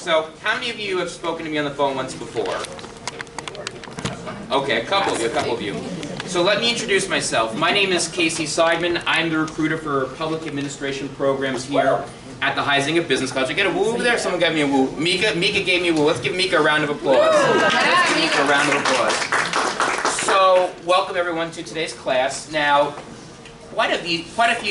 So, how many of you have spoken to me on the phone once before? Okay, a couple of you. So let me introduce myself. My name is Casey Seidman. I'm the recruiter for public administration programs here at the Huizinga Business College. I get a woo over there? Someone gave me a woo. Mika gave me a woo. Let's give Mika a round of applause. Let's give Mika a round of applause. So, welcome everyone to today's class. Now, quite a few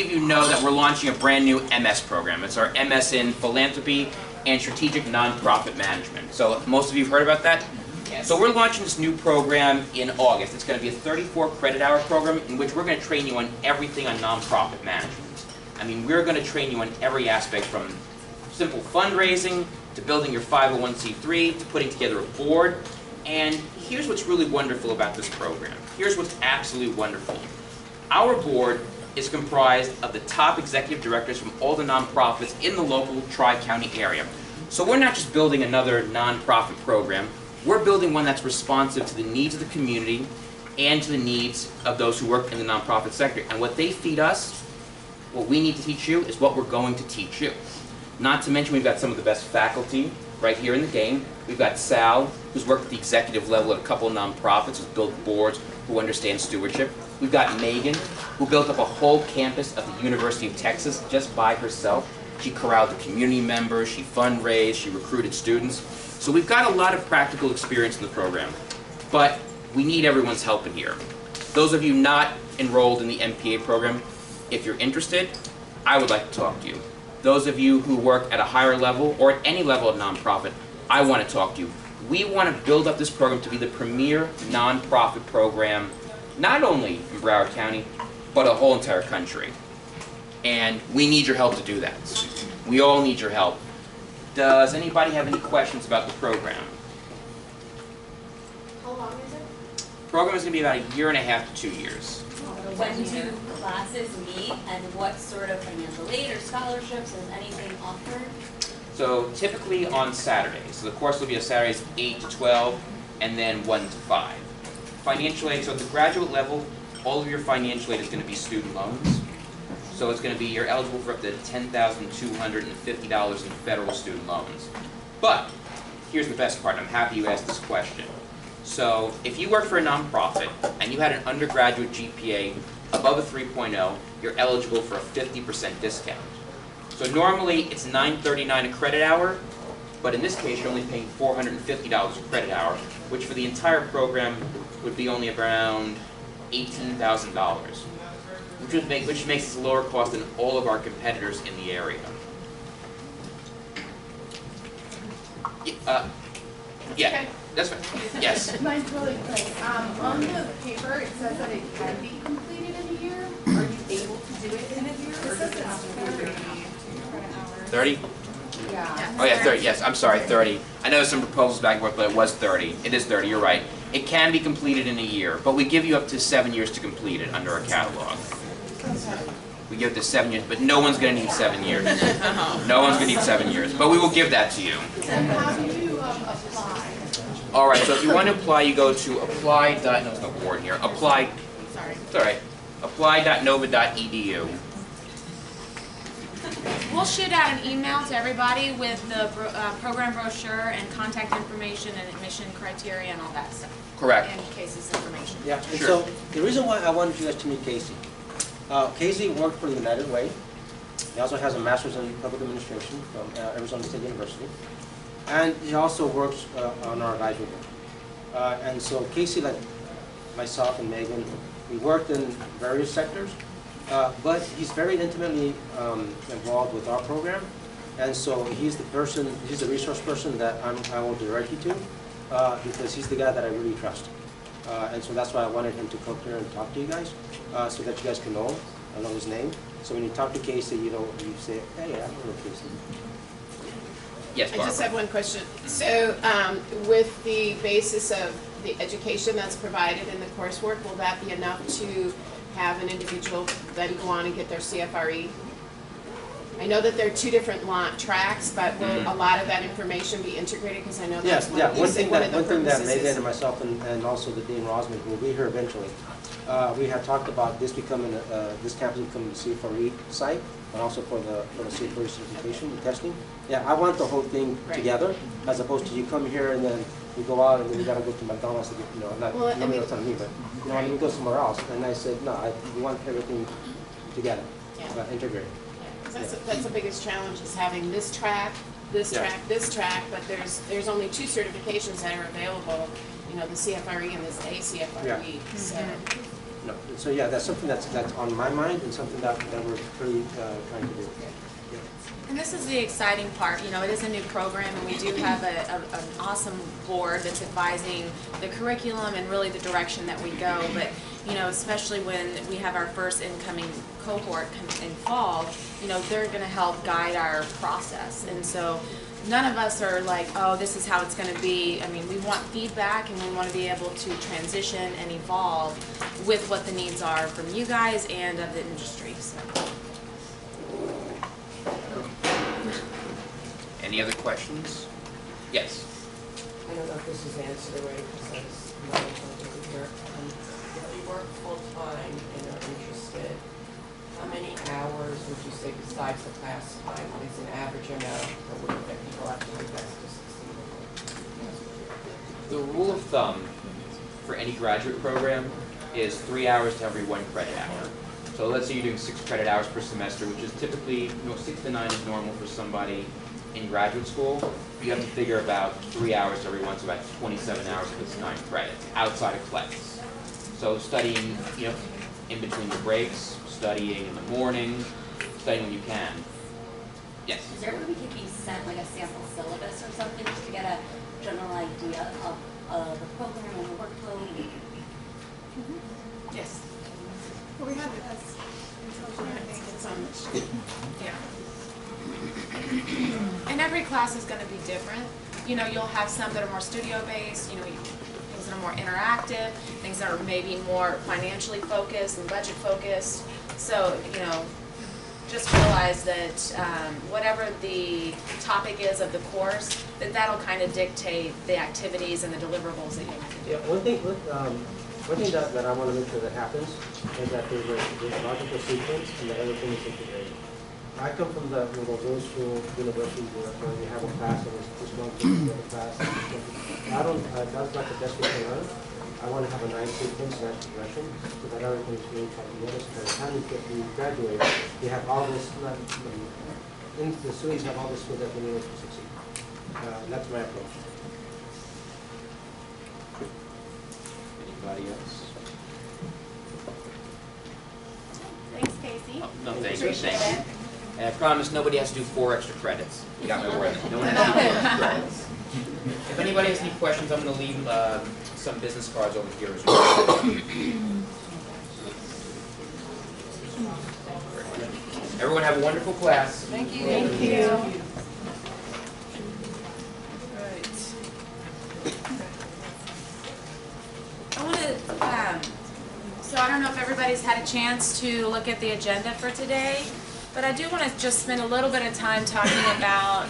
of you know that we're launching a brand new MS program. It's our MS in Philanthropy and Strategic Nonprofit Management. So, most of you have heard about that? So we're launching this new program in August. It's going to be a 34 credit hour program in which we're going to train you on everything on nonprofit management. I mean, we're going to train you on every aspect from simple fundraising to building your 501c3 to putting together a board. And here's what's really wonderful about this program. Here's what's absolutely wonderful. Our board is comprised of the top executive directors from all the nonprofits in the local Tri-County area. So we're not just building another nonprofit program. We're building one that's responsive to the needs of the community and to the needs of those who work in the nonprofit sector. And what they feed us, what we need to teach you, is what we're going to teach you. Not to mention we've got some of the best faculty right here in the game. We've got Sal, who's worked at the executive level at a couple of nonprofits, who's built boards, who understands stewardship. We've got Megan, who built up a whole campus of the University of Texas just by herself. She corralled the community members, she fundraised, she recruited students. So we've got a lot of practical experience in the program, but we need everyone's help in here. Those of you not enrolled in the MPA program, if you're interested, I would like to talk to you. Those of you who work at a higher level or at any level of nonprofit, I want to talk to you. We want to build up this program to be the premier nonprofit program, not only in Broward County, but a whole entire country. And we need your help to do that. We all need your help. Does anybody have any questions about the program? How long is it? The program is going to be about 1.5 to 2 years. When do classes meet, and what sort of financial aid or scholarships, is anything offered? So typically on Saturdays. So the course will be on Saturdays 8 to 12 and then 1 to 5. Financial aid, so at the graduate level, all of your financial aid is going to be student loans. So it's going to be, you're eligible for up to $10,250 in federal student loans. But here's the best part, and I'm happy you asked this question. So if you work for a nonprofit and you had an undergraduate GPA above a 3.0, you're eligible for a 50% discount. So normally it's $9.39 a credit hour, but in this case you're only paying $450 a credit hour, which for the entire program would be only around $18,000. Which makes it lower cost than all of our competitors in the area. Yeah, Okay. that's fine. Yes. Mine's really quick. On the paper, it says that it can be completed in a year. Are you able to do it in a year? Or does it have to be 30? Yeah. Oh yeah, 30. Yes, I'm sorry, 30. I know there's some proposals back and forth, but it was 30. It is 30. You're right. It can be completed in a year, but we give you up to 7 years to complete it under our catalog. We give it to 7 years, but no one's going to need 7 years. No one's going to need 7 years, but we will give that to you. And how do you apply? All right, so if you want to apply, you go to apply. No, there's no board here. Apply. Sorry. It's all right. Apply.nova.edu. We'll shoot out an email to everybody with the program brochure and contact information and admission criteria and all that stuff. Correct. And cases information. Yeah, and Sure. so the reason why I wanted you guys to meet Casey. Casey worked for the United Way. He also has a master's in public administration from Arizona State University. And he also works on our advisory board. And so Casey, like myself and Megan, we worked in various sectors, but he's very intimately involved with our program. And so he's the person, he's the resource person that I will direct you to, because he's the guy that I really trust. And so that's why I wanted him to come here and talk to you guys, so that you guys can know him. I know his name. So when you talk to Casey, you say, hey, I know Casey. Yes, I Barbara. just have one question. So with the basis of the education that's provided in the coursework, will that be enough to have an individual then go on and get their CFRE? I know that there are two different tracks, but will a lot of that information be integrated? Because I know that's Yes, yeah. One thing that purposes Megan and myself and also the Dean Rosman, who will be here eventually, we had talked about this becoming, this campus becoming the CFRE site, and also for the CFRE certification and testing. Yeah, I want the whole thing Right. together, as opposed to you come here and then you go out and then you gotta go to McDonald's to get, you know, not, Well, I nobody mean- was telling me, but, you know, we go somewhere else. And I said, no, we want everything together, Yeah. integrated. That's the biggest challenge, is having this track, this Yeah. track, this track, but there's only 2 certifications that are available, you know, the CFRE and this ACFRE, so. No, so yeah, that's something that's on my mind and something that we're pretty trying to do. Yeah. And this is the exciting part, you know, it is a new program, and we do have an awesome board that's advising the curriculum and really the direction that we go, but, you know, especially when we have our first incoming cohort in fall, you know, they're gonna help guide our process, and so none of us are like, oh, this is how it's gonna be. I mean, we want feedback, and we wanna be able to transition and evolve with what the needs are from you guys and of the industry, so. Any other questions? Yes. I don't know if this is answered already because I was not over here. If you work full-time and are interested, how many hours would you say besides the class time is an average amount of work that people have to invest to succeed? The rule of thumb for any graduate program is 3 hours to every 1 credit hour. So let's say you're doing 6 credit hours per semester, which is typically, you know, 6 to 9 is normal for somebody in graduate school. You have to figure about 3 hours to every 1, so about 27 hours if it's 9 credits outside of class. So studying, you know, in between the breaks, studying in the morning, studying when you can. Yes. Is there a way we could be sent like a sample syllabus or something just to get a general idea of the program and the workload? Yes. Well, we have it as It's on Yeah. And every class is going to be different. You know, you'll have some that are more studio-based, you know, things that are more interactive, things that are maybe more financially focused and budget-focused. So, you know, just realize that whatever the topic is of the course, that'll kind of dictate the activities and the deliverables that you have to do. Yeah, one thing that I want to make sure that happens is that there's a logical sequence and that everything is integrated. I come from the middle school, university, where we have a class and it's this month, the other class. I don't, that's not the best way to learn. I want to have a nice sequence, nice progression, so that everything's really tied together. So by the time we graduate, we have all this, the students have all the skills that they need to succeed. That's my approach. Anybody else? Thanks, Casey. Oh, no, thank you, thank you. And I promise nobody has to do 4 extra credits. You got my word. No one has to do 4 extra credits. If anybody has any questions, I'm going to leave some business cards over here as well. Everyone have a wonderful class. Thank you. Thank you. I want to, so I don't know if everybody's had a chance to look at the agenda for today, but I do want to just spend a little bit of time talking about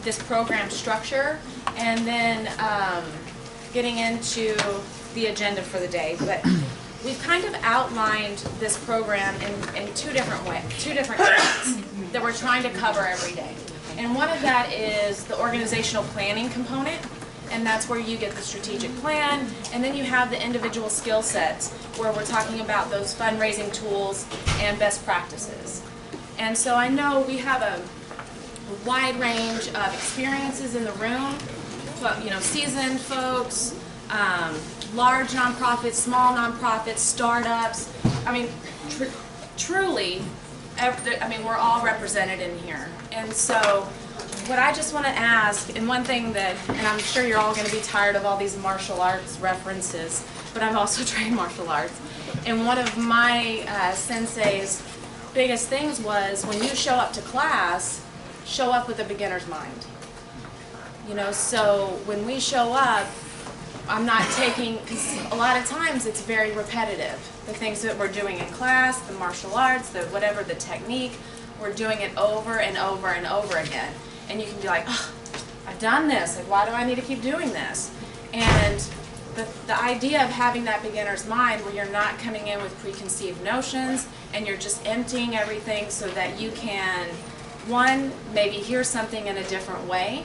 this program structure and then getting into the agenda for the day. But we've kind of outlined this program in 2 different ways, 2 different areas that we're trying to cover every day. And one of that is the organizational planning component, and that's where you get the strategic plan, and then you have the individual skill sets where we're talking about those fundraising tools and best practices. And so I know we have a wide range of experiences in the room, but, you know, seasoned folks, large nonprofits, small nonprofits, startups. I mean, truly, I mean, we're all represented in here. And so what I just want to ask, and one thing that, and I'm sure you're all going to be tired of all these martial arts references, but I've also trained martial arts. And one of my sensei's biggest things was, when you show up to class, show up with a beginner's mind. You know, so when we show up, I'm not taking, because a lot of times it's very repetitive. The things that we're doing in class, the martial arts, the whatever, the technique, we're doing it over and over and over again. And you can be like, oh, I've done this, like, why do I need to keep doing this? And the idea of having that beginner's mind where you're not coming in with preconceived notions and you're just emptying everything so that you can, one, maybe hear something in a different way,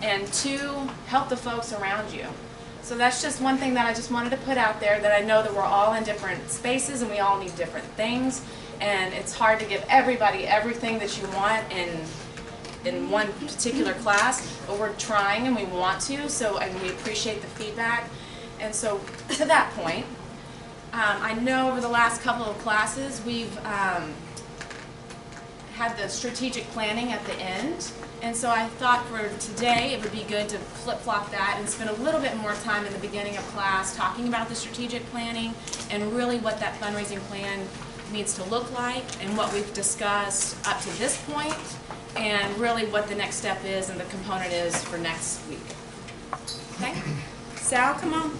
and two, help the folks around you. So that's just one thing that I just wanted to put out there, that I know that we're all in different spaces and we all need different things, and it's hard to give everybody everything that you want in one particular class, but we're trying and we want to, so, and we appreciate the feedback. And so to that point, I know over the last couple of classes we've had the strategic planning at the end, and so I thought for today it would be good to flip-flop that and spend a little bit more time in the beginning of class talking about the strategic planning and really what that fundraising plan needs to look like and what we've discussed up to this point, and really what the next step is and the component is for next week. Okay? Sal, come on.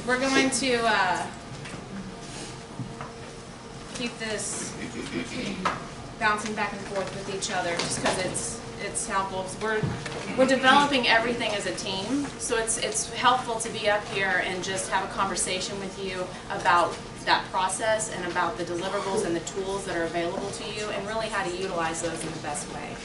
We're going to keep this bouncing back and forth with each other just because it's helpful. We're developing everything as a team, so it's helpful to be up here and just have a conversation with you about that process and about the deliverables and the tools that are available to you and really how to utilize those in the best way.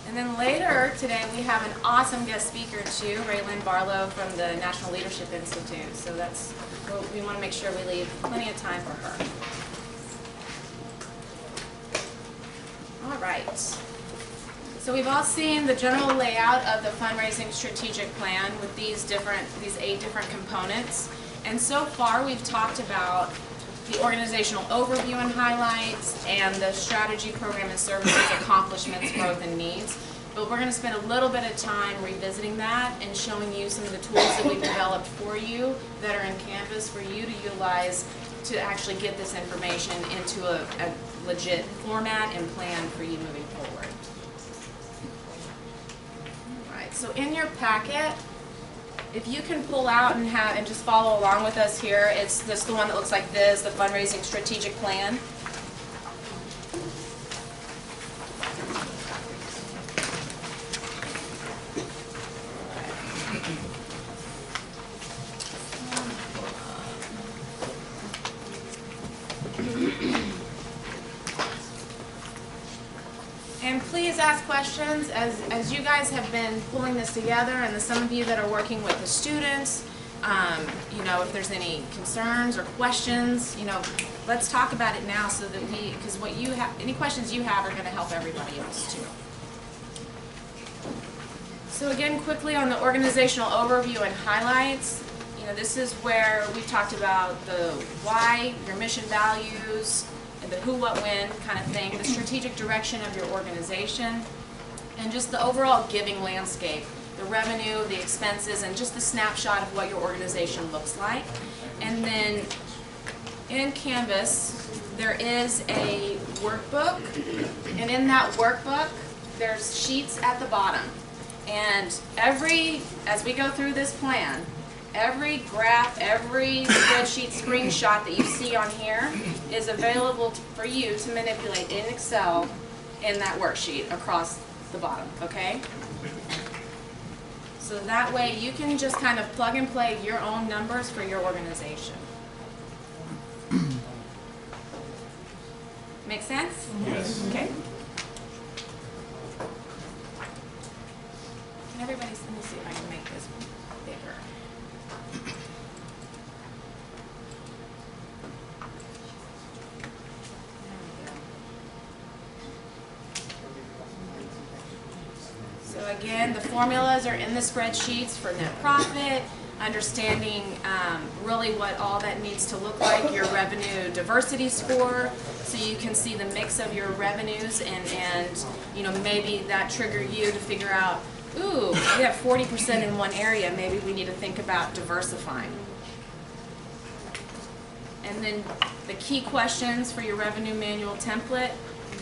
And then later today we have an awesome guest speaker too, Raylyn Barlow from the National Leadership Institute. So we want to make sure we leave plenty of time for her. All right. So we've all seen the general layout of the fundraising strategic plan with these 8 different components. And so far we've talked about the organizational overview and highlights and the strategy, program, and services, accomplishments, growth, and needs. But we're going to spend a little bit of time revisiting that and showing you some of the tools that we've developed for you that are in Canvas for you to utilize to actually get this information into a legit format and plan for you moving forward. All right, so in your packet, if you can pull out and just follow along with us here, it's the one that looks like this, the fundraising strategic plan. And please ask questions as you guys have been pulling this together, and some of you that are working with the students, you know, if there's any concerns or questions, you know, let's talk about it now so that because any questions you have are going to help everybody else too. So again, quickly on the organizational overview and highlights, you know, this is where we talked about the why, your mission values, and the who, what, when kind of thing, the strategic direction of your organization, and just the overall giving landscape, the revenue, the expenses, and just the snapshot of what your organization looks like. And then in Canvas, there is a workbook, and in that workbook, there's sheets at the bottom. And as we go through this plan, every graph, every spreadsheet screenshot that you see on here is available for you to manipulate in Excel in that worksheet across the bottom, okay? So that way you can just kind of plug and play your own numbers for your organization. Make sense? Yes. Okay. Can everybody, let me see if I can make this bigger. So again, the formulas are in the spreadsheets for net profit, understanding really what all that needs to look like, your revenue diversity score, so you can see the mix of your revenues and you know, maybe that trigger you to figure out, ooh, we have 40% in one area, maybe we need to think about diversifying. And then the key questions for your revenue manual template,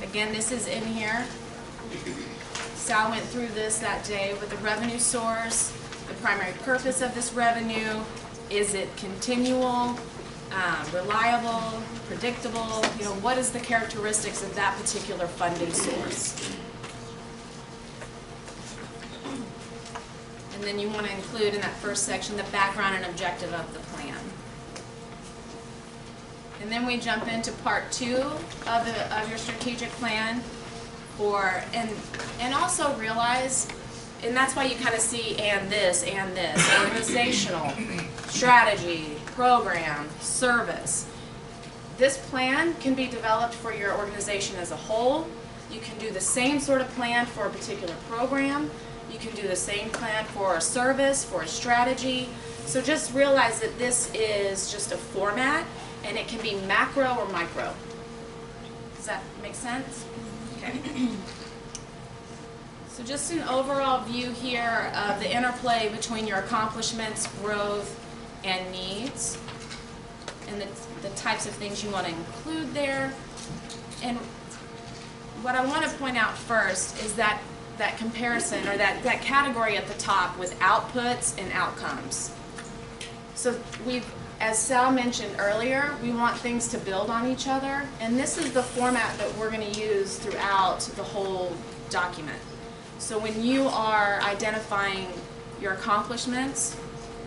again, this is in here. Sal went through this that day with the revenue source, the primary purpose of this revenue, is it continual, reliable, predictable, what is the characteristics of that particular funding source? And then you want to include in that first section the background and objective of the plan. And then we jump into part 2 of your strategic plan, and also realize, and that's why you kind of see and this, organizational, strategy, program, service. This plan can be developed for your organization as a whole. You can do the same sort of plan for a particular program. You can do the same plan for a service, for a strategy. So just realize that this is just a format, and it can be macro or micro. Does that make sense? Okay. So just an overall view here of the interplay between your accomplishments, growth, and needs, and the types of things you want to include there. And what I want to point out first is that comparison, or that category at the top with outputs and outcomes. So as Sal mentioned earlier, we want things to build on each other, and this is the format that we're going to use throughout the whole document. So when you are identifying your accomplishments,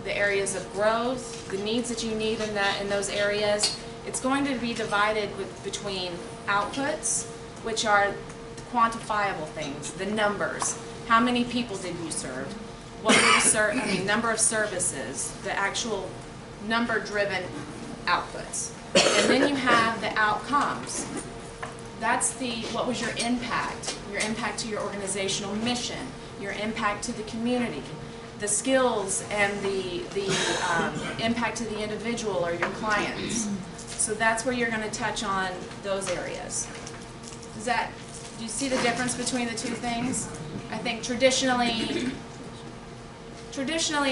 the areas of growth, the needs that you need in those areas, it's going to be divided between outputs, which are quantifiable things, the numbers. How many people did you serve? What were the number of services, the actual number-driven outputs. And then you have the outcomes. That's what was your impact to your organizational mission, your impact to the community, the skills and the impact to the individual or your clients. So that's where you're going to touch on those areas. Do you see the difference between the two things? I think traditionally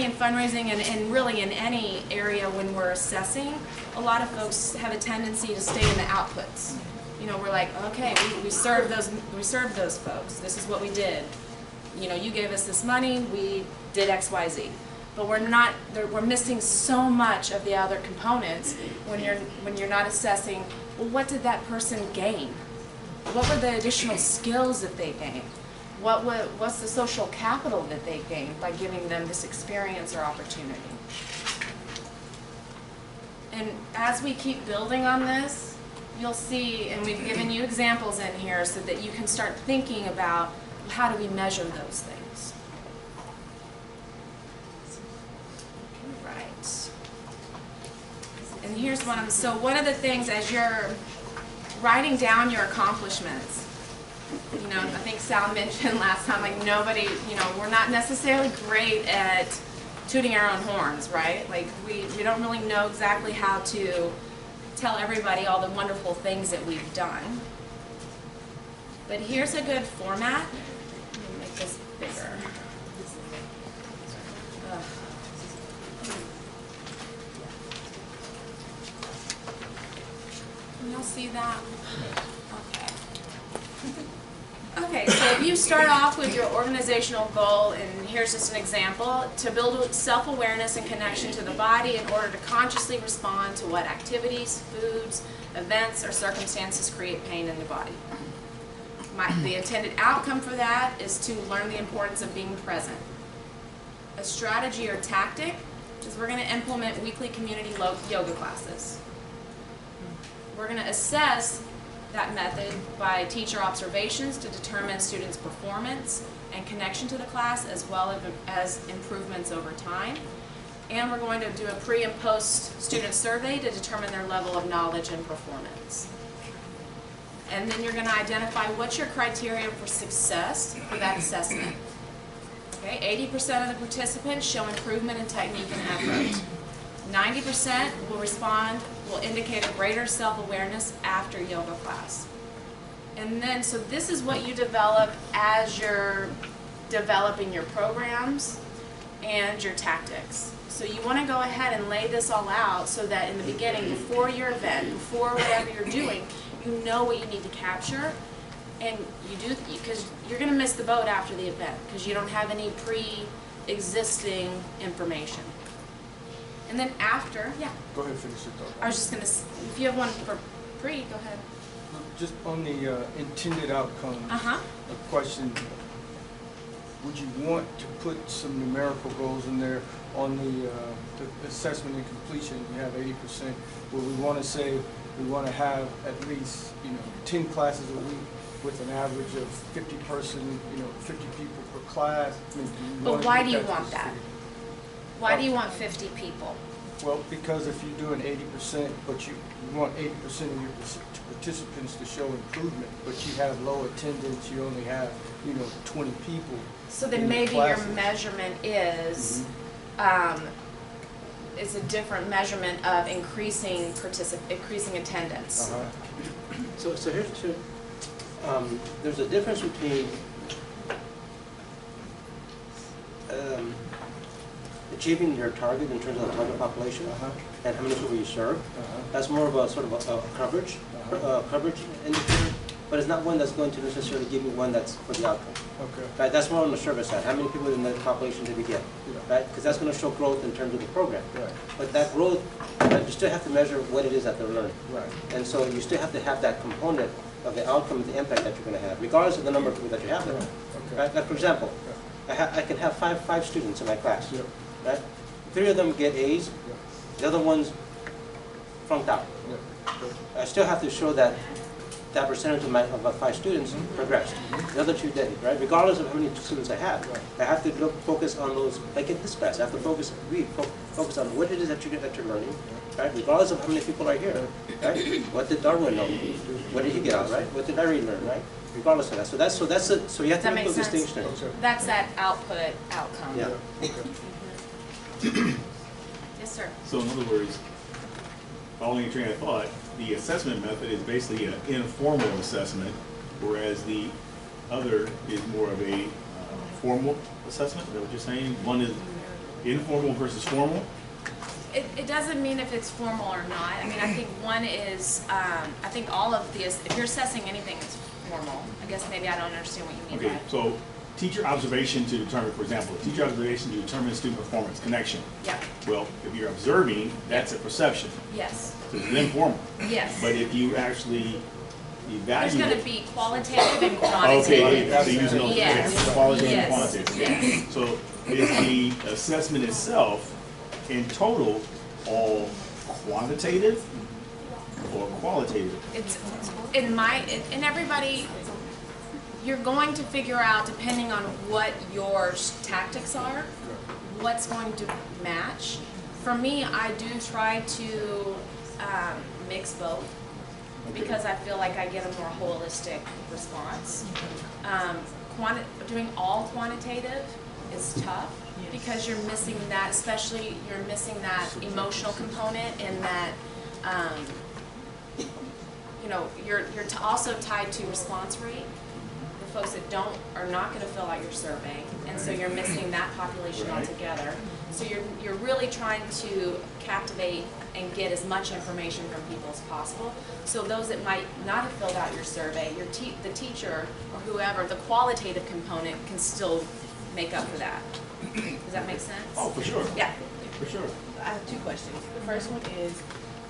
in fundraising and really in any area when we're assessing, a lot of folks have a tendency to stay in the outputs. We're like, okay, we served those folks. This is what we did. You gave us this money, we did X, Y, Z. But we're missing so much of the other components when you're not assessing, well, what did that person gain? What were the additional skills that they gained? What's the social capital that they gained by giving them this experience or opportunity? And as we keep building on this, you'll see, and we've given you examples in here so that you can start thinking about, how do we measure those things? Right. And here's one. So one of the things as you're writing down your accomplishments, I think Sal mentioned last time, like nobody, we're not necessarily great at tooting our own horns, right? Like we don't really know exactly how to tell everybody all the wonderful things that we've done. But here's a good format. Let me make this bigger. Can y'all see that? Okay. Okay, so if you start off with your organizational goal, and here's just an example, to build self-awareness and connection to the body in order to consciously respond to what activities, foods, events, or circumstances create pain in the body. The intended outcome for that is to learn the importance of being present. A strategy or tactic is we're going to implement weekly community yoga classes. We're going to assess that method by teacher observations to determine students' performance and connection to the class, as well as improvements over time. And we're going to do a pre and post student survey to determine their level of knowledge and performance. And then you're going to identify what's your criteria for success for that assessment. Okay, 80% of the participants show improvement in technique and effort. 90% will indicate a greater self-awareness after yoga class. And then, so this is what you develop as you're developing your programs and your tactics. So you want to go ahead and lay this all out so that in the beginning, before your event, before whatever you're doing, you know what you need to capture. And you do, because you're going to miss the boat after the event because you don't have any pre-existing information. And then after, yeah, Go ahead, finish your thought. I was just gonna, if you have one for Bree, go ahead. Just on the intended outcome, Uh-huh. a question, would you want to put some numerical goals in there on the assessment and completion? You have 80%, where we want to say we want to have at least, 10 classes a week with an average of 50 person, 50 people per class. I mean, But why do you want specific? that? Why do you want 50 people? Well, because if you're doing 80%, but you want 80% of your participants to show improvement, but you have low attendance, you only have, 20 people. So then in the maybe your classes. measurement is, is a different measurement of increasing attendance. So there's a difference between achieving your target in terms of the target population and how many people you serve. That's more of a sort of a coverage indicator, but it's not one that's going to necessarily give you one that's for the outcome. Okay. Right, that's more on the service side. How many people in the population did we get? Right, because that's going to show growth in terms of the program. Right. But that growth, you still have to measure what it is that they're learning. Right. And so you still have to have that component of the outcome and the impact that you're going to have, regardless of the number of people that you have there. Okay. Right? Like for example, I can have five students in my class. Yep. Right? 3 of them get A's, Yep. the other ones flunked out. Yep. I still have to show that that percentage of my 5 students progressed. The other 2 didn't, right? Regardless of how many students I have, I have to focus on those. Like in this class, I have to focus on what it is that you're learning, right? Regardless of how many people are here, right? What did Darwin know? What did he get out, right? What did Larry learn, right? Regardless of that. So you have to That make those makes sense. distinctions. Okay. That's that output outcome. Yeah. Okay. Yes, sir. So in other words, following your train of thought, the assessment method is basically an informal assessment, whereas the other is more of a formal assessment. Is that what you're saying? One is informal versus formal? It doesn't mean if it's formal or not. I mean, I think one is, I think all of this, if you're assessing anything, it's formal. I guess maybe I don't understand what you mean by Okay, it. so teacher observation to determine, for example, teacher observation to determine student performance, connection. Yeah, Well, if you're observing, that's a perception. yes, So it's informal. yes. But if you actually There's evaluate. gonna be qualitative and quantitative. Okay, so using those Yes. quality and Yes. quantitative. Yes. So is the assessment itself in total all quantitative or qualitative? It's, in everybody, you're going to figure out, depending on what your tactics are, what's going to match. For me, I do try to mix both, because I feel like I get a more holistic response. Doing all quantitative is tough, because you're missing that, especially you're missing that emotional component, and that you're also tied to response rate. The folks that are not going to fill out your survey, and so you're missing that population altogether. So you're really trying to captivate and get as much information from people as possible. So those that might not have filled out your survey, the teacher or whoever, the qualitative component can still make up for that. Does that make sense? Oh, for sure. Yeah. For sure. I have 2 questions. The first one is,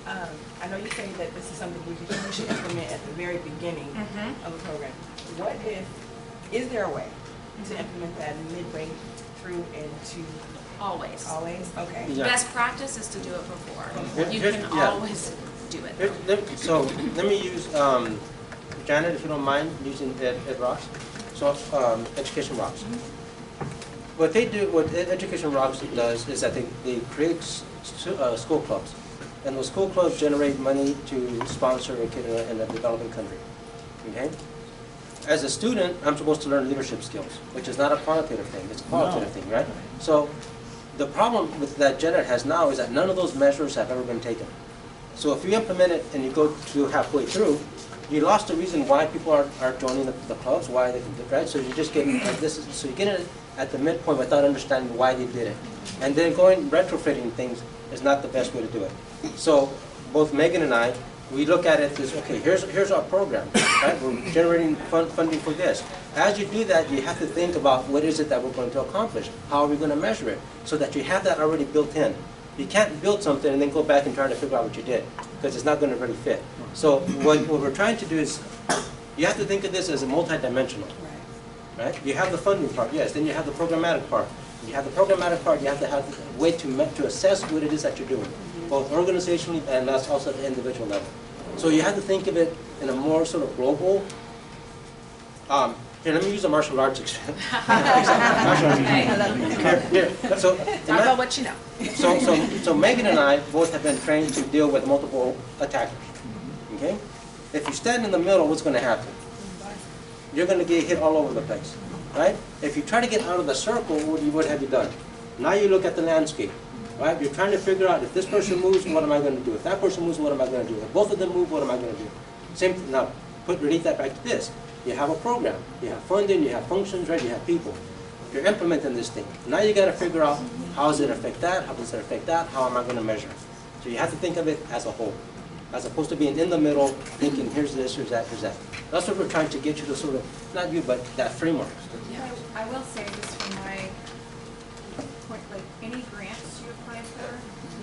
I know you say that this is something we should implement at the very beginning of the program. What is there a way to implement that midway through and to Always. always? Okay. Yeah. Best practice is to do it before. You Here's- can yeah. always do it. So let me use, Janet, if you don't mind, using Ed Rocks. So Education Rocks. What Education Rocks does is that they create school clubs. And those school clubs generate money to sponsor a kid in a developing country. Okay? As a student, I'm supposed to learn leadership skills, which is not a quantitative thing, it's a qualitative thing, right? So the problem that Janet has now is that none of those measures have ever been taken. So if you implement it and you go to halfway through, you lost the reason why people are joining the clubs, why they right? So you just get so you get it at the midpoint without understanding why they did it, and then retrofitting things is not the best way to do it. So both Megan and I, we look at it as, okay, here's our program, right? We're generating funding for this. As you do that, you have to think about what is it that we're going to accomplish. How are we going to measure it? So that you have that already built in. You can't build something and then go back and try to figure out what you did, because it's not going to really fit. So what we're trying to do is, you have to think of this as a multidimensional. Right? You have the funding part, yes. Then you have the programmatic part. You have the programmatic part. You have to have a way to assess what it is that you're doing, both organizationally and that's also at the individual level. So you have to think of it in a more sort of global. Here, let me use a martial arts example. Here. So Talk about what you know. So Megan and I both have been trained to deal with multiple attackers. Okay? If you stand in the middle, what's going to happen? You're going to get hit all over the place, right? If you try to get out of the circle, what have you done? Now you look at the landscape, right? You're trying to figure out if this person moves, what am I going to do? If that person moves, what am I going to do? If both of them move, what am I going to do? Same thing. Now, relate that back to this. You have a program, you have funding, you have functions, right? You have people. You're implementing this thing. Now you got to figure out how does it affect that? How does it affect that? How am I going to measure it? So you have to think of it as a whole, as opposed to being in the middle, thinking here's this, here's that, here's that. That's what we're trying to get you to sort of, not you, but that framework. I will say this from my point, like any grants you apply for,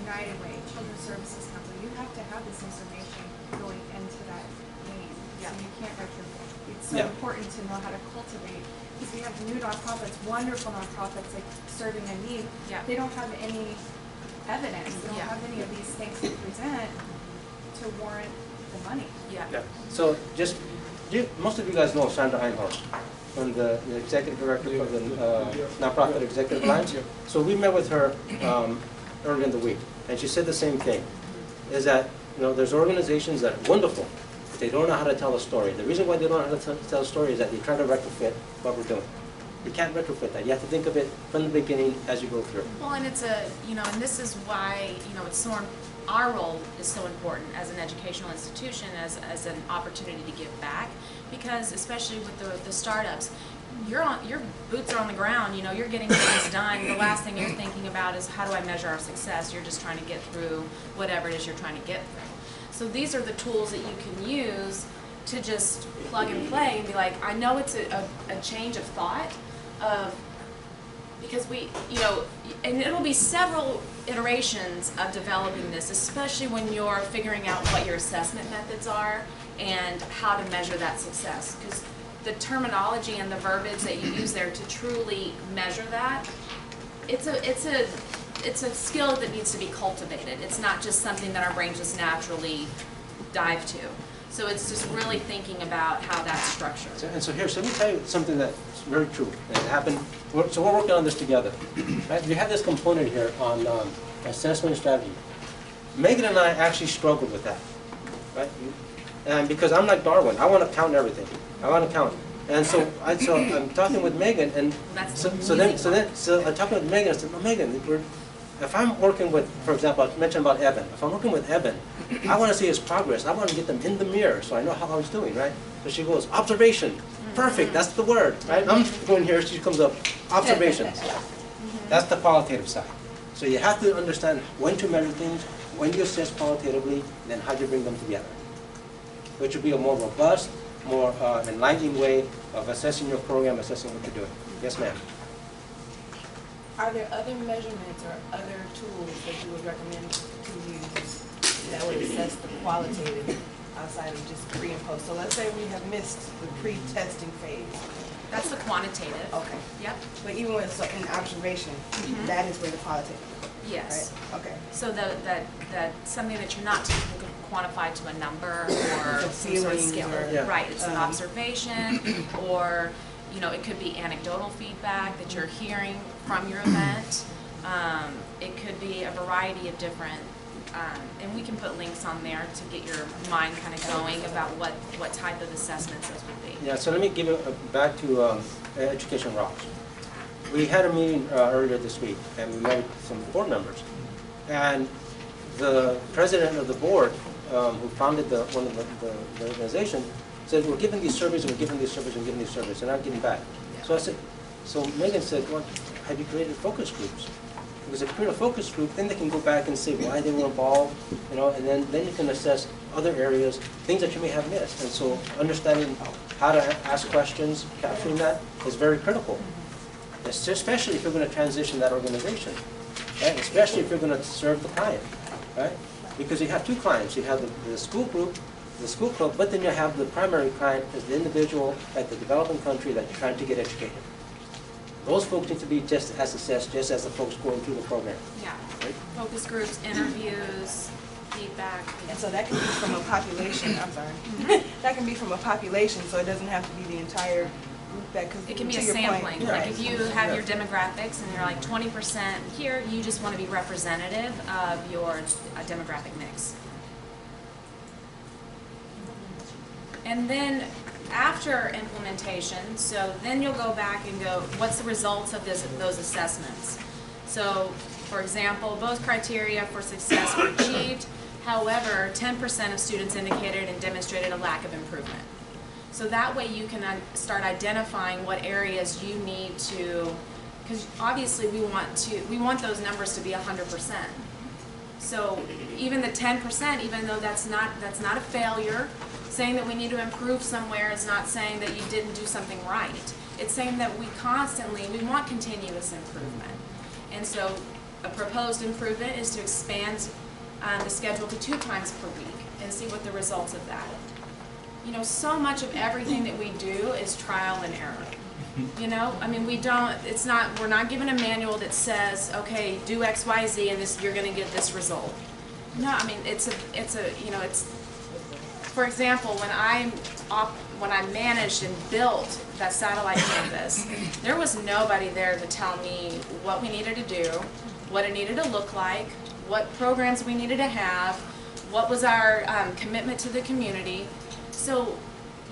United Way, Children's Services Company, you have to have this information going into that name. So you can't retrofit. It's so important to know how to cultivate, because we have new nonprofits, wonderful nonprofits like serving a need. They don't have any evidence, they don't have any of these things to present to warrant the money. So just, most of you guys know Sandra Einhorn, from the executive director of the Nonprofit Executive Alliance. So we met with her earlier in the week, and she said the same thing, is that there's organizations that are wonderful, but they don't know how to tell a story. The reason why they don't know how to tell a story is that they try to retrofit what we're doing. You can't retrofit that. You have to think of it from the beginning as you go through. Well, and it's and this is why, it's so, our role is so important as an educational institution, as an opportunity to give back, because especially with the startups, your boots are on the ground, you're getting things done. The last thing you're thinking about is how do I measure our success? You're just trying to get through whatever it is you're trying to get through. So these are the tools that you can use to just plug and play and be like, I know it's a change of thought because and it'll be several iterations of developing this, especially when you're figuring out what your assessment methods are and how to measure that success. Because the terminology and the verbiage that you use there to truly measure that, it's a skill that needs to be cultivated. It's not just something that our brains just naturally dive to. So it's just really thinking about how that's structured. So let me tell you something that's very true. It happened. So we're working on this together. Right? We have this component here on assessment strategy. Megan and I actually struggled with that, right? And because I'm like Darwin, I want to count everything. I want to count. And so I'm talking with Megan, and so I'm talking with Megan. I said, "No, Megan, if I'm working with, for example, I mentioned about Evan. If I'm working with Evan, I want to see his progress. I want to get them in the mirror so I know how he's doing, right?" So she goes, "Observation, perfect. That's the word, right?" I'm going here. She comes up, observations. That's the qualitative side. So you have to understand when to measure things, when you assess qualitatively, then how you bring them together, which would be a more robust, more enlightening way of assessing your program, assessing what you're doing. Yes, ma'am. Are there other measurements or other tools that you would recommend to use that would assess the qualitative outside of just pre and post? So let's say we have missed the pre-testing phase. That's the quantitative. Okay. Yep. But even with an observation, that is where the qualitative goes. Yes. Right? Okay. So that something that you're not typically quantified to a number or some sort of scale. Right. It's an observation, or it could be anecdotal feedback that you're hearing from your event. It could be a variety of different, and we can put links on there to get your mind kind of going about what type of assessments those would be. Yeah, so let me give you back to Education Rocks. We had a meeting earlier this week, and we met with some board members. And the president of the board, who founded one of the organization, said, "We're giving these surveys, and we're giving these surveys, and we're giving these surveys, and not getting back." So I said, so Megan said, "Well, have you created focus groups?" Because if you create a focus group, then they can go back and say why they were involved, and then you can assess other areas, things that you may have missed. And so understanding how to ask questions, capturing that is very critical, especially if you're going to transition that organization. right? Especially if you're going to serve the client, right? Because you have two clients. You have the school group, the school club, but then you have the primary client as the individual at the developing country that you're trying to get educated. Those folks need to be just as assessed, just as the folks going through the program. Yeah. Right? Focus groups, interviews, feedback. And so that can be from a population, I'm sorry. That can be from a population, so it doesn't have to be the entire group that, because It can be a to your point. sampling, Yeah. like if you have your demographics and you're like 20% here, you just want to be representative of your demographic mix. And then after implementation, so then you'll go back and go, what's the results of those assessments? So, for example, both criteria for success were achieved. However, 10% of students indicated and demonstrated a lack of improvement. So that way you can start identifying what areas you need to, because obviously we want those numbers to be 100%. So even the 10%, even though that's not a failure, saying that we need to improve somewhere is not saying that you didn't do something right. It's saying that we want continuous improvement. And so a proposed improvement is to expand the schedule to 2 times per week and see what the results of that. You know, so much of everything that we do is trial and error. You know, I mean, we're not given a manual that says, okay, do X, Y, Z, and you're going to get this result. No, I mean, for example, when I managed and built that satellite campus, there was nobody there to tell me what we needed to do, what it needed to look like, what programs we needed to have, what was our commitment to the community. So,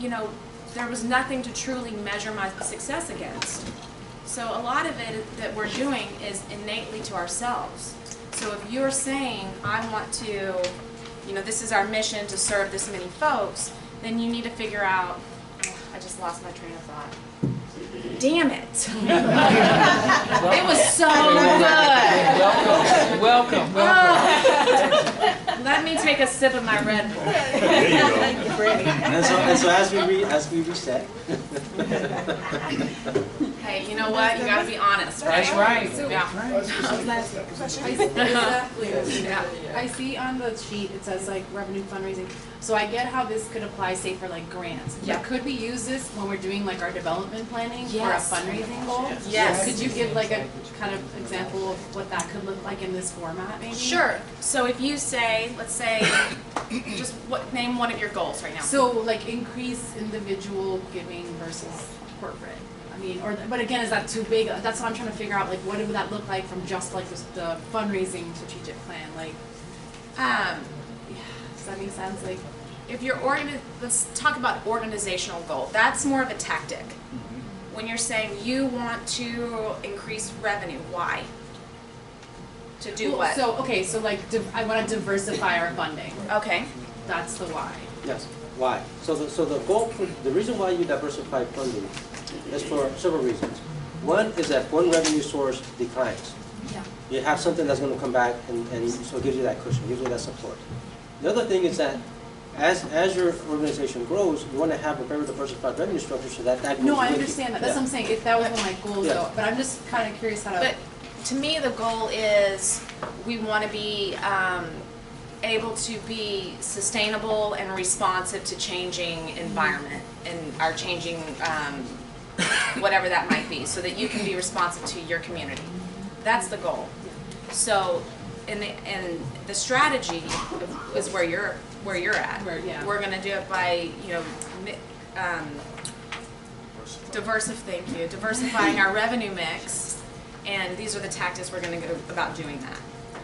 you know, there was nothing to truly measure my success against. So a lot of it that we're doing is innately to ourselves. So if you're saying, I want to, you know, this is our mission to serve this many folks, then you need to figure out, oh, I just lost my train of thought. Damn it. It was so good. Welcome. Let me take a sip of my Red Bull. There you go. And so as we reset. Hey, you know what? You gotta be honest, right? That's right. Yeah. I see on the sheet, it says like revenue fundraising, so I get how this could apply, say, for like grants. Yeah. But could we use this when we're doing like our development planning Yes. for a fundraising goal? Yes. Could you give like a kind of example of what that could look like in this format, maybe? Sure. So if you say, let's say, just name one of your goals right now. So like increase individual giving versus corporate. I mean, but again, is that too big? That's what I'm trying to figure out, like what would that look like from just like the fundraising strategic plan? Like, Um, does that make sense? Like, if you're let's talk about organizational goal. That's more of a tactic. When you're saying you want to increase revenue, why? To do well, what? So okay, so like I want to diversify our funding. Okay. That's the why. Yes. Why? So the goal, the reason why you diversify funding is for several reasons. One is that one revenue source declines. Yeah. You have something that's going to come back and so it gives you that cushion, gives you that support. The other thing is that as your organization grows, you want to have a very diversified revenue structure so that goes No, I with you. understand that. That's what I'm saying. If that was one of my goals, Yeah. though. But I'm just kind of curious how to. But to me, the goal is we want to be able to be sustainable and responsive to changing environment and our changing whatever that might be, so that you can be responsive to your community. That's the goal. So, and the strategy is where you're at. Yeah. We're going to do it by diversifying our revenue mix, and these are the tactics we're going to go about doing that.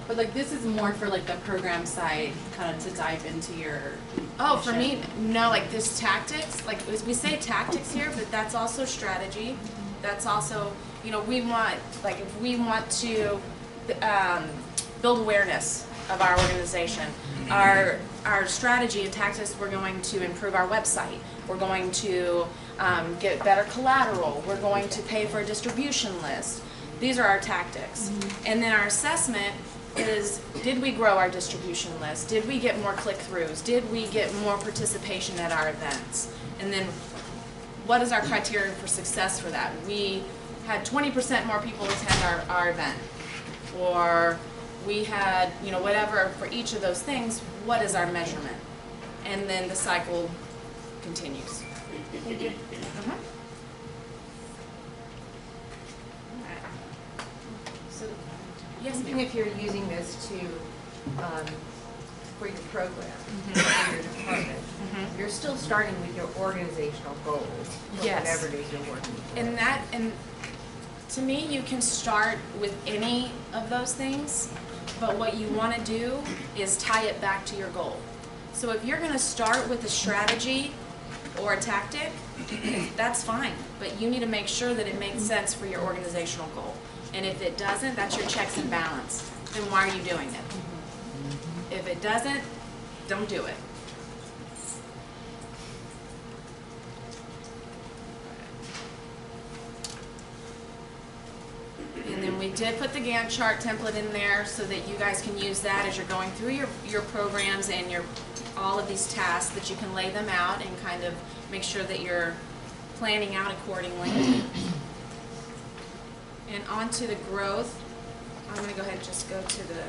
But like this is more for like the program side, kind of to dive into your. Oh, for mission. me, no, like this tactics, like we say tactics here, but that's also strategy. That's also, you know, we want, like if we want to build awareness of our organization, our strategy and tactics, we're going to improve our website. We're going to get better collateral. We're going to pay for a distribution list. These are our tactics. And then our assessment is, did we grow our distribution list? Did we get more click-throughs? Did we get more participation at our events? And then what is our criteria for success for that? We had 20% more people attend our event. or we had, you know, whatever, for each of those things, what is our measurement? And then the cycle continues. Thank you. Uh-huh. Alright. So, yes, Even ma'am. if you're using this to, for your program, for your department, you're still starting with your organizational goals, for Yes. whatever it is you're working for. And to me, you can start with any of those things, but what you want to do is tie it back to your goal. So if you're going to start with a strategy or a tactic, that's fine, but you need to make sure that it makes sense for your organizational goal. And if it doesn't, that's your checks and balance. Then why are you doing it? If it doesn't, don't do it. And then we did put the Gantt chart template in there so that you guys can use that as you're going through your programs and all of these tasks, that you can lay them out and kind of make sure that you're planning out accordingly. And on to the growth. I'm going to go ahead and just go to the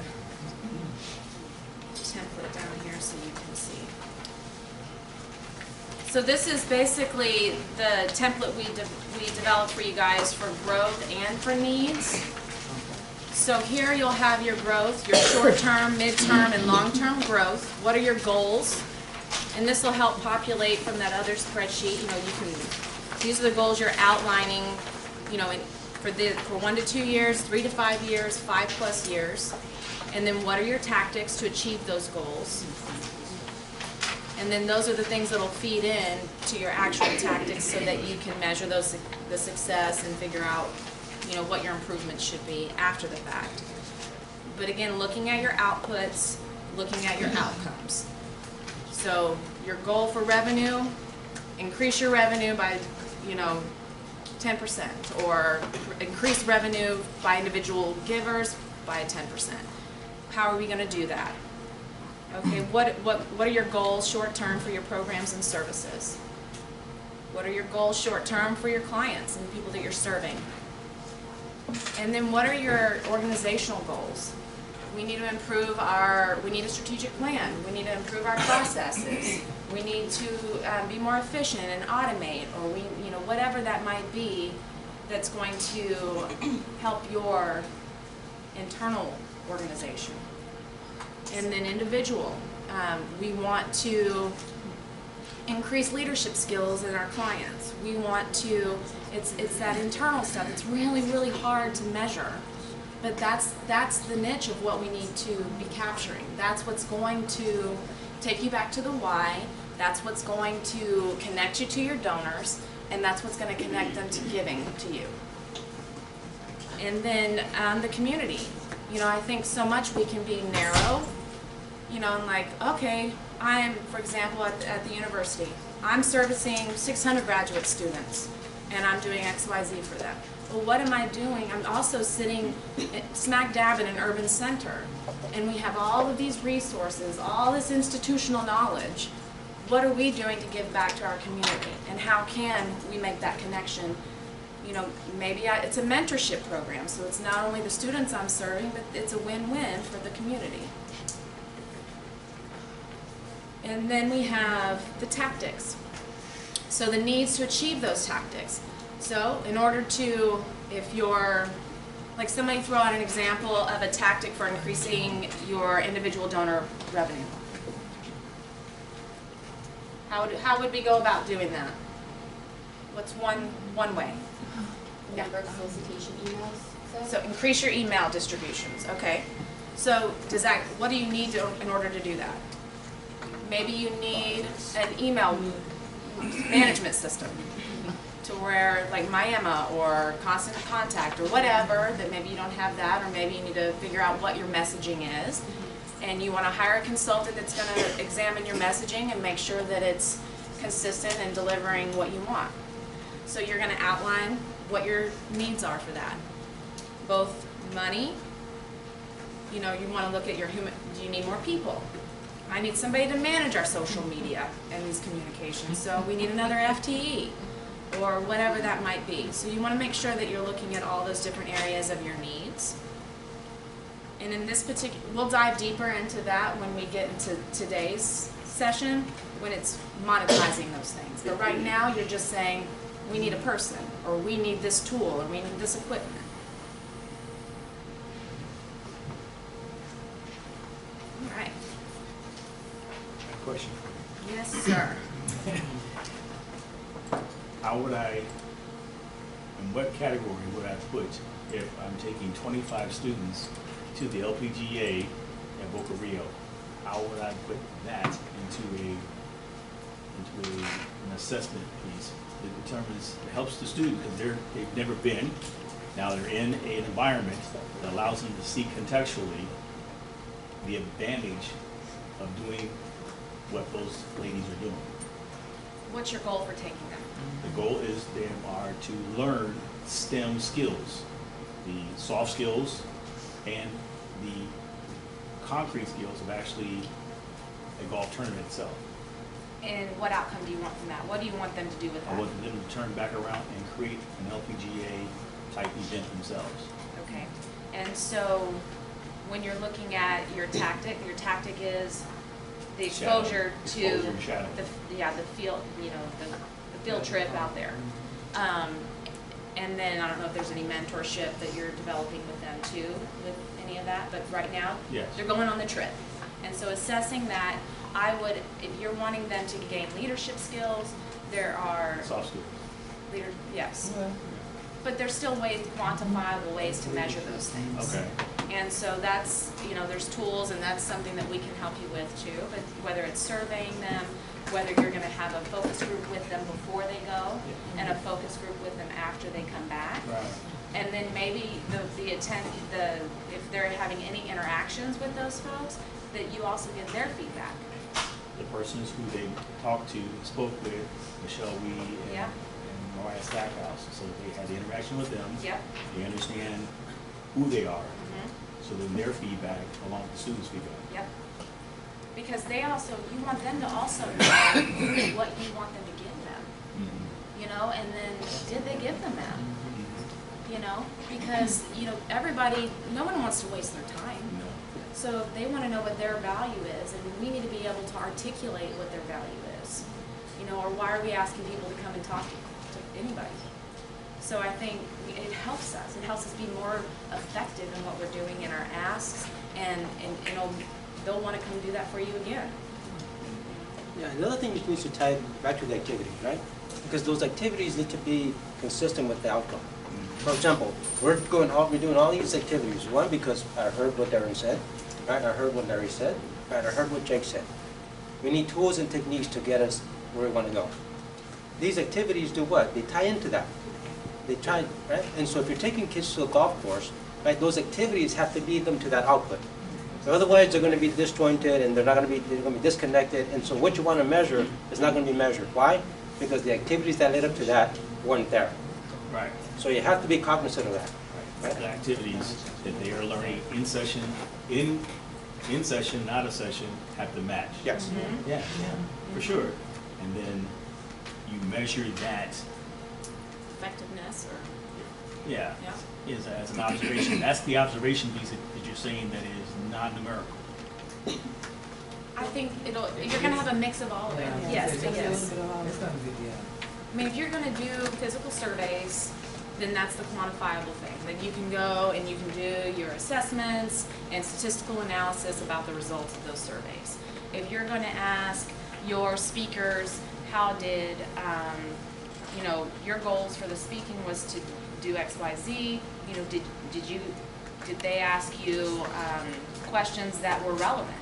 template down here so you can see. So this is basically the template we developed for you guys for growth and for needs. So here you'll have your growth, your short-term, mid-term, and long-term growth. What are your goals? And this will help populate from that other spreadsheet. You know, these are the goals you're outlining, you know, for 1 to 2 years, 3 to 5 years, 5+ years. And then what are your tactics to achieve those goals? And then those are the things that'll feed in to your actual tactics so that you can measure the success and figure out, you know, what your improvements should be after the fact. But again, looking at your outputs, looking at your outcomes. So your goal for revenue, increase your revenue by, you know, 10%, or increase revenue by individual givers by 10%. How are we going to do that? Okay, what are your goals short-term for your programs and services? What are your goals short-term for your clients and the people that you're serving? And then what are your organizational goals? We need to improve we need a strategic plan. We need to improve our processes. We need to be more efficient and automate, or you know, whatever that might be that's going to help your internal organization. And then individual. We want to increase leadership skills in our clients. We want to, it's that internal stuff. It's really, really hard to measure. But that's the niche of what we need to be capturing. That's what's going to take you back to the why. That's what's going to connect you to your donors. And that's what's going to connect them to giving to you. And then the community. You know, I think so much we can be narrow. You know, and like, okay, I'm, for example, at the university, I'm servicing 600 graduate students, and I'm doing XYZ for them. Well, what am I doing? I'm also sitting smack dab in an urban center, and we have all of these resources, all this institutional knowledge. What are we doing to give back to our community, and how can we make that connection? You know, maybe it's a mentorship program, so it's not only the students I'm serving, but it's a win-win for the community. And then we have the tactics. So the needs to achieve those tactics. So in order to, if you're, like somebody throw out an example of a tactic for increasing your individual donor revenue. How would we go about doing that? What's one way? Yeah. Number of solicitation emails. So increase your email distributions, okay. So what do you need in order to do that? Maybe you need an email management system to where, like MyEmma or Constant Contact or whatever, that maybe you don't have that, or maybe you need to figure out what your messaging is. And you want to hire a consultant that's going to examine your messaging and make sure that it's consistent and delivering what you want. So you're going to outline what your needs are for that. Both money, you know, you want to look at your human, do you need more people? I need somebody to manage our social media and these communications, so we need another FTE, or whatever that might be. So you want to make sure that you're looking at all those different areas of your needs. And in this particular, we'll dive deeper into that when we get into today's session, when it's monetizing those things. But right now, you're just saying, we need a person, or we need this tool, or we need this equipment. All right. Question. Yes, sir. How would I, in what category would I put if I'm taking 25 students to the LPGA at Boca Rio? How would I put that into an assessment piece that determines, it helps the student because they've never been. Now they're in an environment that allows them to see contextually the advantage of doing what those ladies are doing. What's your goal for taking them? The goal is they are to learn STEM skills, the soft skills and the concrete skills of actually a golf tournament itself. And what outcome do you want from that? What do you want them to do with that? I want them to turn back around and create an LPGA type event themselves. Okay. And so when you're looking at your tactic is the exposure to Exposure and shadow. the field, you know, the field trip out there. And then I don't know if there's any mentorship that you're developing with them too, with any of that, but right now, Yes. they're going on the trip. And so assessing that, I would, if you're wanting them to gain leadership skills, there are Soft skills. yes. But there's still ways, quantifiable ways to measure those things. Okay. And so that's, you know, there's tools, and that's something that we can help you with too. But whether it's surveying them, whether you're going to have a focus group with them before they go, and a focus group with them after they come back. Right. And then maybe if they're having any interactions with those folks, that you also get their feedback. The persons who they talked to, spoke with, Michelle Wee and, Yeah. and Mariah Stackhouse, so they had the interaction with them. Yep. They understand who they are, Mhm. so then their feedback along with the students' feedback. Yep. Because they also, you want them to also know what you want them to give them, you know, and then did they give them that? You know, because, you know, everybody, no one wants to waste their time. No. So they want to know what their value is, and we need to be able to articulate what their value is. You know, or why are we asking people to come and talk to anybody? So I think it helps us. It helps us be more effective in what we're doing in our asks, and they'll want to come do that for you again. Yeah, the other thing is needs to tie back to the activities, right? Because those activities need to be consistent with the outcome. For example, we're doing all these activities. One, because I heard what Darren said, right? I heard what Larry said, right? I heard what Jake said. We need tools and techniques to get us where we want to go. These activities do what? They tie into that. They try, right? And so if you're taking kids to a golf course, right, those activities have to lead them to that output. So otherwise, they're going to be disjointed and they're going to be disconnected. And so what you want to measure is not going to be measured. Why? Because the activities that led up to that weren't there. Right. So you have to be cognizant of that. Right. The activities that they are learning in session, in session, not a session, have to match. Yes. Yeah, for sure. And then you measure that, Effectiveness, or yeah, as an observation. That's the observation piece that you're saying that is non-numerical. I think you're going to have a mix of all of it. Yes, yes. I mean, if you're going to do physical surveys, then that's the quantifiable thing. Then you can go and you can do your assessments and statistical analysis about the results of those surveys. If you're going to ask your speakers, how did, you know, your goals for the speaking was to do X, Y, Z, you know, did they ask you questions that were relevant?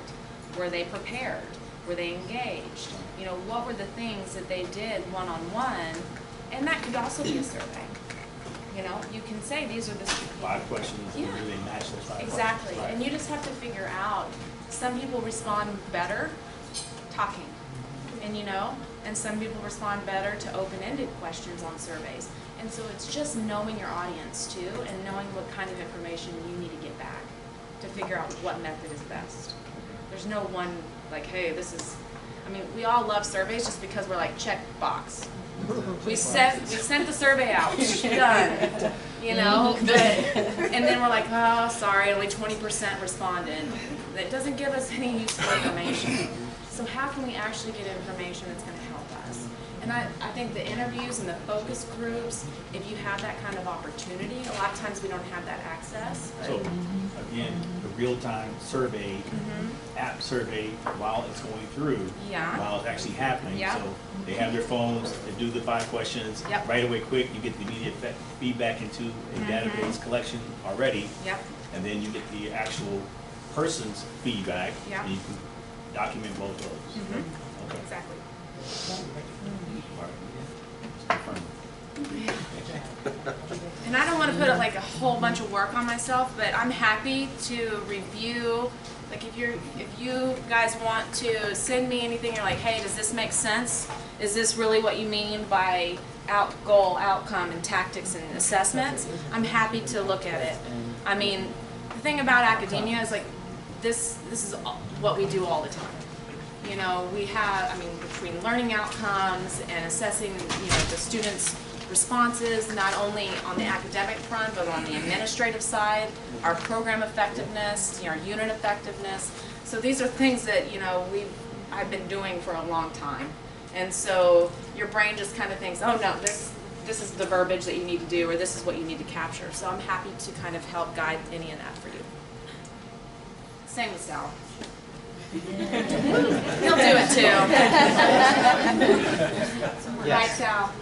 Were they prepared? Were they engaged? You know, what were the things that they did one-on-one? And that could also be a survey. You know, you can say these are the 5 questions, and Yeah. do they match those 5 exactly, questions? Right. and you just have to figure out. Some people respond better talking, and you know, and some people respond better to open-ended questions on surveys. And so it's just knowing your audience too, and knowing what kind of information you need to get back to figure out what method is best. There's no one like, hey, this is. I mean, we all love surveys just because we're like, check box. We sent the survey out, done, you know, but, and then we're like, oh, sorry, only 20% responded. That doesn't give us any useful information. So how can we actually get information that's going to help us? And I think the interviews and the focus groups, if you have that kind of opportunity, a lot of times we don't have that access. So, again, the real-time survey, app survey, while it's going through, while it's actually happening. Yeah. So they have their phones, they do the 5 questions, right away quick, you get the immediate feedback into a database collection already, and then you get the actual person's feedback, and you can document both of those. Okay. Exactly. And I don't want to put like a whole bunch of work on myself, but I'm happy to review. Like if you guys want to send me anything, you're like, hey, does this make sense? Is this really what you mean by goal, outcome, and tactics and assessments? I'm happy to look at it. I mean, the thing about academia is like this is what we do all the time. You know, we have, I mean, between learning outcomes and assessing, you know, the students' responses, not only on the academic front, but on the administrative side, our program effectiveness, you know, our unit effectiveness. So these are things that, you know, I've been doing for a long time. And so your brain just kind of thinks, oh no, this is the verbiage that you need to do, or this is what you need to capture. So I'm happy to kind of help guide any of that for you. Same with Sal. He'll do it too. Right, Sal?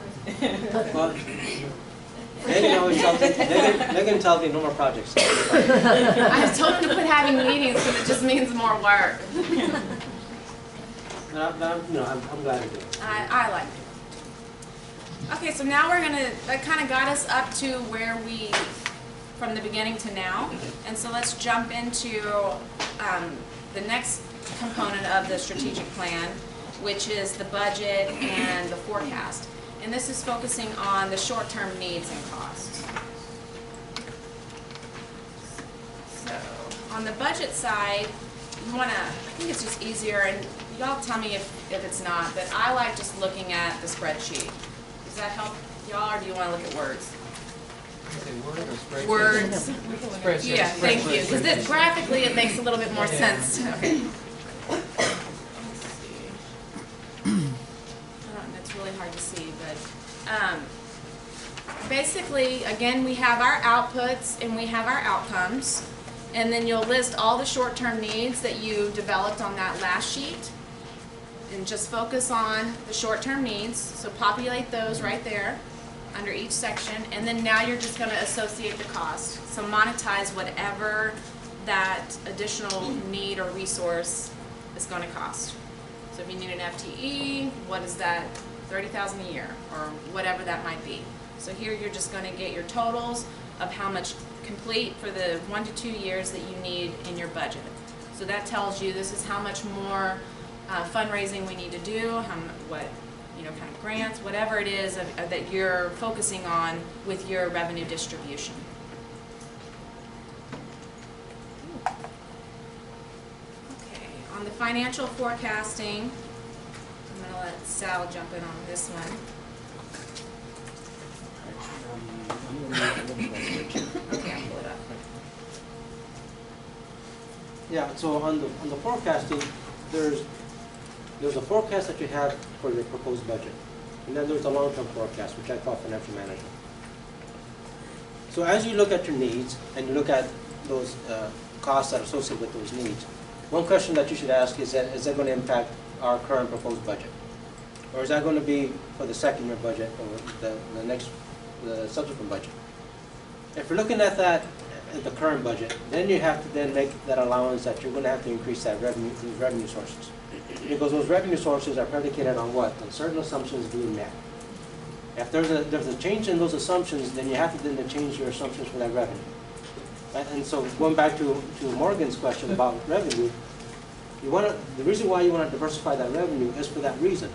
Well, Megan always tells me, Megan tells me no more projects. I told him to quit having meetings because it just means more work. But I'm glad to do it. I like it. Okay, so now that kind of got us up to where from the beginning to now. And so let's jump into the next component of the strategic plan, which is the budget and the forecast. And this is focusing on the short-term needs and costs. So on the budget side, I think it's just easier, and y'all tell me if it's not, but I like just looking at the spreadsheet. Does that help y'all, or do you want to look at words? Words. Yeah, thank you. Because graphically it makes a little bit more sense. Okay. Let's see. It's really hard to see, but basically, again, we have our outputs and we have our outcomes, and then you'll list all the short-term needs that you developed on that last sheet, and just focus on the short-term needs. So populate those right there under each section, and then now you're just going to associate the cost. So monetize whatever that additional need or resource is going to cost. So if you need an FTE, what is that? $30,000 a year, or whatever that might be. So here you're just going to get your totals of how much complete for the 1 to 2 years that you need in your budget. So that tells you this is how much more fundraising we need to do, what kind of grants, whatever it is that you're focusing on with your revenue distribution. Okay, on the financial forecasting, I'm going to let Sal jump in on this one. Okay, I'll pull it up. Yeah, so on the forecasting, there's a forecast that you have for your proposed budget. And then there's a long-term forecast, which I call financial management. So as you look at your needs and you look at those costs that are associated with those needs, one question that you should ask is that going to impact our current proposed budget? Or is that going to be for the second year budget or the subsequent budget? If you're looking at that at the current budget, then you have to then make that allowance that you're going to have to increase that revenue sources. Because those revenue sources are predicated on what? On certain assumptions being met. If there's a change in those assumptions, then you have to then change your assumptions for that revenue. Right? And so going back to Morgan's question about revenue, the reason why you want to diversify that revenue is for that reason.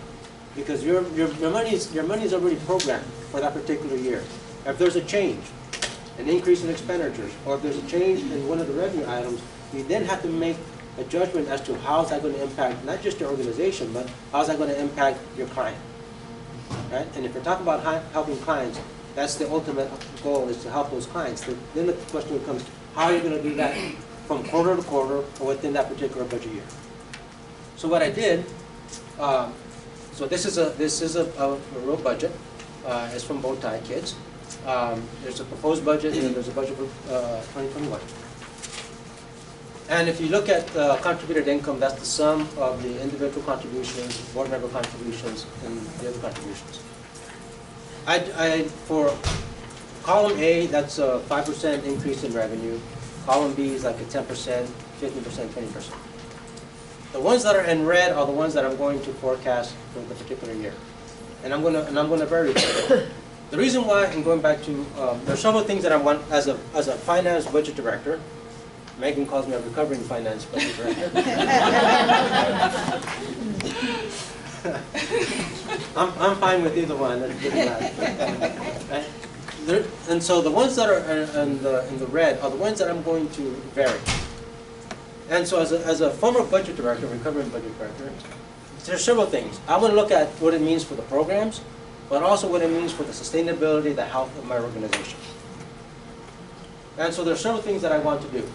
Because your money is already programmed for that particular year. If there's a change, an increase in expenditures, or if there's a change in one of the revenue items, you then have to make a judgment as to how is that going to impact not just your organization, but how is that going to impact your client, right? And if you're talking about helping clients, that's the ultimate goal, is to help those clients. Then the question becomes, how are you going to do that from quarter to quarter or within that particular budget year? So what I did, so this is a real budget. It's from both Thai kids. There's a proposed budget and then there's a budget for 2021. And if you look at contributed income, that's the sum of the individual contributions, board member contributions, and the other contributions. For column A, that's a 5% increase in revenue. Column B is like a 10%, 15%, 20%. The ones that are in red are the ones that I'm going to forecast for the particular year, and I'm going to vary them. The reason why I'm going back to there are several things that I want as a finance budget director. Megan calls me a recovering finance budget director. I'm fine with either one. Right? And so the ones that are in the red are the ones that I'm going to vary. And so as a former budget director, recovering budget director, there's several things. I want to look at what it means for the programs, but also what it means for the sustainability, the health of my organization. And so there's several things that I want to do.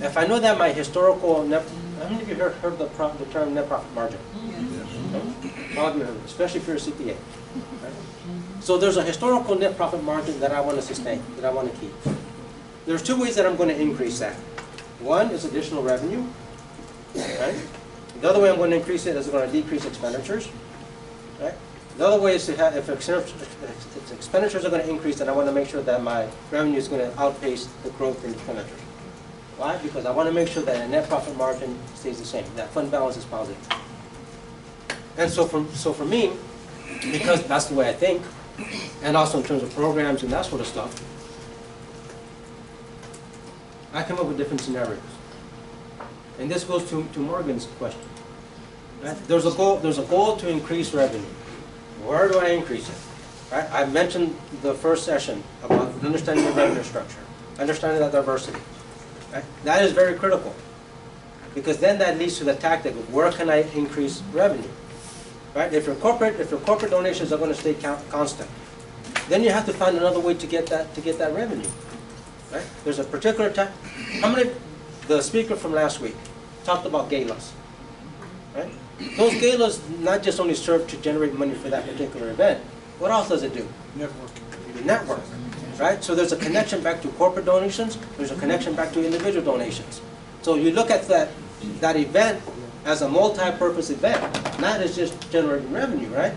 If I know that my historical net, how many of you heard the term net profit margin? Yes. All of you heard it, especially if you're a CPA. Right? So there's a historical net profit margin that I want to sustain, that I want to keep. There's two ways that I'm going to increase that. One is additional revenue. Right? The other way I'm going to increase it is going to decrease expenditures. Right? The other way is to have, if expenditures are going to increase, then I want to make sure that my revenue is going to outpace the growth in expenditures. Why? Because I want to make sure that the net profit margin stays the same, that fund balance is positive. And so for me, because that's the way I think, and also in terms of programs and that sort of stuff, I come up with different scenarios. And this goes to Morgan's question. Right? There's a goal to increase revenue. Where do I increase it? Right? I mentioned the first session about understanding the revenue structure, understanding that diversity. Right? That is very critical, because then that leads to the tactic of where can I increase revenue. Right? If your corporate donations are going to stay constant, then you have to find another way to get that revenue. Right? There's a particular time. The speaker from last week talked about galas. Right? Those galas not just only serve to generate money for that particular event. What else does it do? Networking. Network. Right? So there's a connection back to corporate donations. There's a connection back to individual donations. So you look at that event as a multi-purpose event, not as just generating revenue, right?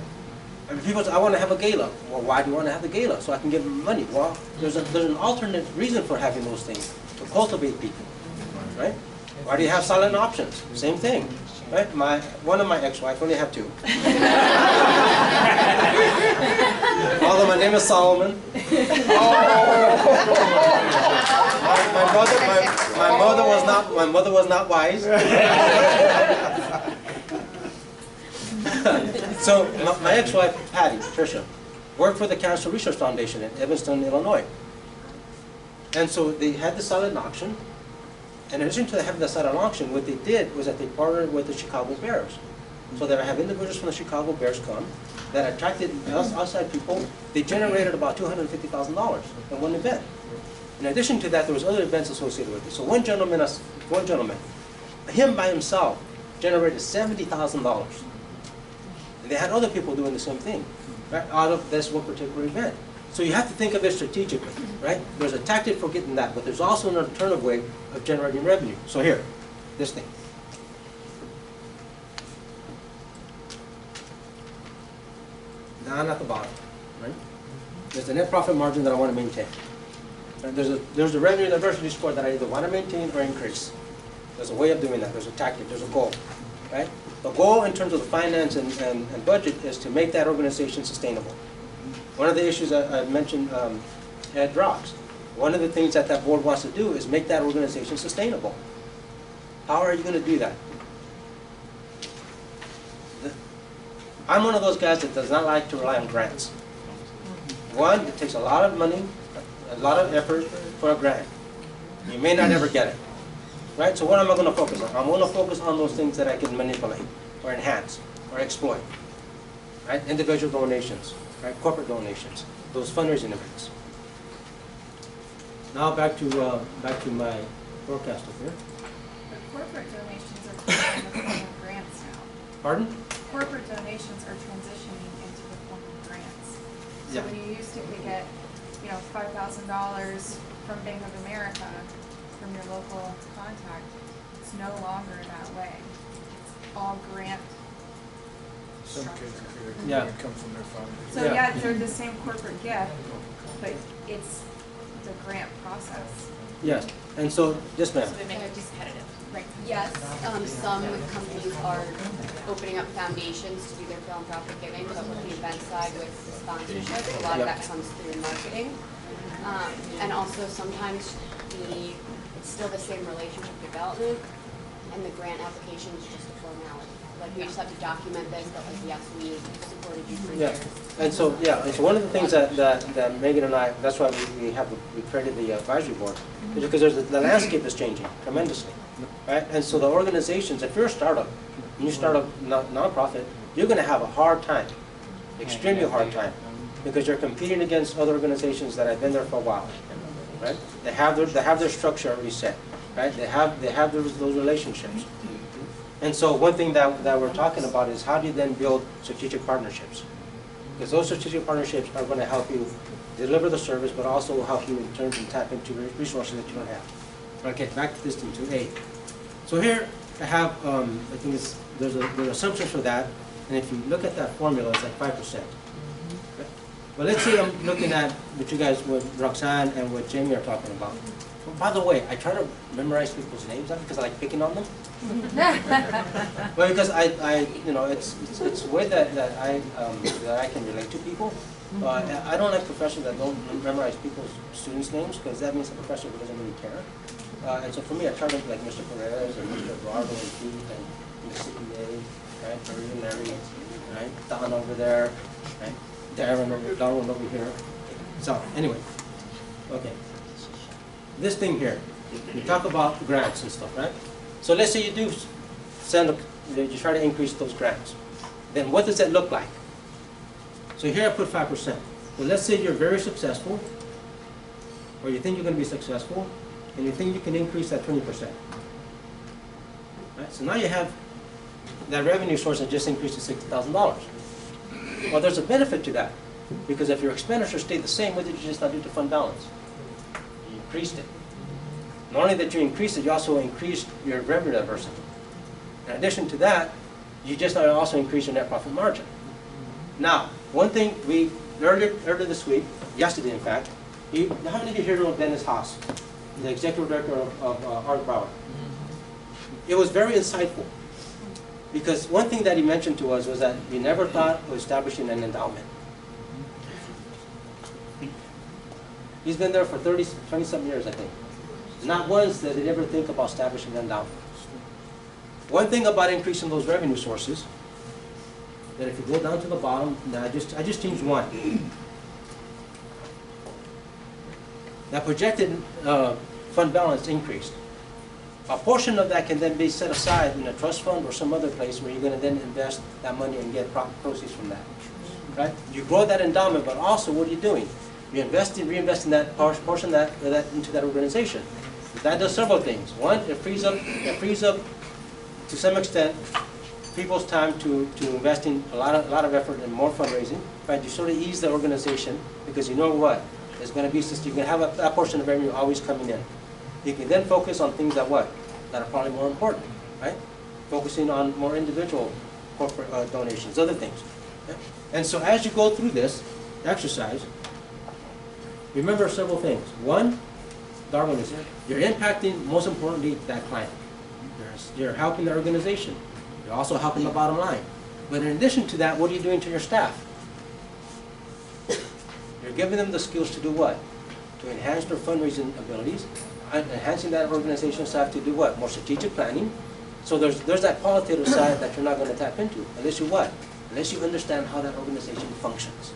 I mean, people say, I want to have a gala. Well, why do you want to have the gala? So I can get money. Well, there's an alternate reason for having those things, to cultivate people, right? Why do you have silent options? Same thing, right? One of my ex-wife, I only have two. Although my name is Solomon. My mother was not wise. So my ex-wife, Patty, Tricia, worked for the Cancer Research Foundation in Evanston, Illinois. And so they had the silent auction. And in addition to having the silent auction, what they did was that they partnered with the Chicago Bears. So they would have individuals from the Chicago Bears come that attracted outside people. They generated about $250,000 in one event. In addition to that, there was other events associated with it. So one gentleman, him by himself, generated $70,000. And they had other people doing the same thing, right, out of this one particular event. So you have to think of it strategically, right? There's a tactic for getting that, but there's also an alternative way of generating revenue. So here, this thing. Down at the bottom, right? There's the net profit margin that I want to maintain. And there's a revenue diversity score that I either want to maintain or increase. There's a way of doing that. There's a tactic. There's a goal, right? The goal in terms of the finance and budget is to make that organization sustainable. One of the issues I mentioned, Ed Rocks, one of the things that board wants to do is make that organization sustainable. How are you going to do that? I'm one of those guys that does not like to rely on grants. One, it takes a lot of money, a lot of effort for a grant. You may not ever get it. right? So what am I going to focus on? I'm going to focus on those things that I can manipulate or enhance or exploit, right? Individual donations, right? Corporate donations, those fundraising events. Now back to my forecast over here. But corporate donations are coming in the form of grants now. Pardon? Corporate donations are transitioning into the form of grants. So Yeah. when you used to could get, $5,000 from Bank of America, from your local contact, it's no longer that way. It's all grant Some structure. cases, Yeah. it comes from their family. So Yeah. yeah, they're the same corporate gift, but it's the grant process. Yes. And so, yes, ma'am. So they make it competitive. Right. Yes, some companies are opening up foundations to do their philanthropic giving, but with the event side, with the sponsorship, a lot of that comes through marketing. And also sometimes it's still the same relationship development, and the grant application is just a formality. Like, we just have to document this, that like, yes, we supported you for Yeah. years. And so, and so one of the things that Megan and I, that's why we created the advisory board, is because the landscape is changing tremendously, right? And so the organizations, if you're a startup, and you start a nonprofit, you're going to have a hard time, extremely hard time, because you're competing against other organizations that have been there for a while, right? They have their structure already set, right? They have those relationships. And so one thing that we're talking about is how do you then build strategic partnerships? Because those strategic partnerships are going to help you deliver the service, but also help you in terms of tap into resources that you don't have. Okay, back to this thing, to A. So here I have, I think there's assumptions for that, and if you look at that formula, it's like 5%. Okay. But let's say I'm looking at what you guys, what Roxanne and what Jamie are talking about. By the way, I try to memorize people's names because I like picking on them. Well, because it's a way that I can relate to people. I don't like professors that don't memorize people's students' names because that means a professor who doesn't really care. And so for me, I try to like Mr. Perez and Mr. Eduardo and Keith and Ms. CPA, right? Marie and Larry, right? Don over there, right? Darren over here. So anyway, okay. This thing here, you talk about grants and stuff, right? So let's say you do you try to increase those grants. Then what does that look like? So here I put 5%. But let's say you're very successful, or you think you're going to be successful, and you think you can increase that 20%. Right? So now you have that revenue source that just increased to $60,000. Well, there's a benefit to that, because if your expenditure stayed the same, what did you just not do to fund balance? You increased it. Not only that you increased it, you also increased your revenue diversity. In addition to that, you just also increased your net profit margin. Now, one thing we earlier this week, yesterday in fact, how many of you here know Dennis Haas, the executive director of Art Brower? It was very insightful, because one thing that he mentioned to us was that he never thought of establishing an endowment. He's been there for 20-some years, I think. Not once did they ever think about establishing an endowment. One thing about increasing those revenue sources, that if you go down to the bottom, now I just changed one. That projected fund balance increased. A portion of that can then be set aside in a trust fund or some other place where you're going to then invest that money and get proceeds from that. Right? You grow that endowment, but also what are you doing? You're reinvesting that portion of that into that organization. That does several things. One, it frees up to some extent people's time to invest in a lot of effort and more fundraising. Right? You sort of ease the organization because you know what? There's going to be, you're going to have that portion of revenue always coming in. You can then focus on things that are probably more important, right? Focusing on more individual corporate donations, other things. Okay? And so as you go through this exercise, remember several things. One, Darwinism. You're impacting, most importantly, that client. You're helping the organization. You're also helping the bottom line. But in addition to that, what are you doing to your staff? You're giving them the skills to do what? To enhance their fundraising abilities, enhancing that organizational staff to do what? More strategic planning. So there's that qualitative side that you're not going to tap into unless you what? Unless you understand how that organization functions.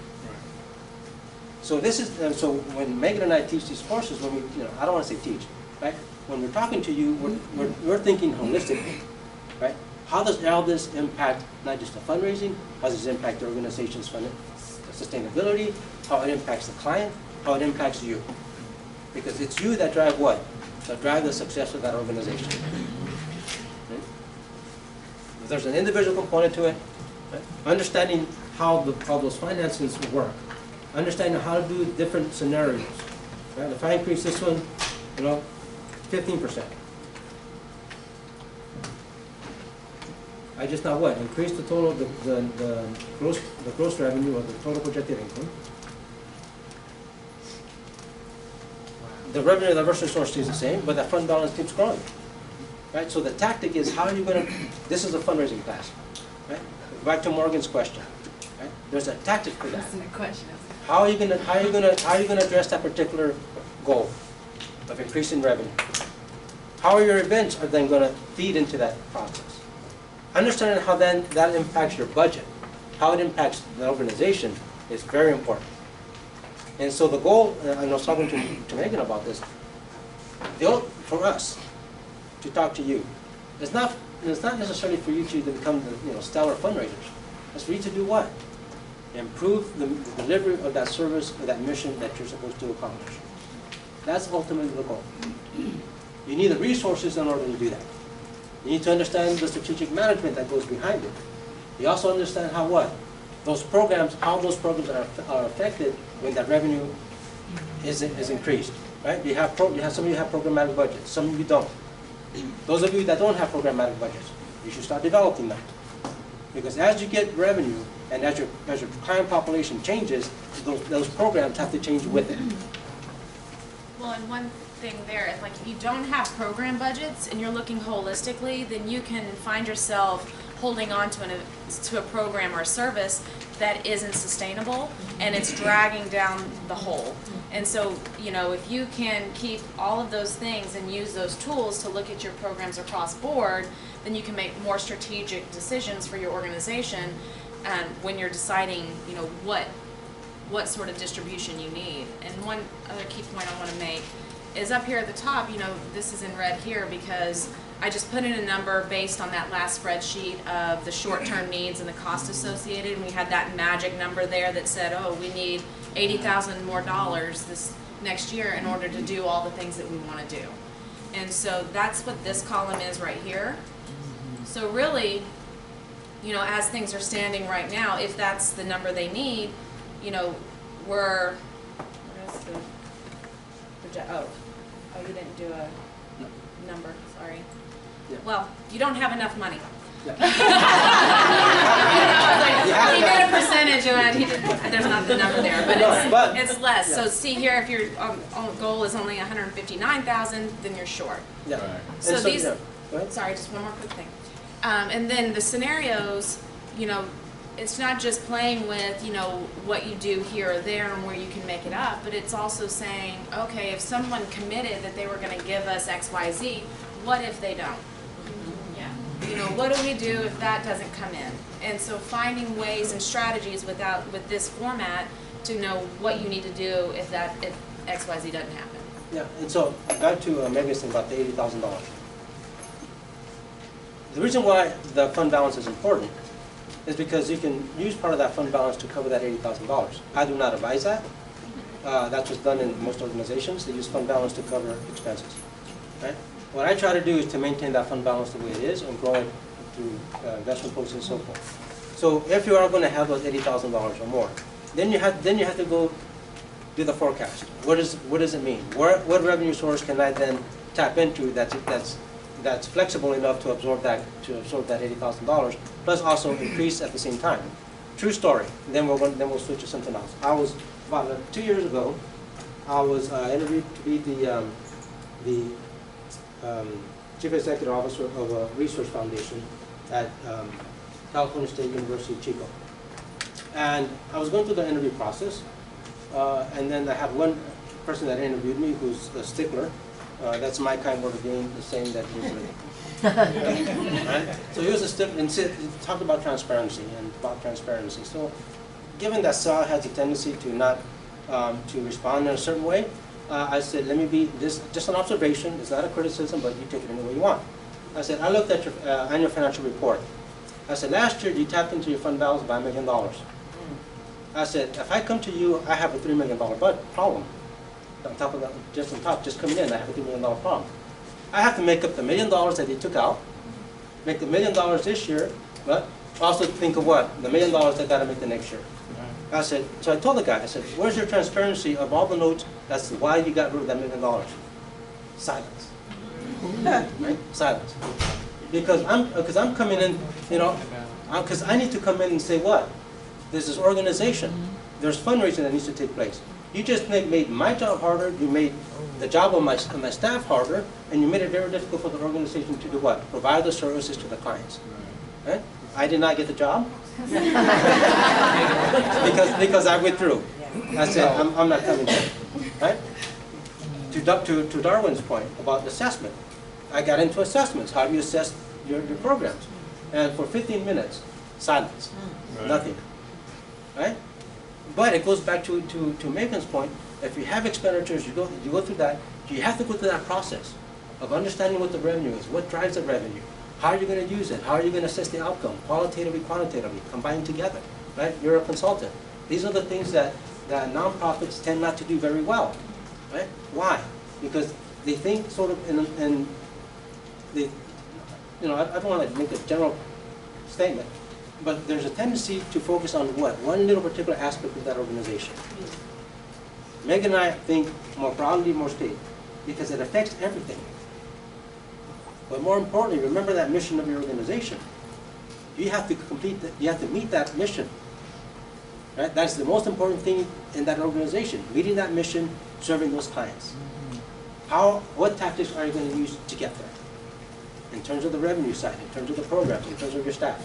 So this is so when Megan and I teach these courses, when we I don't want to say teach, right? when we're talking to you, we're thinking holistically, right? How does all this impact not just the fundraising, how does it impact the organization's sustainability, how it impacts the client, how it impacts you? Because it's you that drive what? That drive the success of that organization. Right? If there's an individual component to it, right? Understanding how those finances work, understanding how to do different scenarios. Right? If I increase this one, 15%. I just now what? Increase the total, the gross revenue or the total projected income. The revenue diversity source stays the same, but the fund balance keeps growing. Right? So the tactic is how are you going to, this is a fundraising class. Right? Back to Morgan's question. Right? There's a tactic for that. That's a good question. How are you going to address that particular goal of increasing revenue? How are your events are then going to feed into that process? Understanding how then that impacts your budget, how it impacts the organization is very important. And so the goal, and I was talking to Megan about this, for us to talk to you, it's not necessarily for you to become the stellar fundraisers. It's for you to do what? Improve the delivery of that service or that mission that you're supposed to accomplish. That's ultimately the goal. You need the resources in order to do that. You need to understand the strategic management that goes behind it. You also understand how what? How those programs are affected when that revenue is increased. Right? Some of you have programmatic budgets, some of you don't. Those of you that don't have programmatic budgets, you should start developing that. Because as you get revenue and as your client population changes, those programs have to change with it. Well, and one thing there is, like, if you don't have program budgets and you're looking holistically, then you can find yourself holding on to a program or a service that isn't sustainable, and it's dragging down the whole. And so, if you can keep all of those things and use those tools to look at your programs across board, then you can make more strategic decisions for your organization when you're deciding, what sort of distribution you need. And one other key point I want to make is up here at the top, this is in red here because I just put in a number based on that last spreadsheet of the short-term needs and the cost associated, and we had that magic number there that said, oh, we need $80,000 more this next year in order to do all the things that we want to do. And so that's what this column is right here. So really, as things are standing right now, if that's the number they need, where's the project? Oh, you didn't do a number, sorry. Yeah. Well, you don't have enough money. Yeah. He did a percentage of it. There's not the number there, but it's less. Yeah. So see here, if your goal is only $159,000, then you're short. Yeah. So these. Yeah. Go ahead. Sorry, just one more quick thing. And then the scenarios, it's not just playing with, what you do here or there and where you can make it up, but it's also saying, okay, if someone committed that they were going to give us X, Y, Z, what if they don't? Yeah. What do we do if that doesn't come in? And so finding ways and strategies with this format to know what you need to do if X, Y, Z doesn't happen. Yeah, and so back to Megan's thing about the $80,000. The reason why the fund balance is important is because you can use part of that fund balance to cover that $80,000. I do not advise that. That's what's done in most organizations. They use fund balance to cover expenses. Right? What I try to do is to maintain that fund balance the way it is and grow it through investment policies and so forth. So if you are going to have those $80,000 or more, then you have to go do the forecast. What does it mean? What revenue source can I then tap into that's flexible enough to absorb that $80,000, plus also increase at the same time. True story. Then we'll switch to something else. I was about 2 years ago. I was interviewed to be the chief executive officer of a research foundation at California State University, Chico. And I was going through the interview process, and then I had one person that interviewed me who's a stickler. That's my kind word again, the same that he's living. Right? So he was a stickler, and he talked about transparency and about transparency. So given that Sal has a tendency to not to respond in a certain way, I said, let me be, just an observation, it's not a criticism, but you take it any way you want. I said, I looked at your annual financial report. I said, last year you tapped into your fund balance by $1 million. I said, if I come to you, I have a $3 million problem. On top of that, just coming in, I have a $3 million problem. I have to make up the $1 million that they took out, make the $1 million this year, but also think of what? The $1 million they got to make the next year. I said, so I told the guy, I said, where's your transparency of all the notes as to why you got rid of that $1 million? Silence. Right? Silence. Because I'm coming in, you know, because I need to come in and say what? There's this organization. There's fundraising that needs to take place. You just made my job harder, you made the job of my staff harder, and you made it very difficult for the organization to do what? Provide the services to the clients. Right? I did not get the job because I withdrew. I said, I'm not coming here. Right? To Darwin's point about assessment, I got into assessments. How do you assess your programs? And for 15 minutes, silence, nothing. Right? But it goes back to Megan's point. If you have expenditures, you go through that. You have to go through that process of understanding what the revenue is, what drives the revenue, how are you going to use it, how are you going to assess the outcome, qualitatively, quantitatively, combined together. Right? You're a consultant. These are the things that nonprofits tend not to do very well. Right? Why? Because they think sort of in they, you know, I don't want to make a general statement, but there's a tendency to focus on what? One little particular aspect of that organization. Meg and I think more broadly, more state, because it affects everything. But more importantly, remember that mission of your organization. You have to complete that, you have to meet that mission. Right? That's the most important thing in that organization, meeting that mission, serving those clients. What tactics are you going to use to get there? In terms of the revenue side, in terms of the programs, in terms of your staff.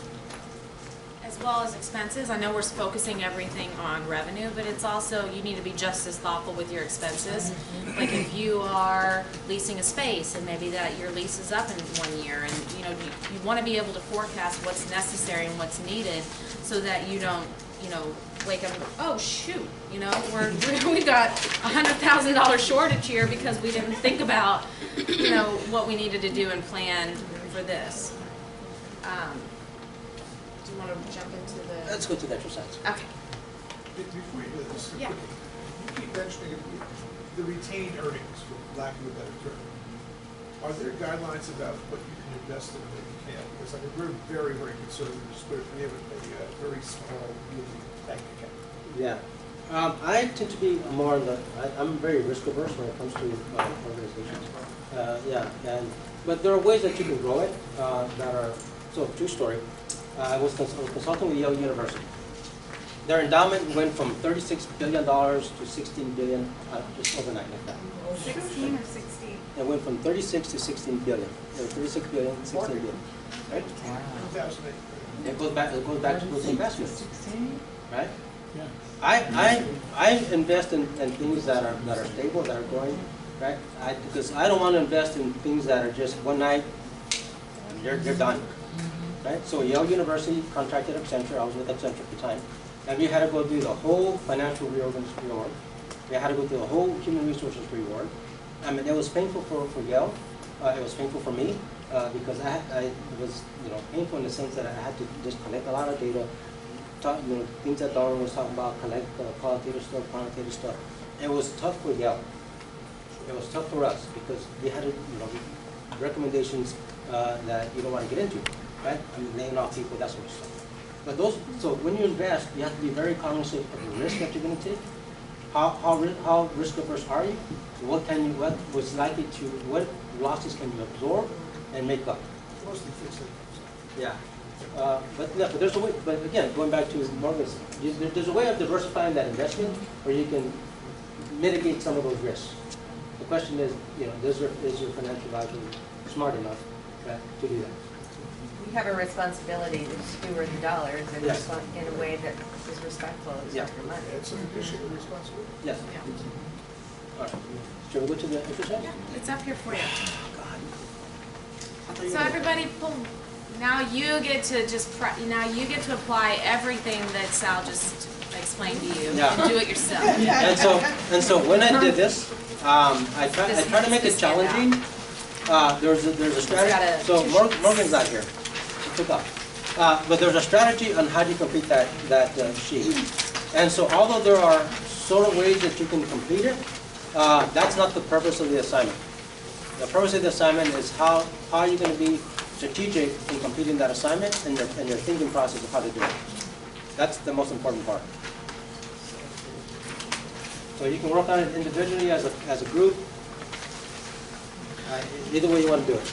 As well as expenses. I know we're focusing everything on revenue, but it's also, you need to be just as thoughtful with your expenses. Like if you are leasing a space and maybe that your lease is up in 1 year, and you know, you want to be able to forecast what's necessary and what's needed so that you don't, you know, wake up and go, oh shoot, you know, we got $100,000 shortage here because we didn't think about, you know, what we needed to do and plan for this. Do you want to jump into the? Let's go to the exercise. Okay. Before you do this, Yeah. you keep mentioning the retained earnings, for lack of a better term. Are there guidelines about what you can invest in and what you can't? Because I mean, we're very, very conservative, but we have a very small yielding bank account. Yeah. I tend to be more on the, I'm very risk averse when it comes to organizations. But there are ways that you can grow it that are, so true story. I was consulting with Yale University. Their endowment went from $36 billion to $16 billion just overnight like that. 16 or 16? It went from 36 to 16 billion. 36 billion, 16 billion. Right? 2008. It goes back to those investments. Right? Yeah. I invest in things that are stable, that are growing, right? Because I don't want to invest in things that are just one night, you're done. Right? So Yale University contracted Accenture. I was with Accenture at the time. And we had to go do the whole financial reorg. We had to go through the whole human resources reorg. I mean, it was painful for Yale. It was painful for me because it was painful in the sense that I had to just collect a lot of data, things that Darwin was talking about, collect qualitative stuff, quantitative stuff. It was tough for Yale. It was tough for us because we had recommendations that you don't want to get into, right? I mean, laying off people, that sort of stuff. But so when you invest, you have to be very cognizant of the risk that you're going to take. How risk averse are you? What losses can you absorb and make up? Mostly fixed income. Yeah. But there's a way. But again, going back to Morgan's, there's a way of diversifying that investment where you can mitigate some of those risks. The question is, is your financial advisor smart enough to do that? We have a responsibility to steward the dollars and Yes. in a way that is respectful of Yeah. your money. It's an additional responsibility. Yes. All right. Shall we go to the exercise? It's up here for you. So everybody, pull. Now you get to apply everything that Sal just explained to you Yeah. and do it yourself. And so when I did this, I try to make it challenging. There's a strategy. So Morgan's not here. She took off. But there's a strategy on how do you complete that sheet. And so although there are sort of ways that you can complete it, that's not the purpose of the assignment. The purpose of the assignment is how are you going to be strategic in completing that assignment and your thinking process of how to do it. That's the most important part. So you can work on it individually as a group. Either way you want to do it.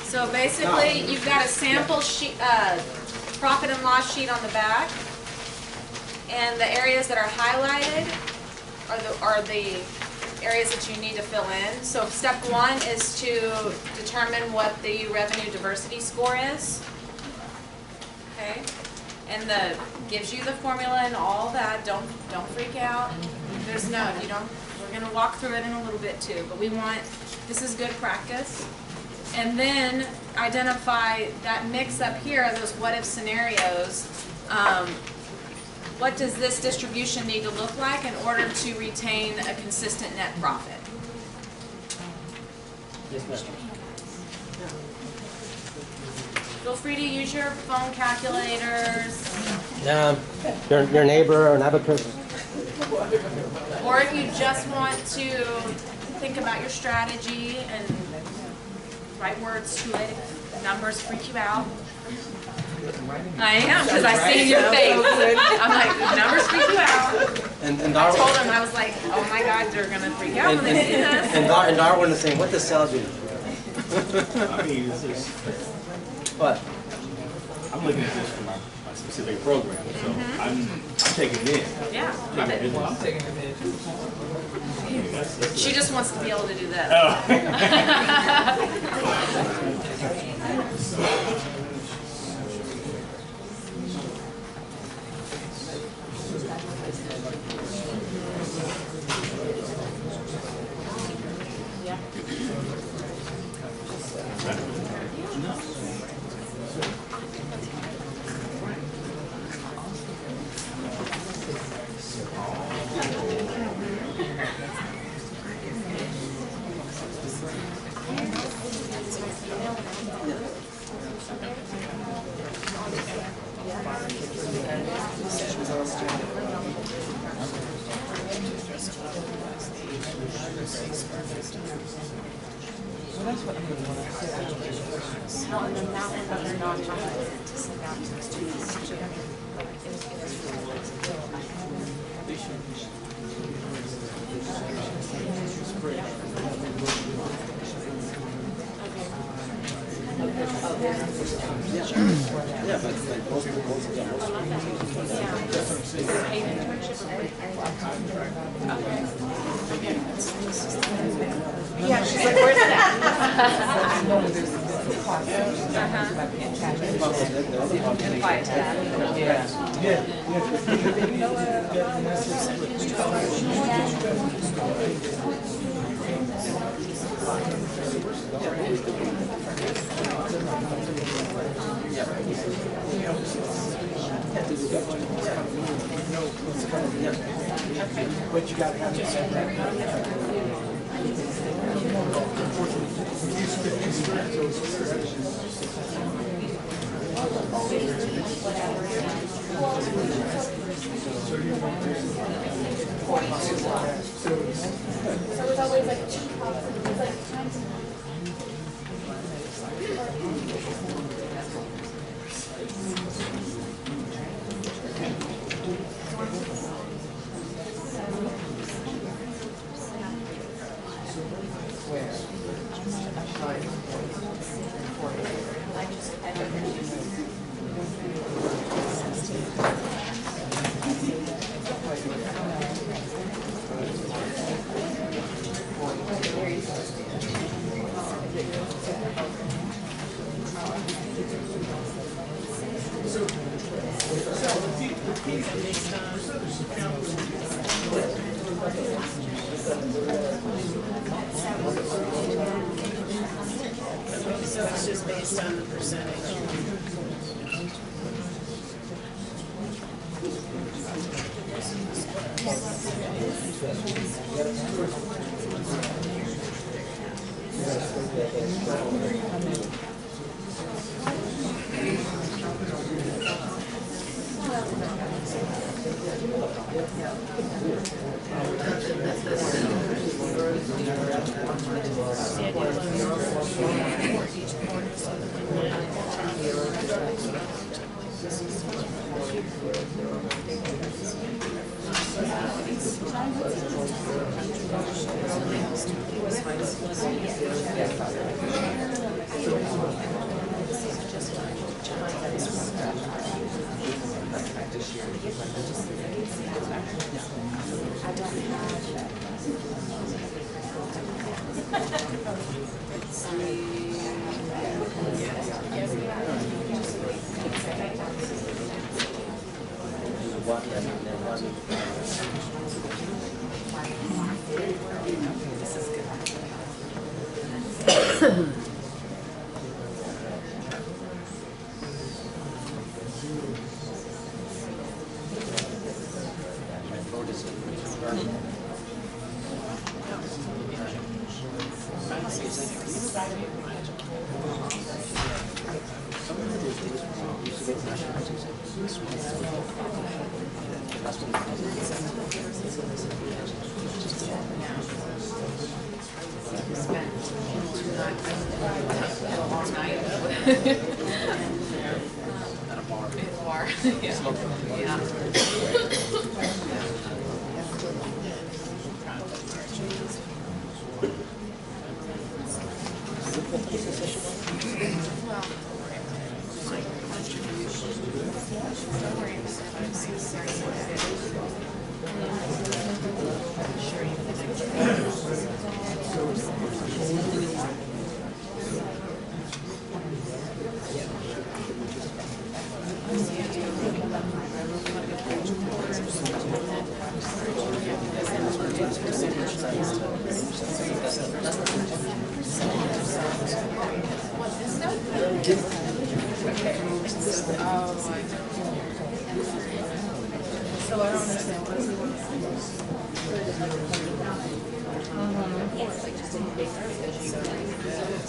So basically, you've got a sample sheet, profit and loss sheet on the back, and the areas that are highlighted are the areas that you need to fill in. So step one is to determine what the revenue diversity score is. Okay, and gives you the formula and all that. Don't freak out. There's no, you don't. We're gonna walk through it in a little bit too, but this is good practice. And then identify that mix up here, those what if scenarios. What does this distribution need to look like in order to retain a consistent net profit? Yes, ma'am. Feel free to use your phone calculators. Your neighbor or an abacus. Or if you just want to think about your strategy and write words to it, if numbers freak you out. I am, because I see in your face. I'm like, numbers freak you out. And I told him, I was like, oh my God, they're going to freak out when they see this. And Darwin is saying, what does sell do? I mean, this is, What? I'm looking at this for my specific program, so I'm taking it in. Yeah. I'm taking it in. She just wants to be able to do this. Yeah, she's like, where's that? But you gotta have it. So it's always like 2 cups, it's like times. So it's just based on the percentage. Yes.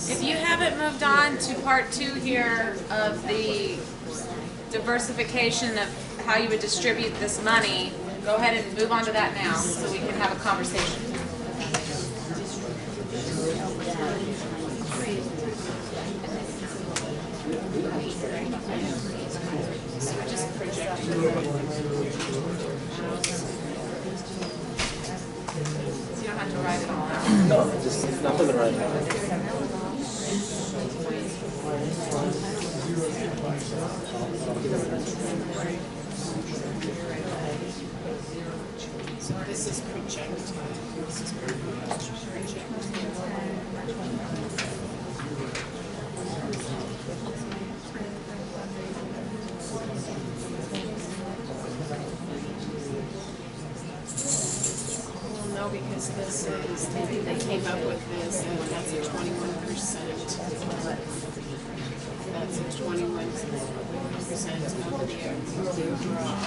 If you haven't moved on to part 2 here of the diversification of how you would distribute this money, go ahead and move on to that now so we can have a conversation. You don't have to write it all out. No, just nothing to write down. So this is projected. This is projected. Well, no, because this is, they came up with this, and that's a 21%. That's a 21% of the overall.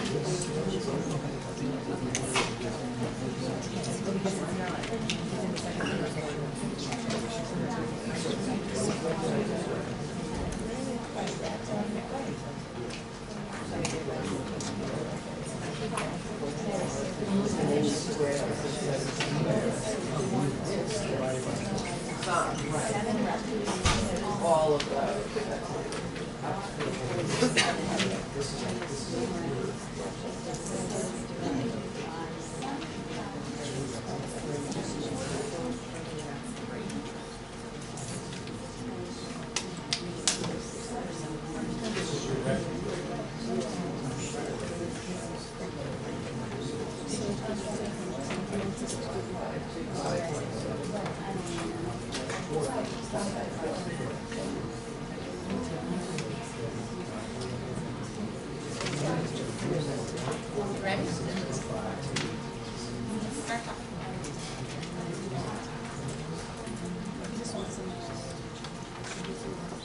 All of those.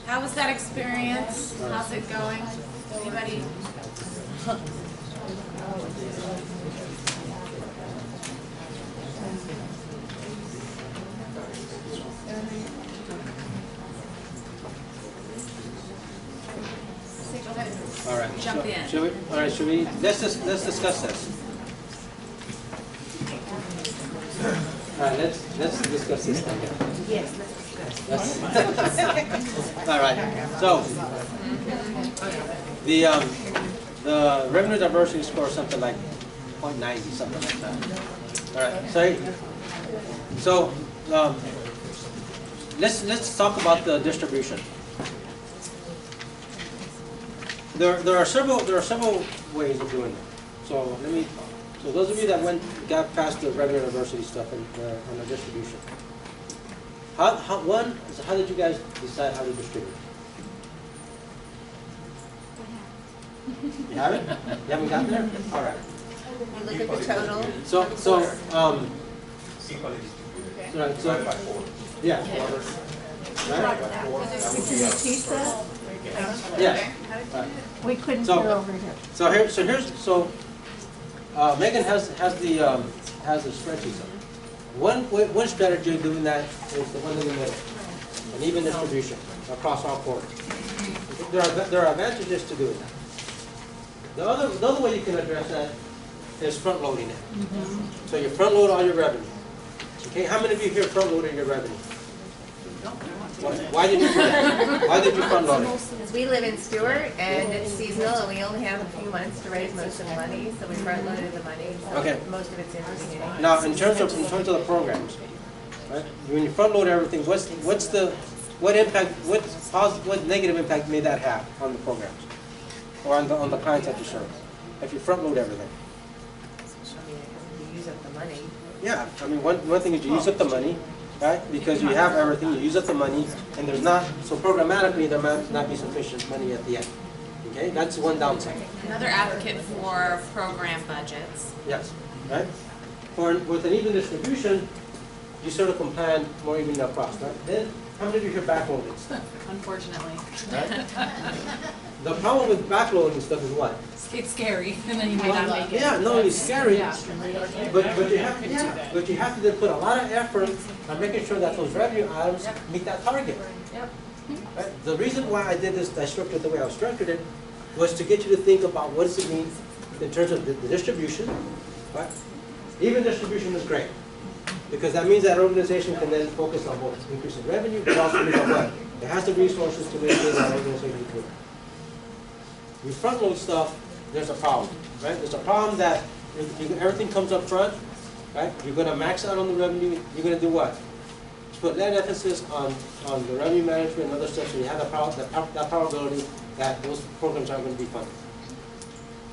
How was that experience? How's it going? Anybody? should we, let's discuss this. All right, let's discuss this thing here. Yes, let's discuss. All right, so, the revenue diversity score is something like 0.90, something like that. All right, so let's talk about the distribution. There are several ways of doing it. So those of you that got past the revenue diversity stuff and on the distribution, how did you guys decide how to distribute? You haven't? You haven't gotten there? All right. You look at the total. Yeah. Yeah. We couldn't So- hear over here. So Megan has the spreadsheet. One strategy of doing that is the one in the middle, an even distribution across all quarters. There are advantages to doing that. The other way you can address that is front loading it. So you front load all your revenue. Okay, how many of you here front loaded your revenue? Why did you do that? Why did you front load it? Because we live in Stewart and it's seasonal and we only have a few months to raise most of the money, so we front loaded the money. So Okay. most of it's in the beginning. Now, in terms of the programs, right? When you front load everything, what negative impact may that have on the programs or on the clients that you serve? If you front load everything. I mean, you use up the money. Yeah, I mean, one thing is you use up the money, right? Because you have everything, you use up the money, and there's not, so programmatically there might not be sufficient money at the end. Okay, that's one downside. Another advocate for program budgets. Yes, right? With an even distribution, you sort of can plan more evenly across, right? Then, how many of you here backloaded stuff? Unfortunately. Right? The problem with backloading stuff is what? It's scary, and then you may not make it. Yeah, not only scary, Yeah. but you have to then put a lot of effort on making sure that those revenue items meet that target. Yep. Right? The reason why I did this, I structured it the way I structured it, was to get you to think about what does it mean in terms of the distribution. Right? Even distribution is great, because that means that organization can then focus on both increasing revenue, but also means what? It has the resources to maintain that organization too. You front load stuff, there's a problem, right? There's a problem that if everything comes up front, right? You're going to max out on the revenue. You're going to do what? Put that emphasis on the revenue management and other stuff, so you have that probability that those programs aren't going to be funded.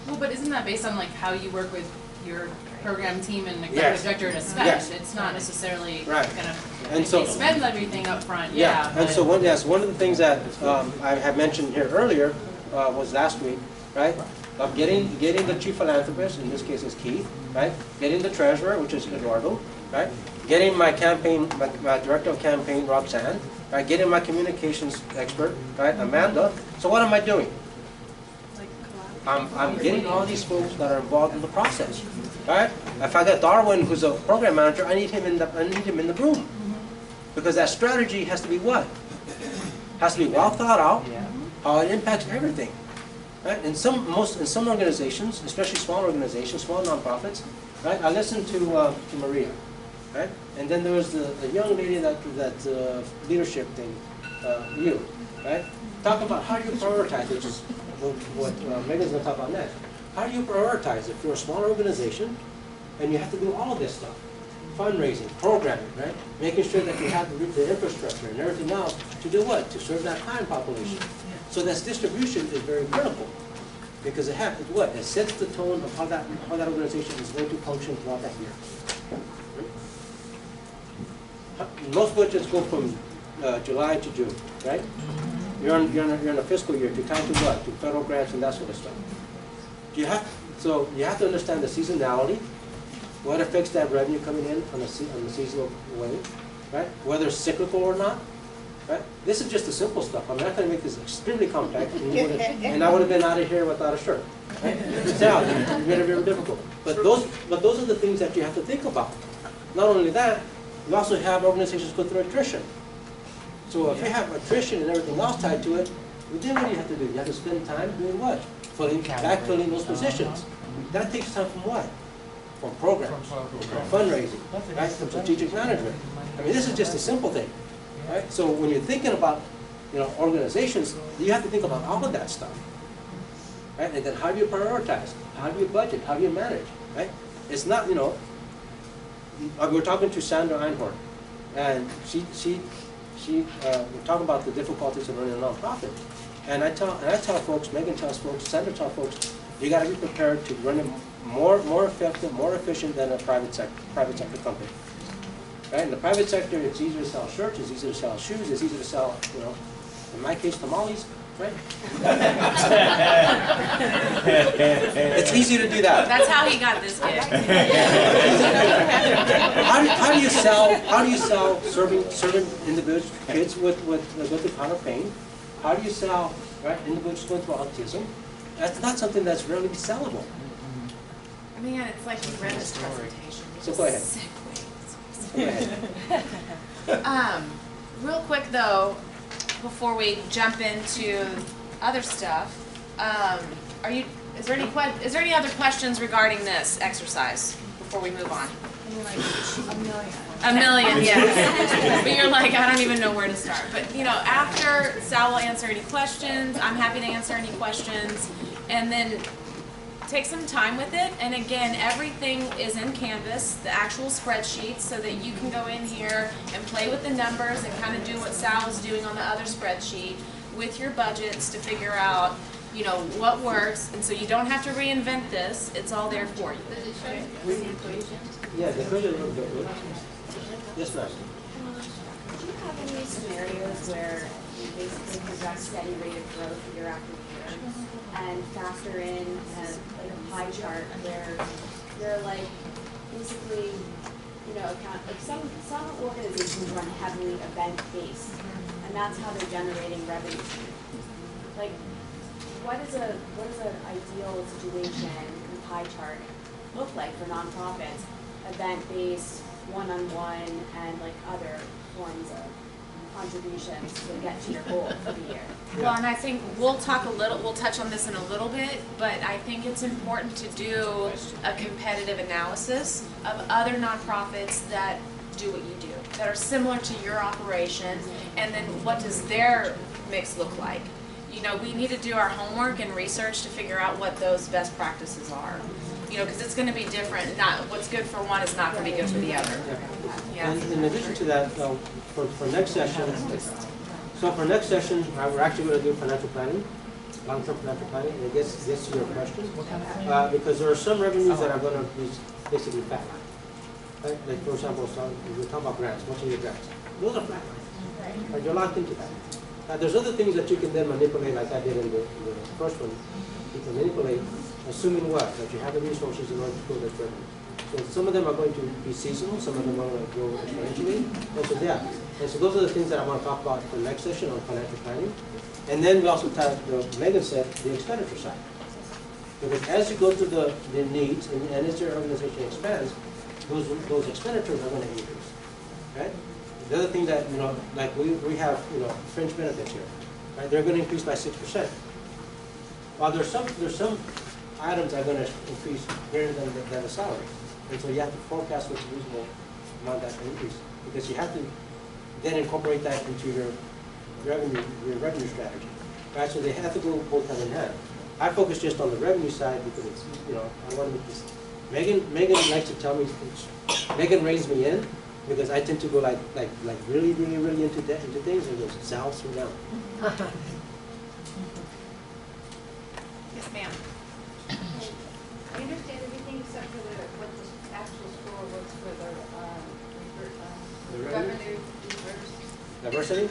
Well, but isn't that based on like how you work with your program team and Yes. executive director to spend? Yes. It's not necessarily Right. gonna, And if so- they spend everything up front, Yeah, yeah. and so one of the things that I had mentioned here earlier was last week, right? Of getting the chief philanthropist, in this case is Keith, right? Getting the treasurer, which is Eduardo, right? Getting my director of campaign, Roxanne, right? Getting my communications expert, right? Amanda. So what am I doing? I'm getting all these folks that are involved in the process, right? If I got Darwin, who's a program manager, I need him in the room, because that strategy has to be what? Has to be well thought out. How it impacts everything, right? In some organizations, especially small organizations, small nonprofits, right? I listened to Maria, right? And then there was the young lady that leadership thing, you, right? Talk about how you prioritize, which is what Megan's going to talk about next. How do you prioritize if you're a smaller organization and you have to do all of this stuff? Fundraising, programming, right? Making sure that you have the infrastructure and everything else to do what? To serve that client population. So this distribution is very critical, because it sets the tone of how that organization is going to function throughout that year. Most budgets go from July to June, right? You're in a fiscal year to tie to what? To federal grants and that sort of stuff. You have to understand the seasonality, what affects that revenue coming in on a seasonal way, right? Whether it's cyclical or not, right? This is just the simple stuff. I'm not going to make this extremely complex, and I would have been out of here without a shirt. Right? It's out. It's very, very difficult. But those are the things that you have to think about. Not only that, you also have organizations go through attrition. So if you have attrition and everything else tied to it, then what do you have to do? You have to spend time doing what? backfilling those positions. That takes time from what? From programs, from fundraising, right, from strategic management. I mean, this is just a simple thing, right? So when you're thinking about, organizations, you have to think about all of that stuff, right? And then how do you prioritize? How do you budget? How do you manage, right? It's not, we're talking to Sandra Einhorn, and we're talking about the difficulties of running a nonprofit. And I tell folks, Megan tells folks, Sandra tells folks, you got to be prepared to run it more effective, more efficient than a private sector company. Right? In the private sector, it's easier to sell shirts, it's easier to sell shoes, it's easier to sell, in my case, tamales. Right? It's easy to do that. That's how he got this gig. How do you sell serving individuals, kids with the chronic pain? How do you sell individuals going through autism? That's not something that's really sellable. Man, it's like you read this presentation. So go ahead. Go ahead. Real quick though, before we jump into other stuff, is there any other questions regarding this exercise before we move on? A million, yes. But you're like, I don't even know where to start. But after Sal will answer any questions, I'm happy to answer any questions, and then take some time with it. And again, everything is in Canvas, the actual spreadsheet, so that you can go in here and play with the numbers and kind of do what Sal was doing on the other spreadsheet with your budgets to figure out, what works. And so you don't have to reinvent this. It's all there for you. Does it show the equation? Yeah, the equation looks good. Yes, ma'am. Do you have any scenarios where you basically project steady rate of growth year after year and factor in a pie chart where you're basically, account some organizations run heavily event-based, and that's how they're generating revenue. What does an ideal situation in pie chart look like for nonprofits, event-based, one-on-one, and other forms of contributions to get to your goal for the year? Well, and I think we'll touch on this in a little bit, but I think it's important to do a competitive analysis of other nonprofits that do what you do, that are similar to your operation, and then what does their mix look like? We need to do our homework and research to figure out what those best practices are. Because it's going to be different. Not what's good for one is not going to be good for the other. Yeah. And in addition to that, for next session, we're actually going to do financial planning, long-term financial planning, and it gets to your question. Because there are some revenues that are going to be basically flat line. Right? Like for example, we're talking about grants. What's in your grants? Those are flat lines. Right? You're locked into that. There's other things that you can then manipulate, like I did in the first one. You can manipulate, assuming what? That you have the resources in order to grow that revenue. So some of them are going to be seasonal, some of them are going to grow exponentially. And so those are the things that I want to talk about for the next session on financial planning. And then we also talk, Megan said, the expenditure side. Because as you go through the needs and as your organization expands, those expenditures are going to increase. Right? The other thing that, like we have, fringe benefits here, right? They're going to increase by 6%. While there's some items that are going to increase greater than the salary. And so you have to forecast what's a reasonable amount that increase. Because you have to then incorporate that into your revenue strategy. Right? So they have to go both hand in hand. I focus just on the revenue side because it's, I want to make this. Megan likes to tell me, Megan reins me in, because I tend to go like really into things and goes south or down. Yes, ma'am. I understand everything except for what the actual score looks for the revenue Diversity?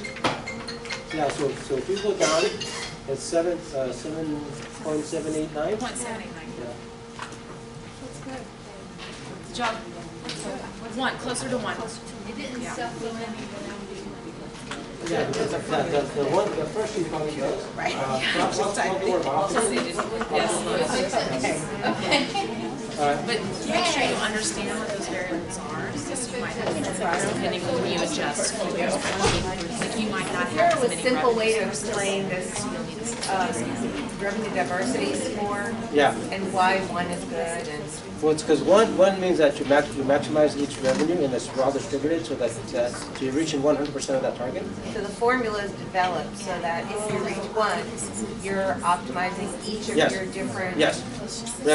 Yeah, so if you go down, it's 7.789. 0.789. Yeah. That's good. Good job. One, closer to one. It didn't supplement even. Yeah, because the first thing probably does. Right. But make sure you understand what those variables are, because you might might have some surprise depending on when you adjust. Like you might not Is there have as a many simple way to revenues. explain this revenue diversity more? Yeah. And why one is good and? Well, it's because one means that you maximize each revenue and it's well distributed so that so you're reaching 100% of that target. So the formula is developed so that if you reach one, you're optimizing each of Yes. your different Yes.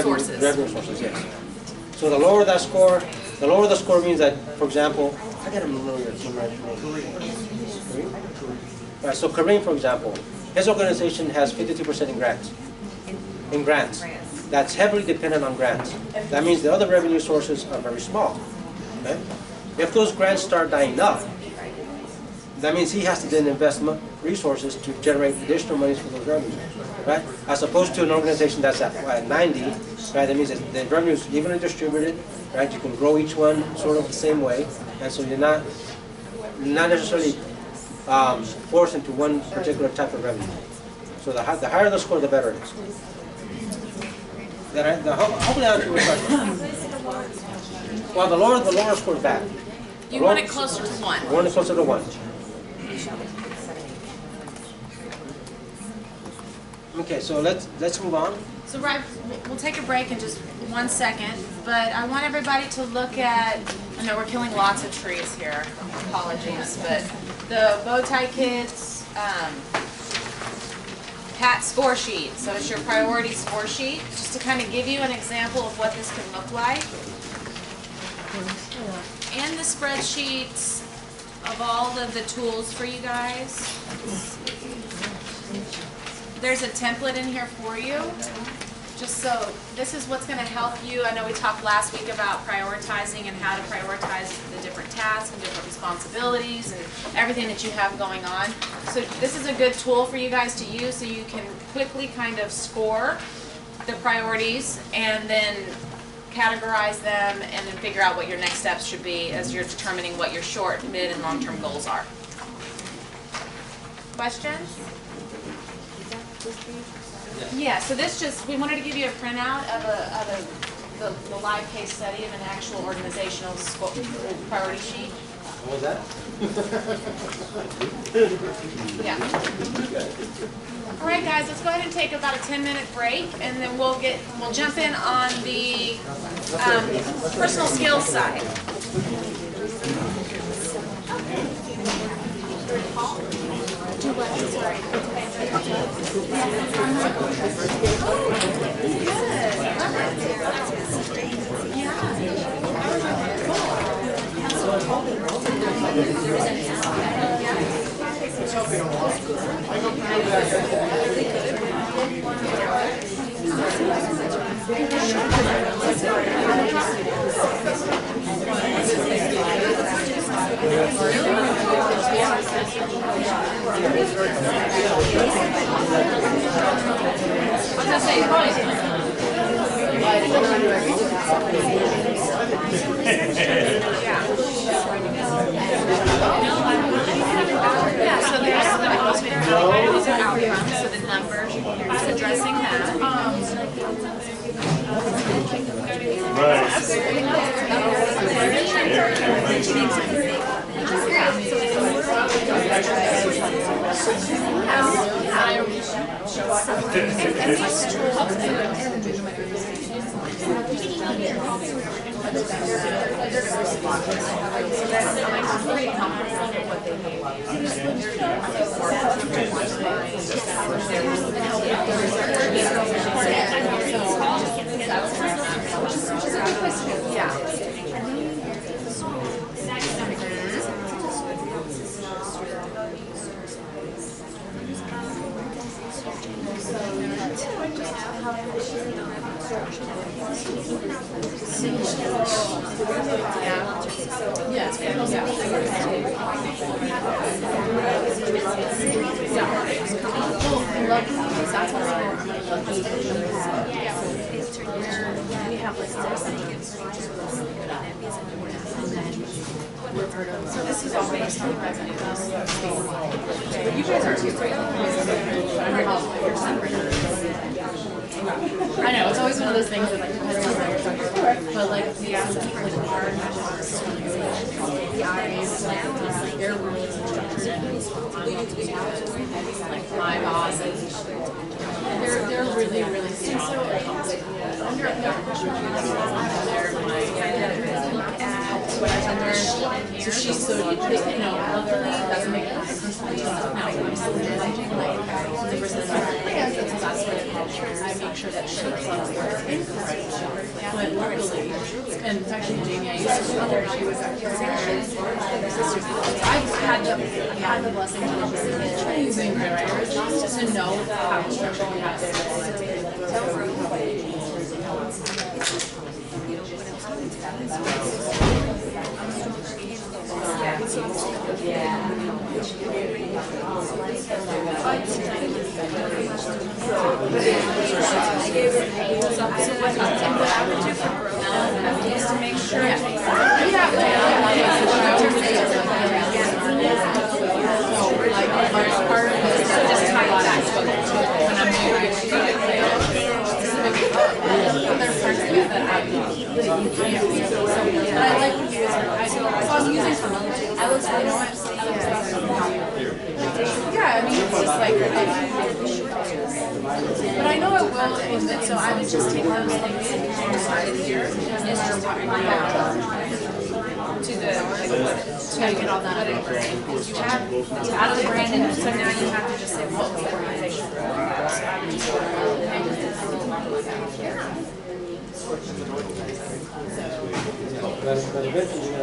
sources. Revenue sources, yes. So the lower the score means that, for example, I got a familiar Kareem. Right, so Kareem, for example, his organization has 52% in grants. In grants. That's heavily dependent on grants. That means the other revenue sources are very small. Okay? If those grants start dying up, that means he has to then invest resources to generate additional monies for those revenues, right? As opposed to an organization that's at 90, right? That means that the revenue is evenly distributed, right? You can grow each one sort of the same way, and so you're not necessarily forced into one particular type of revenue. So the higher the score, the better it is. Hopefully I answered your question. Well, the lower score is bad. You want it closer to 1. You want it closer to 1. Okay, so let's move on. So we'll take a break in just 1 second, but I want everybody to look at, I know we're killing lots of trees here, apologies, but the Bowtie Kids PAT score sheet. So it's your priority score sheet, just to kind of give you an example of what this can look like. And the spreadsheets of all of the tools for you guys. There's a template in here for you. Just so, this is what's going to help you. I know we talked last week about prioritizing and how to prioritize the different tasks and different responsibilities and everything that you have going on. So this is a good tool for you guys to use so you can quickly kind of score the priorities and then categorize them and then figure out what your next steps should be as you're determining what your short, mid, and long-term goals are. Questions? Yeah, so this just, we wanted to give you a printout of the live case study of an actual organizational priority sheet. What was that? Yeah. All right, guys, let's go ahead and take about a 10-minute break, and then we'll jump in on the personal skills side. Yeah, so there's the motivator outcome, these are outcomes, so the numbers, it's addressing that. So this is all based on revenue. You guys are too great. I know, it's always one of those things that like depends on where you're talking about. But like the like our like my boss, and they're really, really smart. Under a freshman, they're my look at what I've done. So she's so, luckily doesn't make it personally. Now, I'm still managing like the business plans, and so that's what I make sure that she encouraged. But luckily, and it's actually Jamie, I used to know her, she was at I've had the blessing of using writers to know how to structure Is to make sure. part of this is just tie back when I'm other parts of it that I but I like when you so I'm using some I was yeah, I mean it's just like but I know it will and so I would just take those things and decide here and just talk about to get all that over. You have it's out of the brand, and so now you have to just say what the organization. But eventually,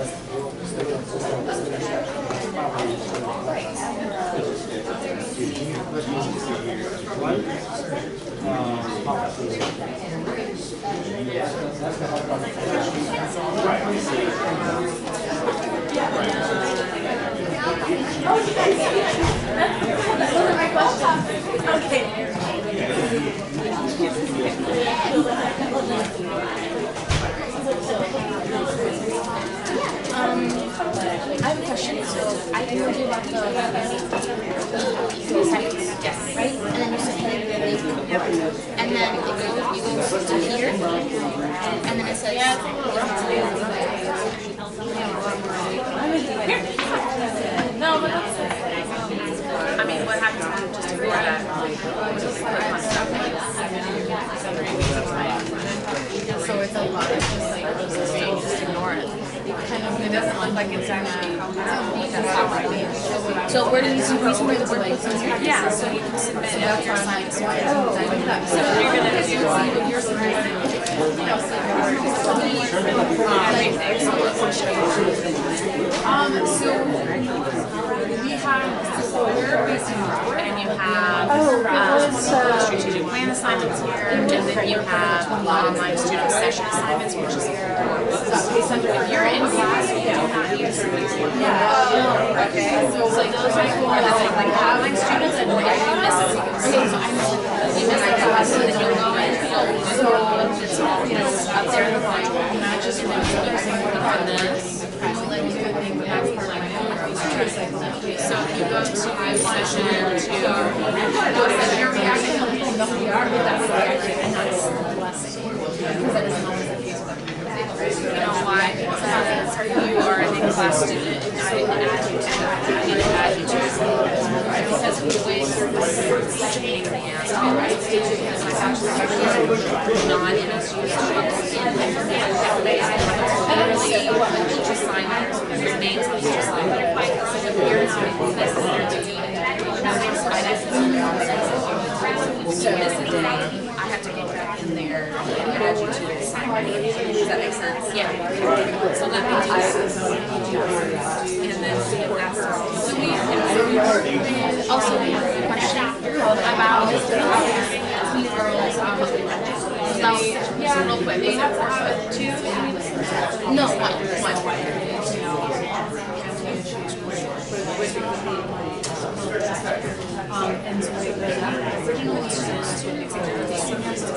I have a question. So I told you about the yes, right? And then you submit the link. And then you go to here, and then it says no, but that's I mean, what happens when you just ignore that? So it's a lot of just like just ignore it. It doesn't look like it's actually that's how I mean. So where do you submit the work? Yeah, so you can submit it after your assignment. So you're going to do your submission. So we have we're based in Norwood, and you have strategic plan assignments here, and then you have online student session assignments, which is if you're in class, you do not need to be okay. So like those are cool. And then like online students, and what you miss is you miss the class, so then you'll go in, so it's all up there in the line, not just one and then like do a thing, but that's part of so if you go to session to you're reacting that's reacting, and that's a blessing because that isn't always the case. You know why? Because you are a class student, and I didn't add you to that. I didn't add you to it because the way such a pain in the ass, right? Because my bachelor's non-MSU students literally each assignment, your name's on each assignment. So if you're not necessarily doing so this is I have to go back in there and add you to the assignment. Does that make sense? Yeah. So let me do that. And then see if that's also a question about Teen Girls. Yeah, real quick. Two? No, one. And so originally this was to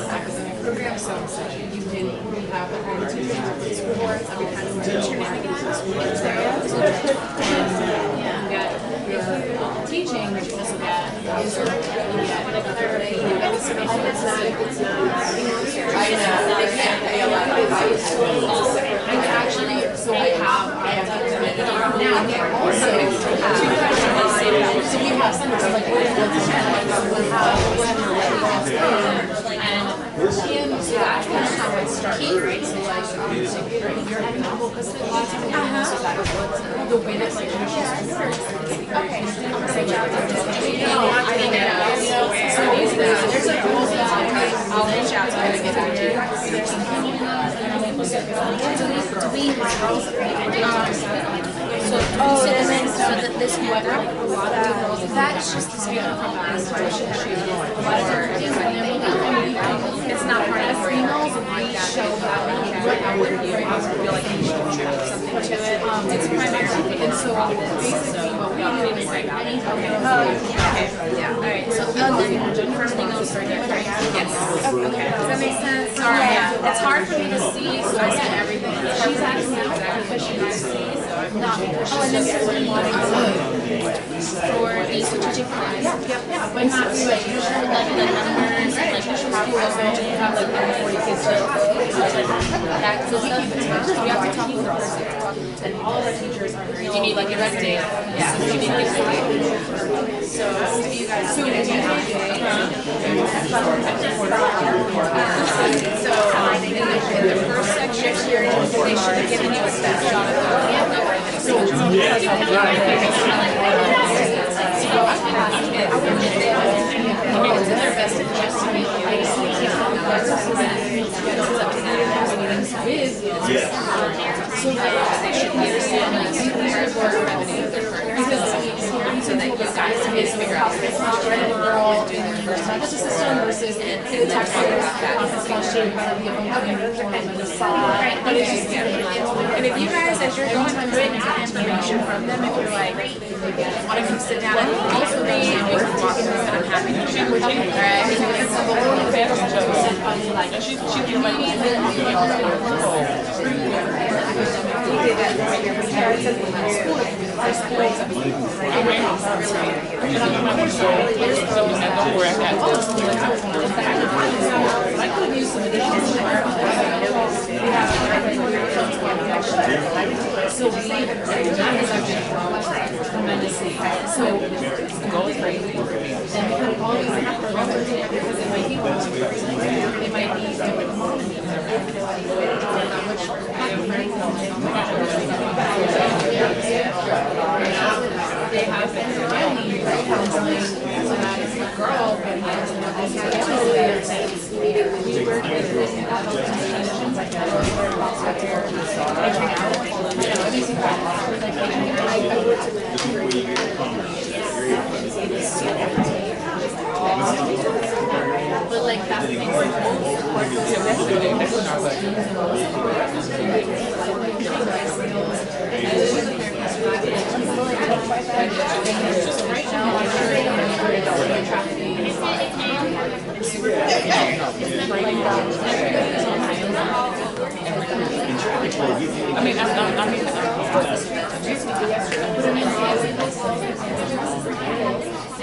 academic program, so you can have school boards, every kind of shenanigans and you got teaching, which you also get is you get it's not I know they can't pay a lot of advice. Actually, so I have now also I'll reach out to her and get back to you. This that's just the speaker from last year. It's not part of the females, and we show that we feel like you should contribute something to it. It's primarily, and so basically what we do is like, okay, yeah, all right. So everything else right here, right? Yes. Okay. Does that make sense? All right. Yeah. It's hard for me to see, so I see everything. She's asking exactly what she wants to see, so I'm not. Oh, and then for the strategic plan. Yeah. But not through like usual like the numbers and like usual have like 40 kids. That's the stuff. We have to talk with the person. And all of our teachers are very. You need like direct data. Yeah. So you need to get data. So if you guys so in the first section here, they should have given you a snapshot of it's in their best interest to meet you. So they should understand like where revenue they're partnering so that you guys can figure out if it's not right in the world doing their first touch system versus the tax about that. But it's just and if you guys, as you're going through it, get information from them, if you're like, want to come sit down and also read and we can walk through it, I'm happy to do it. Alright, because it's a little bit I could have used some so tremendously. So the goal is great. And we could always have to remember because it might be it might be they have been really counseling so that is the girl and we work with but like that's the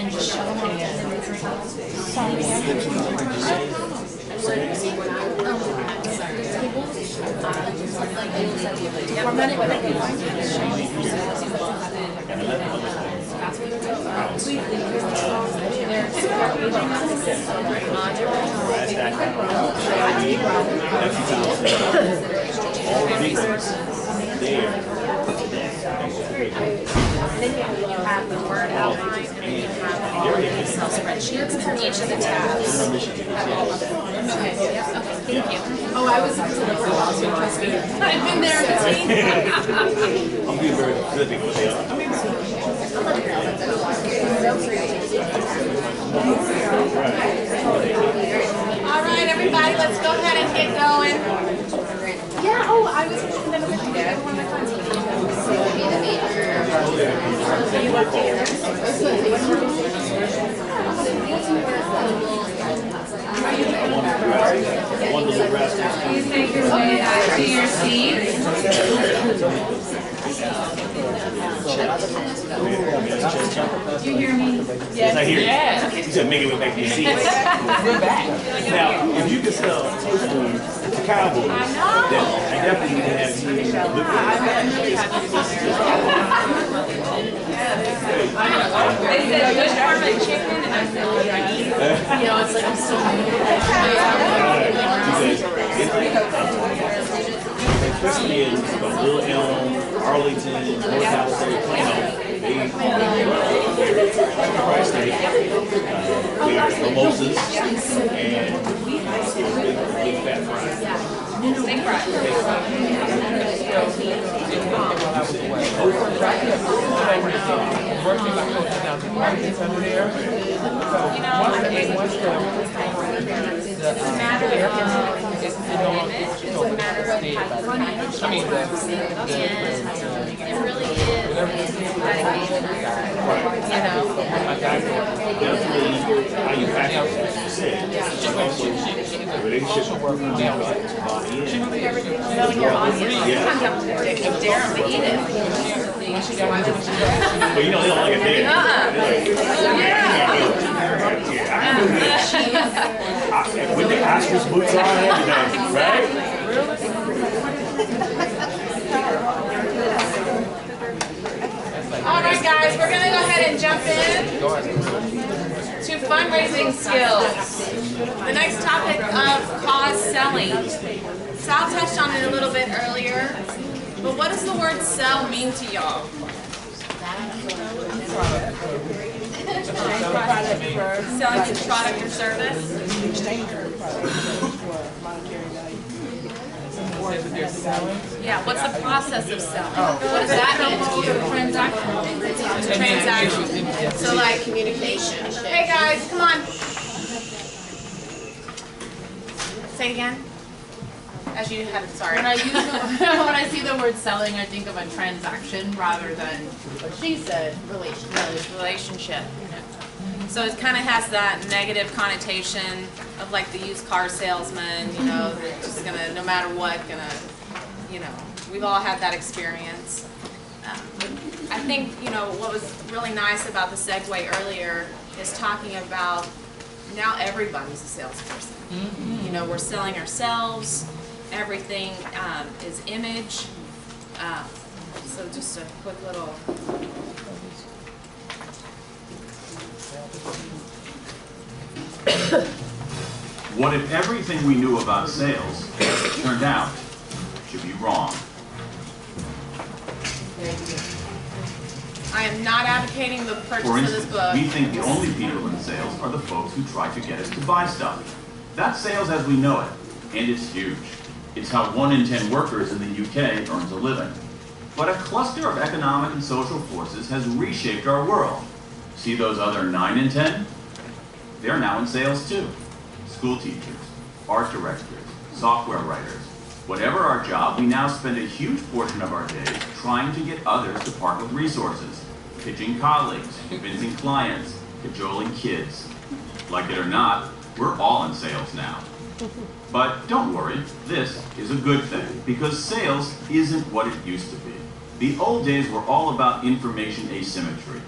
and just show them then you have the word outline, and then you have all of the Excel spreadsheets for each of the tabs. Okay, yeah, okay, thank you. Oh, I was a delivery also, trust me. I've been there between. I'm being very specific with the All right, everybody, let's go ahead and get going. Yeah, oh, I was never going to get one of my friends. Please make your way back to your seats. You hear me? Yes, I hear you. Yeah. You said make it back to your seats. We're back. Now, if you could sell tofu to cowboys, then I definitely need to have you look at it. especially in Little Elm, Arlington, North Palisade, Plano, they tri-state, they are mimosas and big fat fries. Big fries. You know, I think it's a matter of image, it's a matter of packaging, and it really is dedication, you know. That's really how you package it, as you said. It's also the relationship with the body in. Knowing your audience, sometimes you have to dare them to eat it. But you know, they don't like it there. With the ostrich boots on and everything, right? All right, guys, we're going to go ahead and jump in to fundraising skills. The next topic of cause selling. Sal touched on it a little bit earlier, but what does the word sell mean to y'all? Selling a product or service? Yeah, what's the process of selling? What does that mean to you? Transaction. So like Communication. hey guys, come on. Say it again. As you had, sorry. When I use when I see the word selling, I think of a transaction rather than what she said, Relationship. So it kind of has that negative connotation of like the used car salesman, you know, they're just gonna, no matter what, gonna, you know, we've all had that experience. I think, you know, what was really nice about the segue earlier is talking about now everybody's a salesperson. You know, we're selling ourselves, everything is image. So just a quick little. What if everything we knew about sales turned out to be wrong? I am not advocating the purchase For of this instance, book. we think the only people in sales are the folks who try to get us to buy stuff. That's sales as we know it, and it's huge. It's how 1 in 10 workers in the UK earns a living. But a cluster of economic and social forces has reshaped our world. See those other 9 in 10? They're now in sales too. School teachers, art directors, software writers. Whatever our job, we now spend a huge portion of our days trying to get others to part with resources, pitching colleagues, convincing clients, cajoling kids. Like it or not, we're all in sales now. But don't worry, this is a good thing, because sales isn't what it used to be. The old days were all about information asymmetry.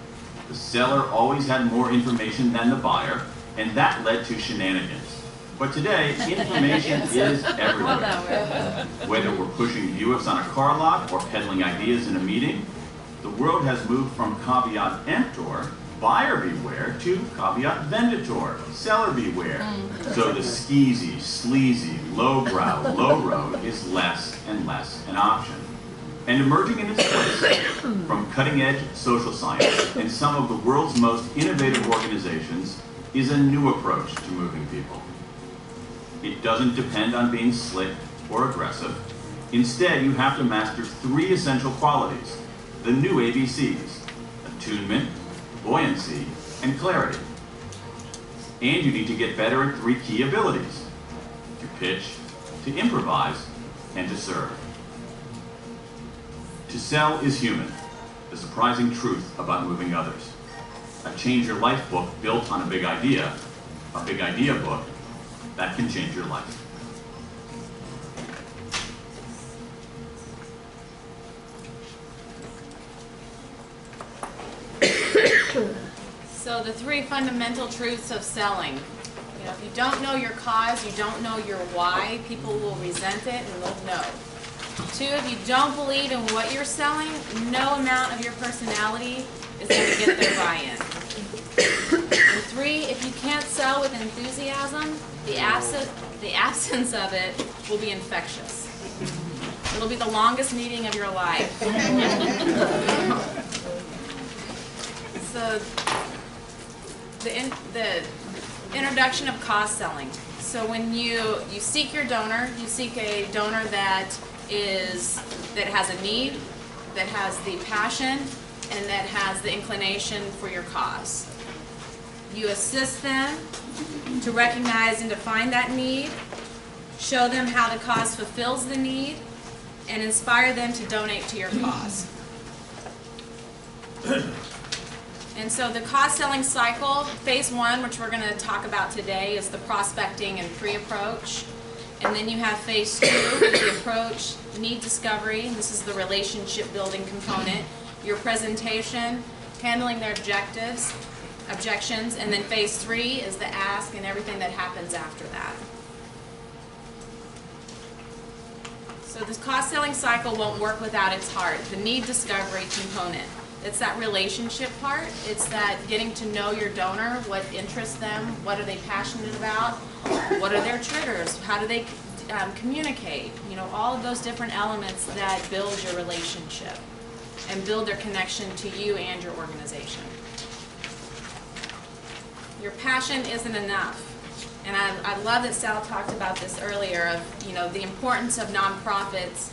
The seller always had more information than the buyer, and that led to shenanigans. But today, information is everywhere. Whether we're pushing viewers on a car lot or peddling ideas in a meeting, the world has moved from caveat emptor, buyer beware, to caveat venditor, seller beware. So the skeezy, sleazy, lowbrow, low road is less and less an option. And emerging in its place from cutting-edge social science and some of the world's most innovative organizations is a new approach to moving people. It doesn't depend on being slick or aggressive. Instead, you have to master 3 essential qualities, the new ABCs: attunement, buoyancy, and clarity. And you need to get better at 3 key abilities: to pitch, to improvise, and to serve. To sell is human, the surprising truth about moving others. A Change Your Life book built on a big idea book that can change your life. So the 3 fundamental truths of selling. You know, if you don't know your cause, you don't know your why, people will resent it and won't know. 2, if you don't believe in what you're selling, no amount of your personality is going to get their buy-in. And 3, if you can't sell with enthusiasm, the absence of it will be infectious. It'll be the longest meeting of your life. So, the introduction of cause selling. So when you seek your donor, you seek a donor that has a need, that has the passion, and that has the inclination for your cause. You assist them to recognize and define that need, show them how the cause fulfills the need, and inspire them to donate to your cause. And so the cause selling cycle, phase one, which we're going to talk about today, is the prospecting and pre-approach. And then you have phase two, the approach, need discovery, and this is the relationship building component, your presentation, handling their objections, and then phase three is the ask and everything that happens after that. So this cause selling cycle won't work without its heart, the need discovery component. It's that relationship part. It's that getting to know your donor, what interests them, what are they passionate about, what are their triggers, how do they communicate, you know, all of those different elements that build your relationship and build their connection to you and your organization. Your passion isn't enough. And I love that Sal talked about this earlier of, you know, the importance of nonprofits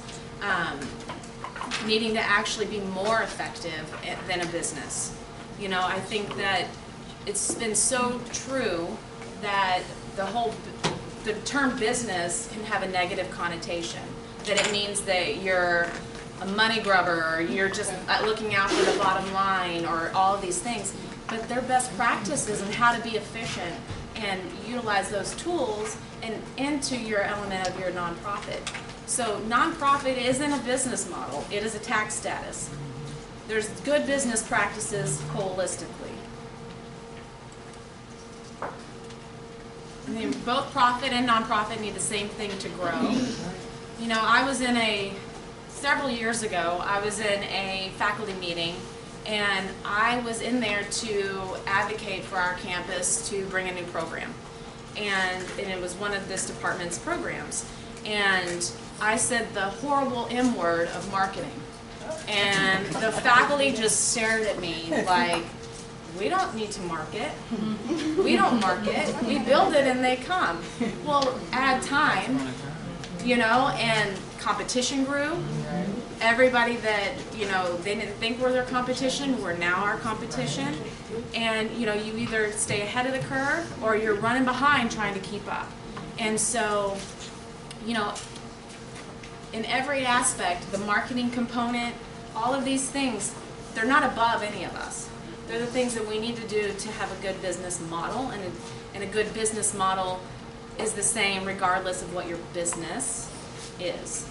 needing to actually be more effective than a business. You know, I think that it's been so true that the term business can have a negative connotation, that it means that you're a money grubber, or you're just looking out for the bottom line, or all of these things. But they're best practices on how to be efficient and utilize those tools and into your element of your nonprofit. So nonprofit isn't a business model, it is a tax status. There's good business practices holistically. I mean, both profit and nonprofit need the same thing to grow. You know, several years ago, I was in a faculty meeting, and I was in there to advocate for our campus to bring a new program. And it was one of this department's programs. And I said the horrible M word of marketing. And the faculty just stared at me like, we don't need to market. We don't market. We build it and they come. Well, add time, you know, and competition grew. Everybody that, you know, they didn't think were their competition were now our competition. And, you know, you either stay ahead of the curve or you're running behind trying to keep up. And so, you know, in every aspect, the marketing component, all of these things, they're not above any of us. They're the things that we need to do to have a good business model, and a good business model is the same regardless of what your business is.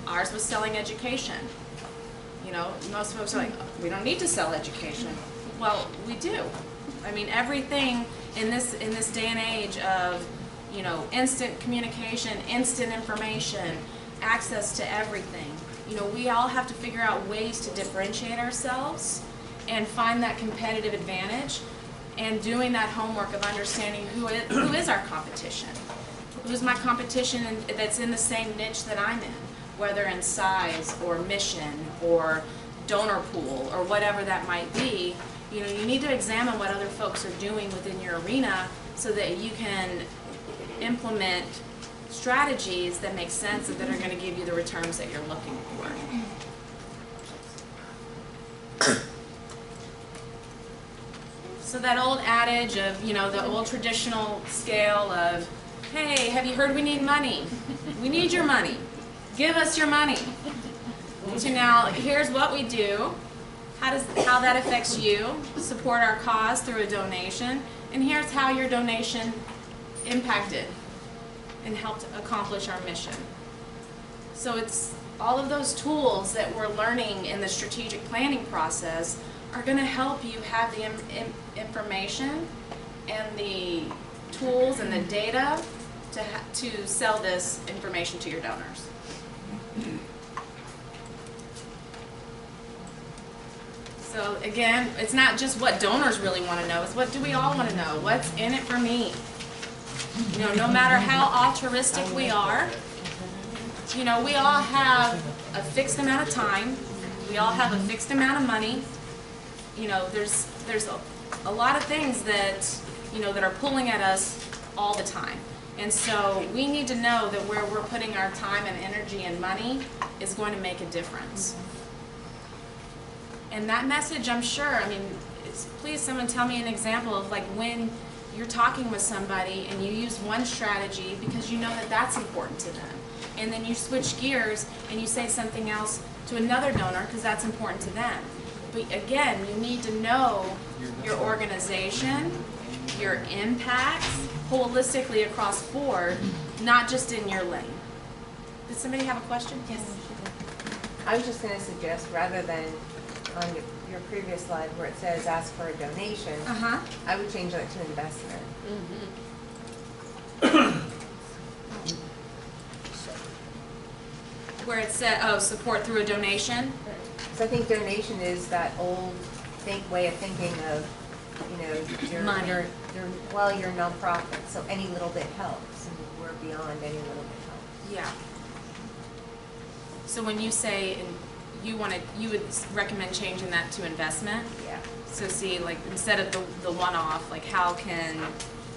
Ours was selling education. You know, most folks are like, we don't need to sell education. Well, we do. I mean, everything in this day and age of, you know, instant communication, instant information, access to everything. You know, we all have to figure out ways to differentiate ourselves and find that competitive advantage, and doing that homework of understanding who is our competition. Who's my competition that's in the same niche that I'm in, whether in size or mission or donor pool or whatever that might be. You know, you need to examine what other folks are doing within your arena so that you can implement strategies that make sense and that are going to give you the returns that you're looking for. So that old adage of, you know, the old traditional scale of, hey, have you heard we need money? We need your money. Give us your money. To now, here's what we do, how that affects you, support our cause through a donation, and here's how your donation impacted and helped accomplish our mission. So it's all of those tools that we're learning in the strategic planning process are going to help you have the information and the tools and the data to sell this information to your donors. So again, it's not just what donors really want to know, it's what do we all want to know? What's in it for me? You know, no matter how altruistic we are, you know, we all have a fixed amount of time. We all have a fixed amount of money. You know, there's a lot of things that, you know, that are pulling at us all the time. And so we need to know that where we're putting our time and energy and money is going to make a difference. And that message, I'm sure, I mean, please someone tell me an example of like when you're talking with somebody and you use one strategy because you know that that's important to them. And then you switch gears and you say something else to another donor because that's important to them. But again, you need to know your organization, your impacts, holistically across board, not just in your lane. Did somebody have a question? Yes. I was just going to suggest, rather than on your previous slide where it says ask for a donation, I would change that to investment. Where it said, oh, support through a donation? So I think donation is that old way of thinking of, you know, your Money. your nonprofit, so any little bit helps, and we're beyond any little bit helps. Yeah. So when you say you would recommend changing that to investment? Yeah. So see, like instead of the one-off, like how can,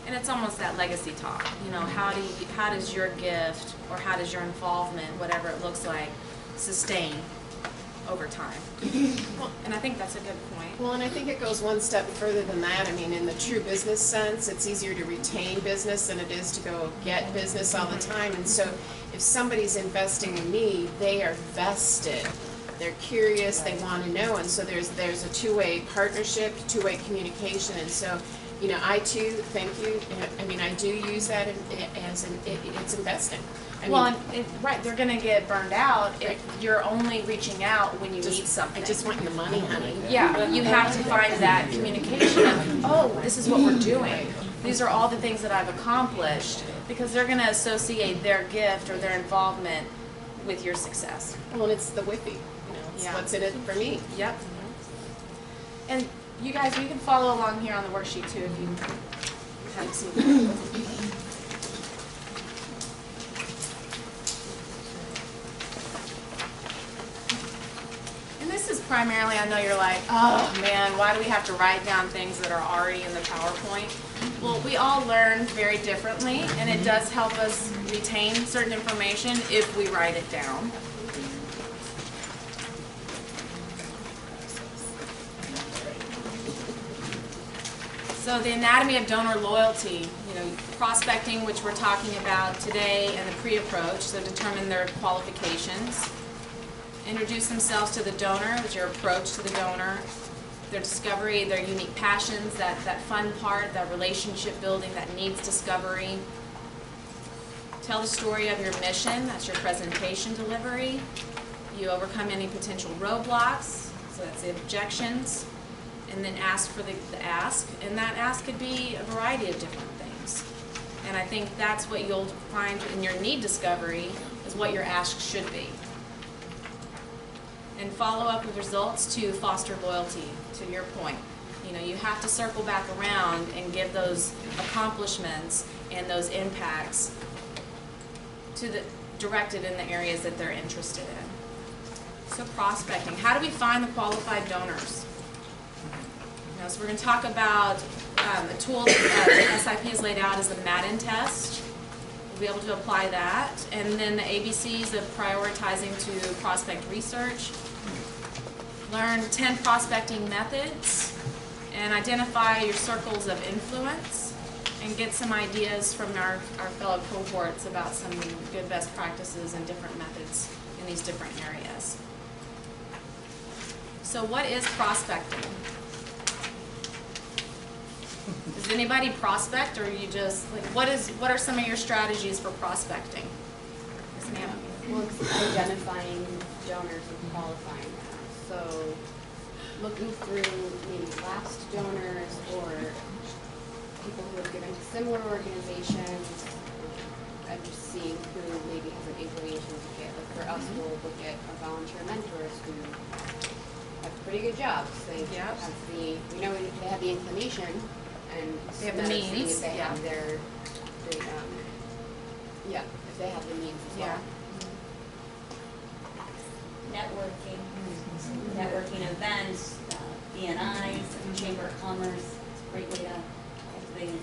and it's almost that legacy talk. You know, how does your gift or how does your involvement, whatever it looks like, sustain over time? And I think that's a good point. Well, and I think it goes one step further than that. I mean, in the true business sense, it's easier to retain business than it is to go get business all the time. And so if somebody's investing in me, they are vested. They're curious, they want to know, and so there's a two-way partnership, two-way communication, and so, you know, I too, thank you. I mean, I do use that as it's investing. Right, they're going to get burned out if you're only reaching out when you need something. I just want your money, honey. Yeah, you have to find that communication of, oh, this is what we're doing. These are all the things that I've accomplished, because they're going to associate their gift or their involvement with your success. Well, and it's the whippy. It's what's in it for me. Yep. And you guys, you can follow along here on the worksheet too if you haven't seen it. And this is primarily, I know you're like, oh man, why do we have to write down things that are already in the PowerPoint? Well, we all learn very differently, and it does help us retain certain information if we write it down. So the anatomy of donor loyalty, you know, prospecting, which we're talking about today, and the pre-approach, so determine their qualifications. Introduce themselves to the donor, which is your approach to the donor. Their discovery, their unique passions, that fun part, that relationship building that needs discovery. Tell the story of your mission, that's your presentation delivery. You overcome any potential roadblocks, so that's the objections. And then ask for the ask, and that ask could be a variety of different things. And I think that's what you'll find in your need discovery is what your ask should be. And follow up with results to foster loyalty, to your point. You know, you have to circle back around and give those accomplishments and those impacts directed in the areas that they're interested in. So prospecting, how do we find the qualified donors? So we're going to talk about a tool that SIP has laid out as the Madden test. We'll be able to apply that. And then the ABCs of prioritizing to prospect research. Learn 10 prospecting methods and identify your circles of influence and get some ideas from our fellow cohorts about some good best practices and different methods in these different areas. So what is prospecting? Does anybody prospect, or you just like what are some of your strategies for prospecting? Yes, ma'am. Well, it's identifying donors and qualifying them. So looking through maybe lapsed donors or people who have given to similar organizations and just seeing who maybe has an inclination to give. Like for us, we'll look at our volunteer mentors who have pretty good jobs. They have we know they have the inclination. And they have the means. If they have their, if they have the means as well. networking events, BNIs, Chamber of Commerce. It's a great way to activate and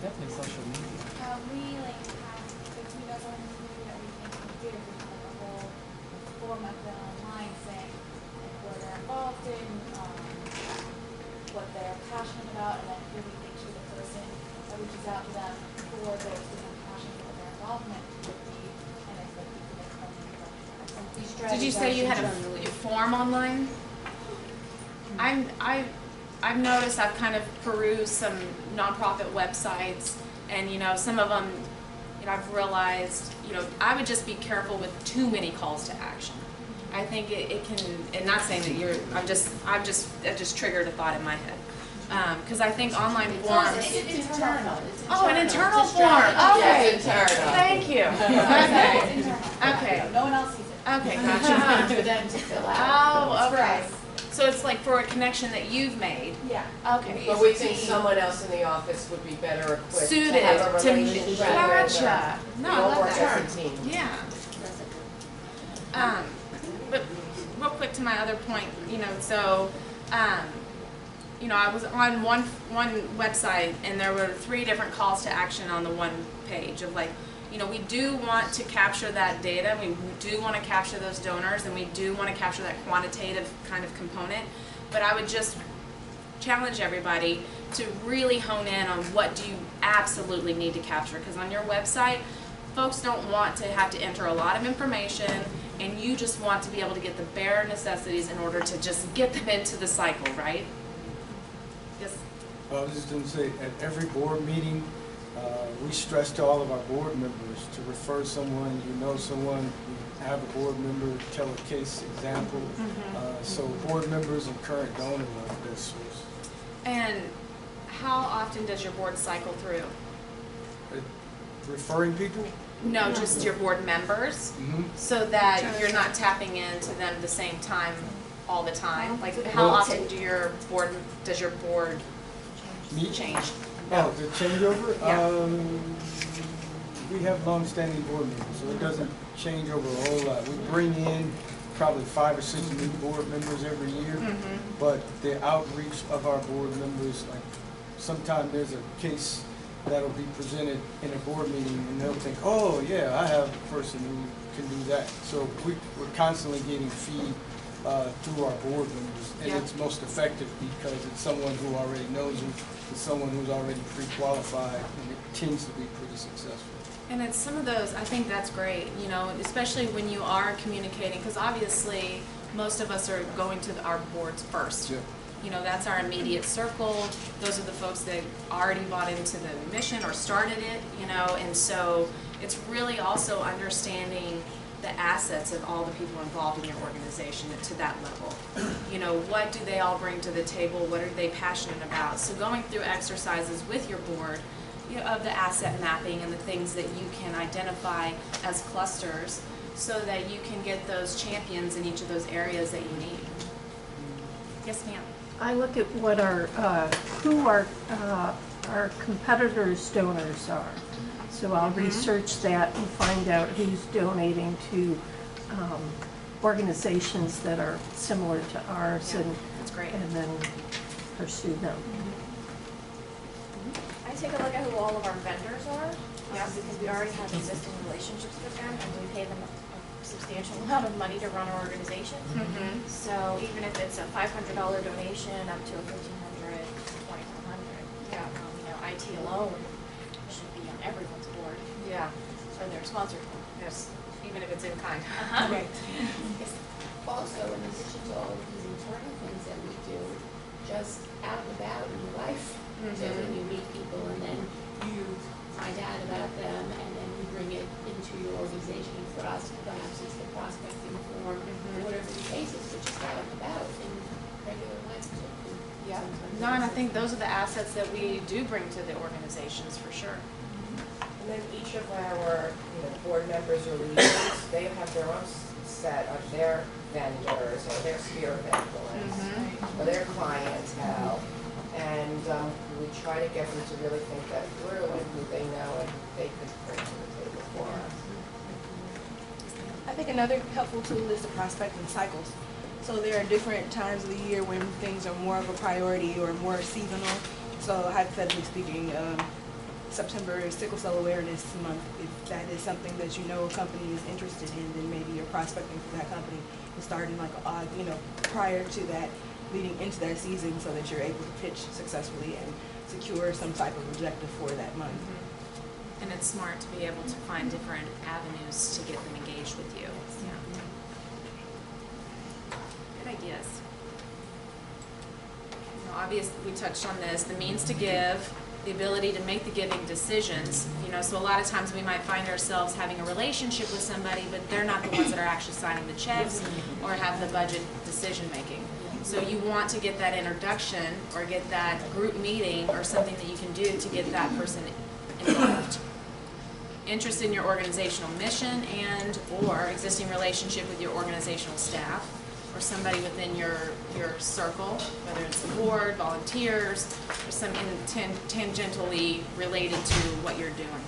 Definitely social media. We like have, like, we don't want to do everything we do, we have like a whole form of the online saying like where they're involved in, what they're passionate about, and then who we think to the person that reaches out to them for those different passions of what their involvement would be, and it's like we can make them. Did you say you had a form online? I've noticed, I've kind of perused some nonprofit websites, and you know, some of them, you know, I've realized, you know, I would just be careful with too many calls to action. I think it can, and not saying that you're, I just triggered a thought in my head. Because I think online forms. It's internal. Oh, an internal form. Okay. It's internal. Thank you. Okay. Okay. No one else sees it. Okay, gotcha. For them to fill out. Oh, It's for okay. us. So it's like for a connection that you've made. Yeah. Okay. But we think someone else in the office would be better equipped to Suited have a to relationship with gotcha. No, I We all love work that. as a team. Yeah. But real quick to my other point, you know, so, you know, I was on one website and there were 3 different calls to action on the one page of like, you know, we do want to capture that data, we do want to capture those donors, and we do want to capture that quantitative kind of component, but I would just challenge everybody to really hone in on what do you absolutely need to capture, because on your website, folks don't want to have to enter a lot of information, and you just want to be able to get the bare necessities in order to just get them into the cycle, right? Yes. Well, I was just going to say, at every board meeting, we stress to all of our board members to refer someone, someone, we have a board member tell a case example. So board members and current donors are the best source. And how often does your board cycle through? Referring people? No, just your board members, so that you're not tapping into them the same time all the time. Like, how often does your board Meet? change? Oh, the changeover? Yeah. We have long-standing board members, so it doesn't change over a whole lot. We bring in probably 5 or 6 new board members every year, but the outreach of our board members, like sometimes there's a case that'll be presented in a board meeting and they'll think, oh yeah, I have a person who can do that. So we're constantly getting feed through our board members, and it's most effective because it's someone who already knows them, it's someone who's already pre-qualified, and it tends to be pretty successful. And it's some of those, I think that's great, you know, especially when you are communicating, because obviously most of us are going to our boards first. Yeah. You know, that's our immediate circle. Those are the folks that already bought into the mission or started it, you know, and so it's really also understanding the assets of all the people involved in your organization to that level. You know, what do they all bring to the table? What are they passionate about? So going through exercises with your board, you know, of the asset mapping and the things that you can identify as clusters so that you can get those champions in each of those areas that you need. Yes, ma'am. I look at what who our competitors' donors are. So I'll research that and find out who's donating to organizations that are similar to ours, and that's great. And then pursue them. I take a look at who all of our vendors are, because we already have existing relationships with them, and we pay them a substantial amount of money to run our organization. So even if it's a $500 donation up to a $1,500, $2,400, you know, IT alone should be on everyone's board. Yeah. Or they're sponsored. Yes. Even if it's in kind. Right. Also, in addition to all of these internal things that we do, just out and about in your life, so when you meet people and then you find out about them and then you bring it into your organization, and for us, perhaps it's the prospecting form, or whatever the case is, but just out and about in regular life too. Yeah. No, and I think those are the assets that we do bring to the organizations for sure. And then each of our, board members or leaders, they have their own set of their vendors or their sphere of influence or their clientele. And we try to get them to really think that through and who they know and they could bring to the table for us. I think another helpful tool is the prospecting cycles. So there are different times of the year when things are more of a priority or more seasonal. So hypothetically speaking, September is Sickle Cell Awareness Month. If that is something that you know a company is interested in, then maybe you're prospecting for that company and starting like prior to that, leading into that season, so that you're able to pitch successfully and secure some type of objective for that month. And it's smart to be able to find different avenues to get them engaged with you. Yeah. Good ideas. Obviously, we touched on this, the means to give, the ability to make the giving decisions. So a lot of times we might find ourselves having a relationship with somebody, but they're not the ones that are actually signing the checks or have the budget decision making. So you want to get that introduction or get that group meeting or something that you can do to get that person involved. Interest in your organizational mission and or existing relationship with your organizational staff or somebody within your circle, whether it's the board, volunteers, or something tangentially related to what you're doing.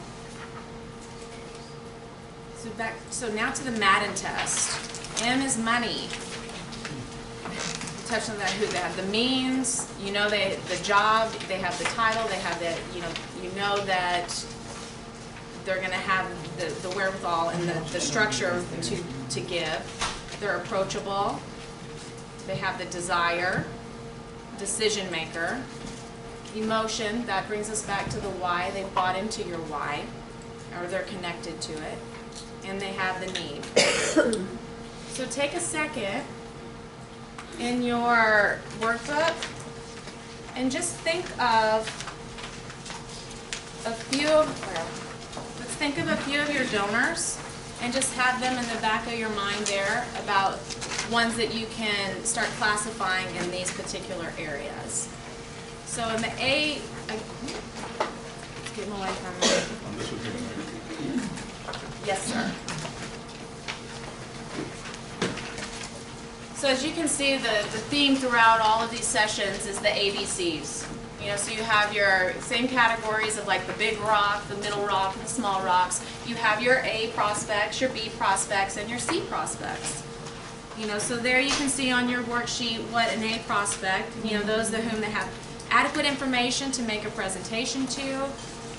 So now to the Madden test. M is money. Touch on that. Who they have the means, the job, they have the title, they have the, you know that they're going to have the wherewithal and the structure to give. They're approachable. They have the desire, decision maker, emotion. That brings us back to the why. They bought into your why, or they're connected to it, and they have the need. So take a second in your workbook and just think of a few of your donors and just have them in the back of your mind there about ones that you can start classifying in these particular areas. So in the A, let's get them away from me. Yes, sir. So as you can see, the theme throughout all of these sessions is the ABCs. So you have your same categories of like the big rock, the middle rock, the small rocks. You have your A prospects, your B prospects, and your C prospects. So there you can see on your worksheet what an A prospect, those to whom they have adequate information to make a presentation to.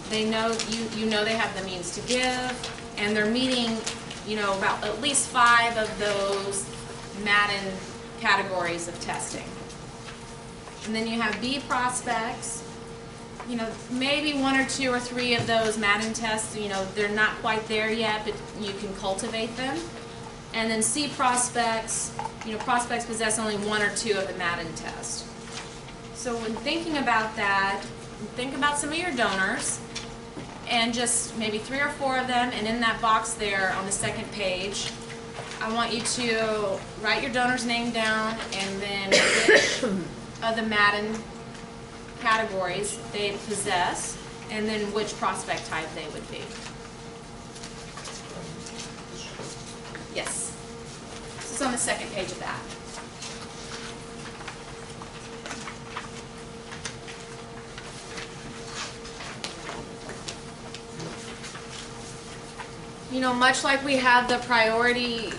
They know, you know they have the means to give, and they're meeting, about at least 5 of those Madden categories of testing. And then you have B prospects, maybe 1 or 2 or 3 of those Madden tests, they're not quite there yet, but you can cultivate them. And then C prospects, prospects possess only 1 or 2 of the Madden test. So when thinking about that, think about some of your donors and just maybe 3 or 4 of them, and in that box there on the second page, I want you to write your donor's name down and then which of the Madden categories they possess, and then which prospect type they would be. Yes. This is on the second page of that. Much like we have the priority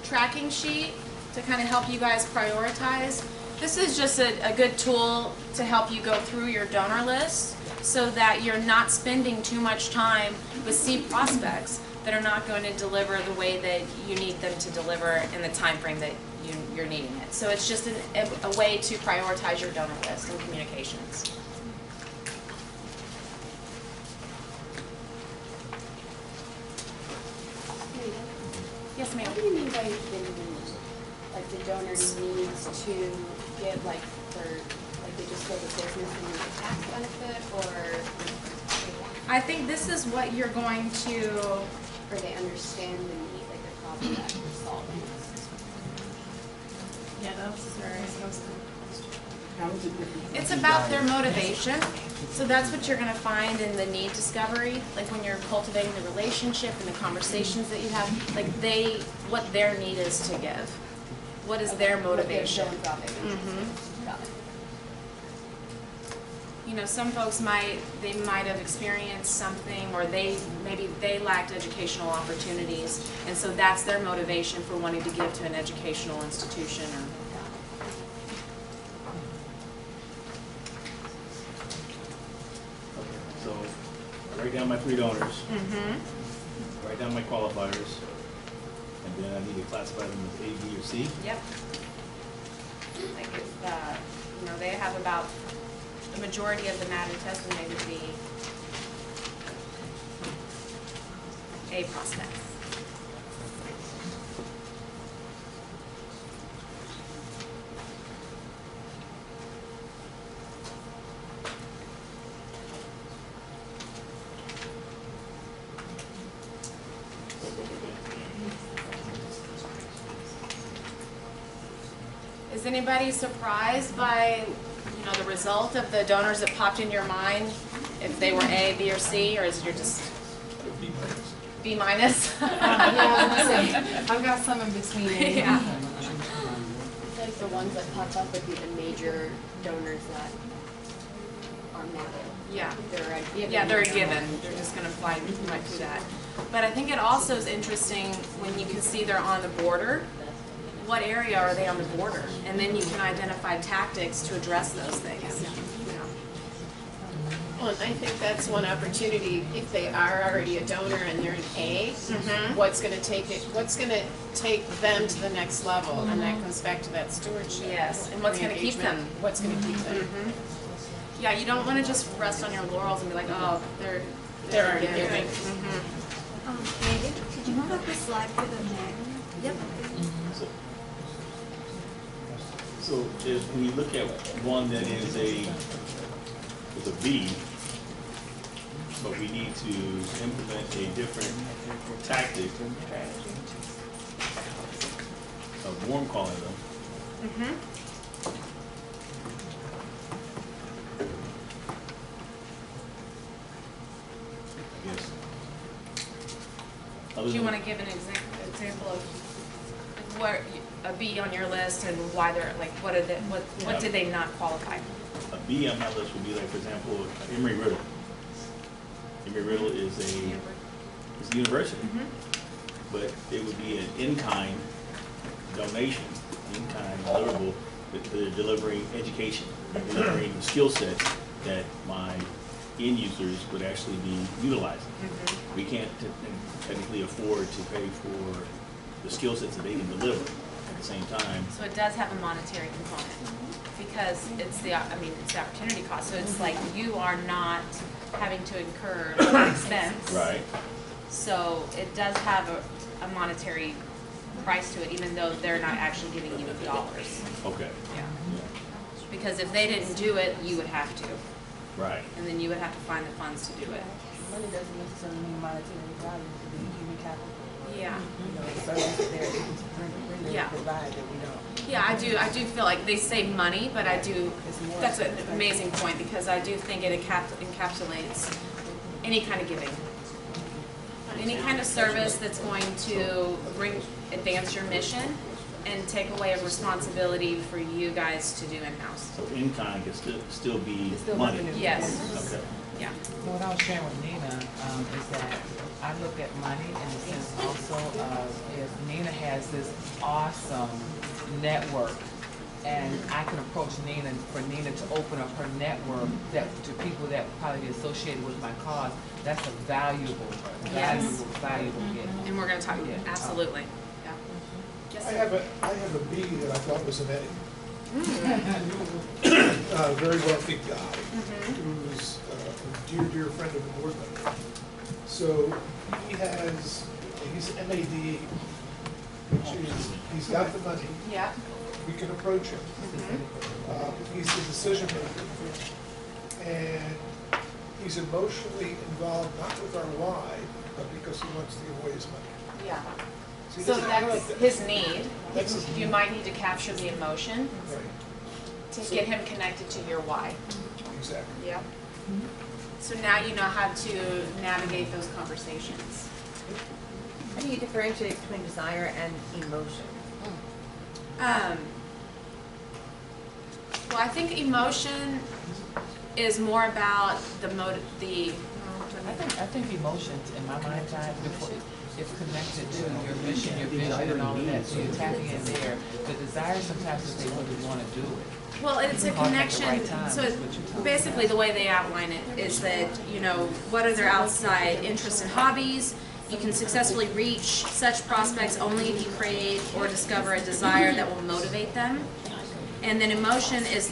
tracking sheet to kind of help you guys prioritize, this is just a good tool to help you go through your donor list so that you're not spending too much time with C prospects that are not going to deliver the way that you need them to deliver in the time frame that you're needing it. So it's just a way to prioritize your donor list and communications. Yes, ma'am. What do you mean by the need? Like the donor needs to give, like they just go to business and need a tax benefit, or? I think this is what you're going to. Or they understand the need, like the problem that we're solving. Yeah, that's very. It's It's about their motivation. So that's what you're going to find in the need discovery, like when you're cultivating the relationship and the conversations that you have, like what their need is to give. What is their motivation? Got it. you know, some folks might have experienced something, or maybe they lacked educational opportunities, and so that's their motivation for wanting to give to an educational institution. So, write down my 3 donors. Write down my qualifiers, and then I need to classify them as A, B, or C. Yep. Like if, you know, they have about the majority of the matter test, and they would be A prospects. Is anybody surprised by, you know, the result of the donors that popped in your mind? If they were A, B, or C, or is it just B minus? Yeah, I've got some in between. Yeah. Like the ones that pop up would be the major donors that are matter. Yeah. They're a given. Yeah, they're a given. They're just going to fly right through that. But I think it also is interesting when you can see they're on the border. What area are they on the border? And then you can identify tactics to address those things. You know. Well, and I think that's one opportunity, if they are already a donor and they're an A, what's gonna take them to the next level? And that comes back to that stewardship. Yes, and what's gonna keep them? What's gonna keep them? Yeah, you don't want to just rest on your laurels and be like, oh, they're already giving. giving. Megan, could you hold up the slide for the mag? Yep. So if we look at one that is a B, but we need to implement a different tactic of warm calling them. I guess. Do you want to give an example of where a B on your list and why they're like, what did they not qualify? A B on my list would be like, for example, Emory Riddle. Emory Riddle is a university, but it would be an in-kind donation, in-kind deliverable, that they're delivering education, delivering the skill sets that my end users would actually be utilizing. We can't technically afford to pay for the skill sets that they can deliver at the same time. So it does have a monetary component because it's the opportunity cost. So it's like you are not having to incur that expense. Right. So it does have a monetary price to it, even though they're not actually giving you dollars. Okay. Yeah. Because if they didn't do it, you would have to. Right. And then you would have to find the funds to do it. Money doesn't necessarily mean monetary value, it could be human capital. Yeah. You know, the service there, they can bring Yeah. provide that we don't. Yeah, I do feel like they say money, but that's an amazing point because I do think it encapsulates any kind of giving. Any kind of service that's going to advance your mission and take away a responsibility for you guys to do in-house. So in-kind can still be money? Yes. Okay. Yeah. So what I was sharing with Nina is that I look at money in the sense also of if Nina has this awesome network and I can approach Nina for Nina to open up her network to people that probably be associated with my cause, that's a valuable gift. And we're going to talk about it. Absolutely. Yeah. Yes, I have a B that I thought was an A. A very wealthy guy who's a dear friend of the board member. So he's MAD, which is, he's got the money. Yeah. We can approach him. He's the decision maker. And he's emotionally involved, not with our why, but because he wants to give away his money. Yeah. See, So that's that's his need. That's his You need. might need to capture the emotion Right. to get him connected to your why. Exactly. Yep. So now you know how to navigate those conversations. How do you differentiate between desire and emotion? Well, I think emotion is more about the I think emotions in my mind, time before it's connected to your mission, your vision, and all of that. So you're tapping in there. The desire sometimes that they really want to do it. Well, it's a Caught at the connection, right time so is what you're talking basically the way they outline it is that, what are their outside interests and hobbies? You can successfully reach such prospects only if you create or discover a desire that will motivate them. And then emotion is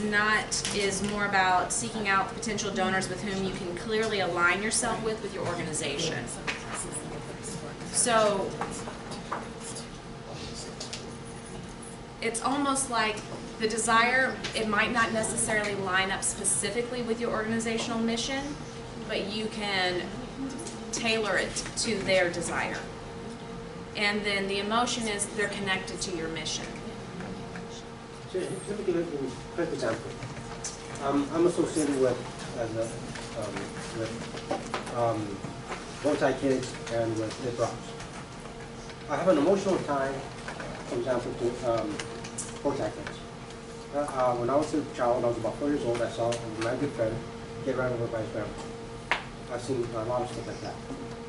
more about seeking out potential donors with whom you can clearly align yourself with your organization. So it's almost like the desire, it might not necessarily line up specifically with your organizational mission, but you can tailor it to their desire. And then the emotion is they're connected to your mission. So let me give a quick example. I'm associated with Bowtie Kids and with Hip Rocks. I have an emotional tie, for example, to Bowtie Kids. When I was a child, I was about 4 years old, I saw my good friend get ran over by his family. I've seen a lot of stuff like that.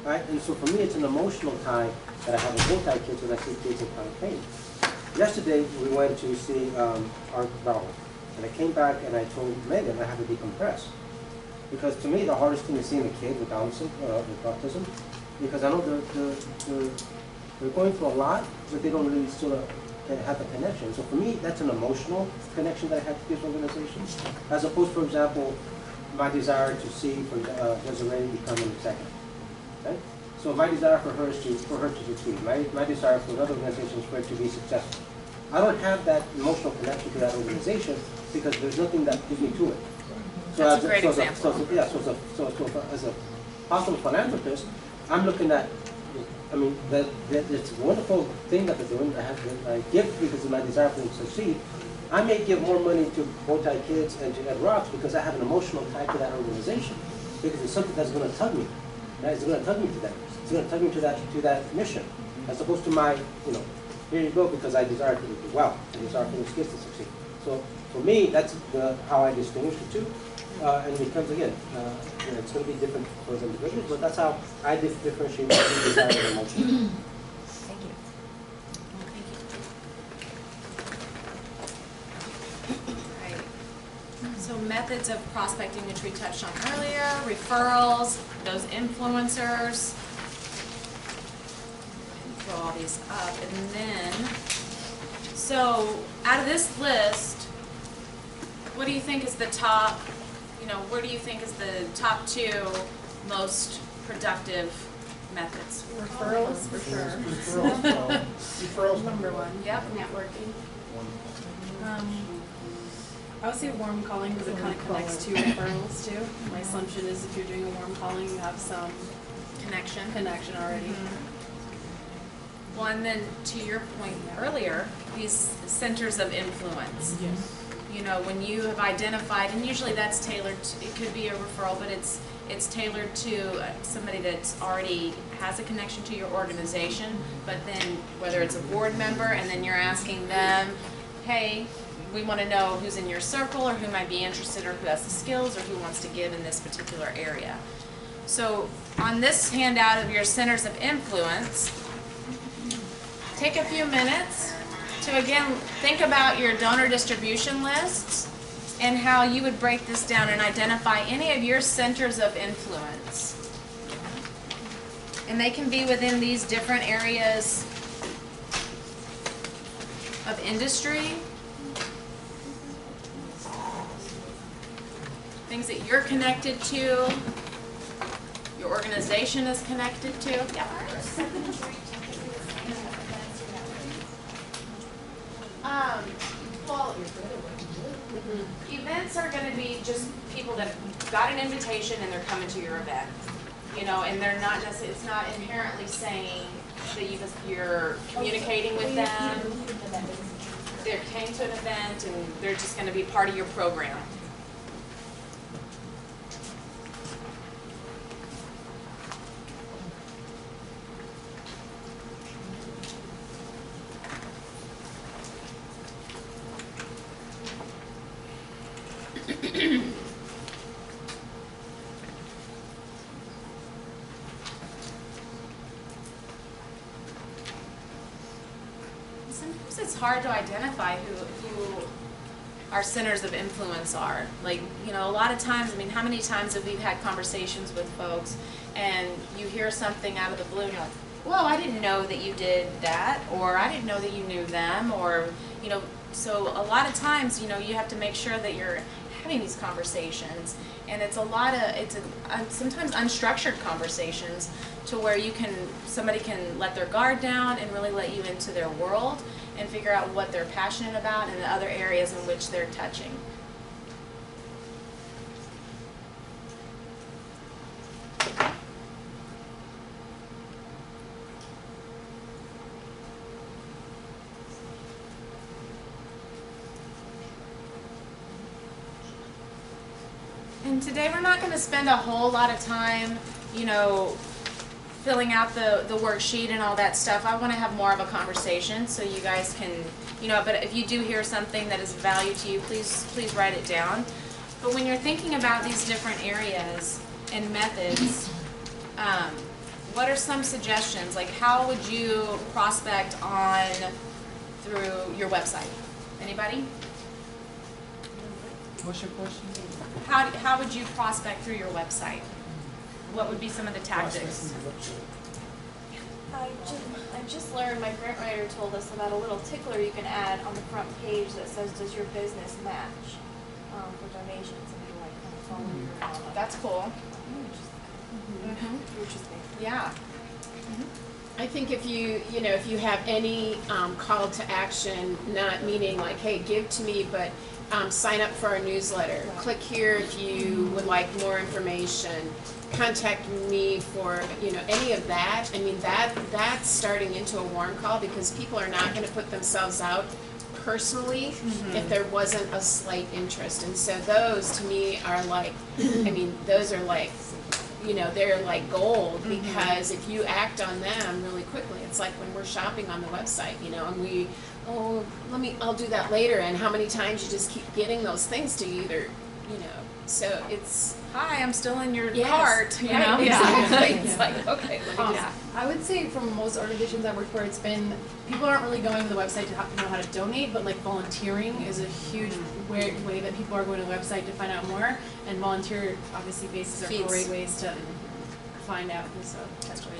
Right? And so for me, it's an emotional tie that I have with Bowtie Kids when I see kids in kind of pain. Yesterday, we went to see our dog, and I came back and I told Megan I had to decompress. Because to me, the hardest thing is seeing a kid with Down syndrome, with autism, because I know they're going through a lot, but they don't really sort of have a connection. So for me, that's an emotional connection that I have to this organization, as opposed, for example, my desire to see Desiree become an executive. Okay? So my desire for her is for her to succeed. My desire for another organization is for it to be successful. I don't have that emotional connection to that organization because there's nothing that gives me to it. So That's a great example. So as a possible philanthropist, I'm looking at, that it's a wonderful thing that they're doing. I give because of my desire for them to succeed. I may give more money to Bowtie Kids and to Ed Rocks because I have an emotional tie to that organization, because it's something that's going to tug me. Right? It's going to tug me to that. It's going to tug me to that mission, as opposed to my, here you go, because I desire for you to do well. I desire for those kids to succeed. So for me, that's how I distinguish the two. And it becomes, again, it's going to be different for those individuals, but that's how I differentiate between desire and emotion. Thank you. Right. So methods of prospecting, which we touched on earlier, referrals, those influencers. Throw all these up, and then, so out of this list, what do you think is the top? Where do you think is the top 2 most productive methods? Referrals, for sure. Referrals number 1. Yep. Networking. I would say warm calling because it kind of connects to referrals too. My assumption is if you're doing a warm calling, you have some connection already. Mm-hmm. Well, and then to your point earlier, these centers of influence. Yes. When you have identified, and usually that's tailored to, it could be a referral, but it's tailored to somebody that already has a connection to your organization, but then whether it's a board member and then you're asking them, hey, we want to know who's in your circle or who might be interested or who has the skills or who wants to give in this particular area. So on this handout of your centers of influence, take a few minutes to again think about your donor distribution lists and how you would break this down and identify any of your centers of influence. And they can be within these different areas of industry, things that you're connected to, your organization is connected to. Yeah. Well, events are going to be just people that got an invitation and they're coming to your event, and they're not necessarily, it's not inherently saying that you're communicating with them. They came to an event and they're just going to be part of your program. hard to identify who our centers of influence are. Like, you know, a lot of times, I mean, how many times have we had conversations with folks and you hear something out of the blue and you're like, well, I didn't know that you did that, or I didn't know that you knew them, or, you know, so a lot of times, you know, you have to make sure that you're having these conversations, and it's a lot of, sometimes unstructured conversations to where somebody can let their guard down and really let you into their world and figure out what they're passionate about and the other areas in which they're touching. And today we're not going to spend a whole lot of time, you know, filling out the worksheet and all that stuff. I want to have more of a conversation so you guys can, you know, but if you do hear something that is of value to you, please write it down. But when you're thinking about these different areas and methods, what are some suggestions? Like, how would you prospect through your website? Anybody? What's your question? How would you prospect through your website? What would be some of the tactics? I just learned, my grant writer told us about a little tickler you can add on the front page that says, does your business match, for donations, and you like kind of follow your That's cool. Yeah. I think if you have any call to action, not meaning like, hey, give to me, but sign up for our newsletter. Click here if you would like more information. Contact me for, you know, any of that. I mean, that's starting into a warm call, because people are not going to put themselves out personally if there wasn't a slight interest. And so those to me are like, I mean, those are like, you know, they're like gold, because if you act on them really quickly, it's like when we're shopping on the website, you know, and I'll do that later, and how many times you just keep getting those things to either, you know, so it's, hi, I'm still in your yes, cart, you right, know? exactly. It's like, okay, let me just, I would say from most organizations I work for, it's been, people aren't really going to the website to know how to donate, but like volunteering is a huge way that people are going to the website to find out more, and volunteer, obviously, bases are great ways to find out, so that's great.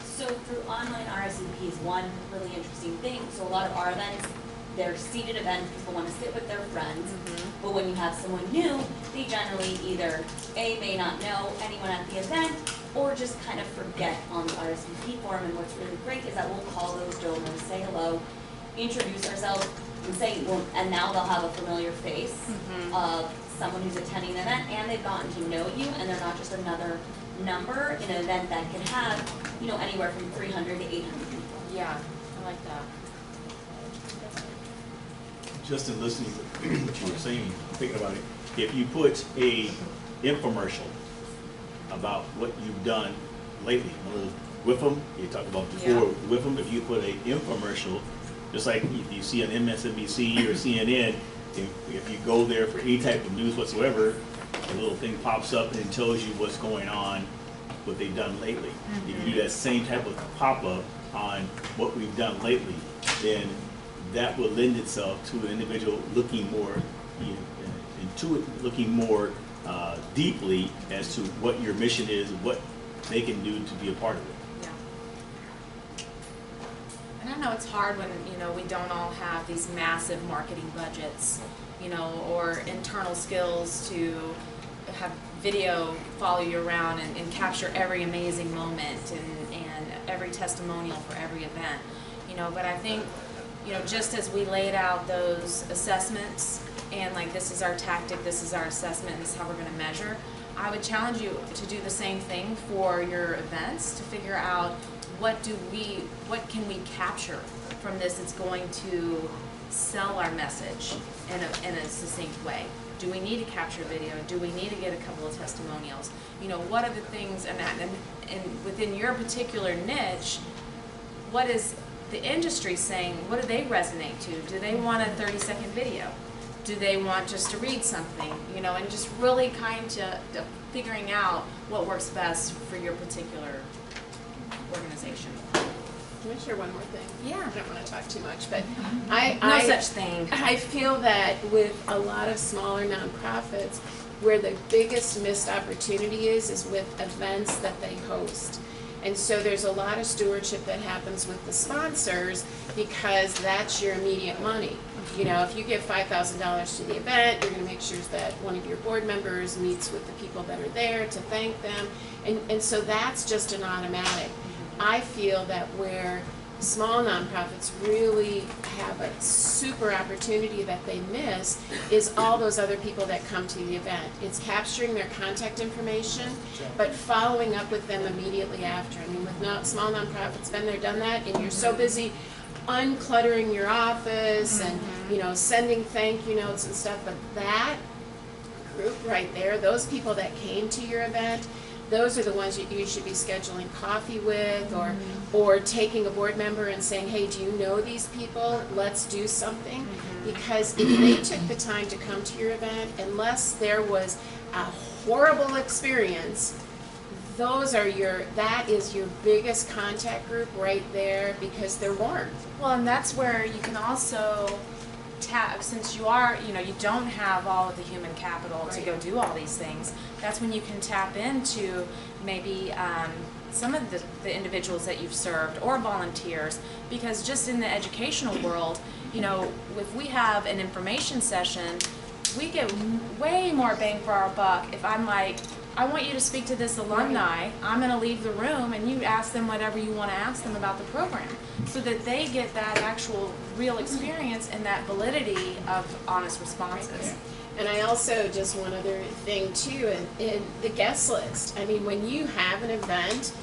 So through online RSVP is one really interesting thing. So a lot of our events, they're seated events, people want to sit with their friends, but when you have someone new, they generally either A, may not know anyone at the event, or just kind of forget on the RSVP form. And what's really great is that we'll call those donors, say hello, introduce ourselves, and say, well, and now they'll have a familiar face of someone who's attending the event, and they've gotten to know you, and they're not just another number in an event that can have, you know, anywhere from 300 to 800 people. Yeah, I like that. Just in listening to what you were saying, thinking about it, if you put a infomercial about what you've done lately, with them, you talked about before, with them, if you put an infomercial, just like if you see on MSNBC or CNN, if you go there for any type of news whatsoever, a little thing pops up and tells you what's going on, what they've done lately. If you do that same type of pop-up on what we've done lately, then that will lend itself to an individual looking more into it, looking more deeply as to what your mission is, what they can do to be a part of it. And I know it's hard when, you know, we don't all have these massive marketing budgets, you know, or internal skills to have video follow you around and capture every amazing moment and every testimonial for every event, you know. But I think, you know, just as we laid out those assessments and like, this is our tactic, this is our assessment, this is how we're going to measure, I would challenge you to do the same thing for your events, to figure out what can we capture from this that's going to sell our message in a succinct way. Do we need to capture video? Do we need to get a couple of testimonials? You know, what are the things, and within your particular niche, what is the industry saying? What do they resonate to? Do they want a 30-second video? Do they want just to read something? You know, and just really kind of figuring out what works best for your particular organization. Can I share one more thing? Yeah. I don't want to talk too much, but No such thing. I feel that with a lot of smaller nonprofits, where the biggest missed opportunity is with events that they host. And so there's a lot of stewardship that happens with the sponsors because that's your immediate money. You know, if you give $5,000 to the event, you're going to make sure that one of your board members meets with the people that are there to thank them. And so that's just an automatic. I feel that where small nonprofits really have a super opportunity that they miss is all those other people that come to the event. It's capturing their contact information, but following up with them immediately after. I mean, with small nonprofits, been there, done that, and you're so busy uncluttering your office and, you know, sending thank you notes and stuff, but that group right there, those people that came to your event, those are the ones you should be scheduling coffee with, or taking a board member and saying, hey, do you know these people? Let's do something. Because if they took the time to come to your event, unless there was a horrible experience, that is your biggest contact group right there because they're warm. Well, and that's where you can also tap, since you are, you know, you don't have all of the human capital to go do all these things, that's when you can tap into maybe some of the individuals that you've served or volunteers, because just in the educational world, you know, if we have an information session, we get way more bang for our buck if I'm like, I want you to speak to this alumni, I'm going to leave the room, and you ask them whatever you want to ask them about the program, so that they get that actual real experience and that validity of honest responses. And I also, just one other thing too, in the guest list. I mean, when you have an event,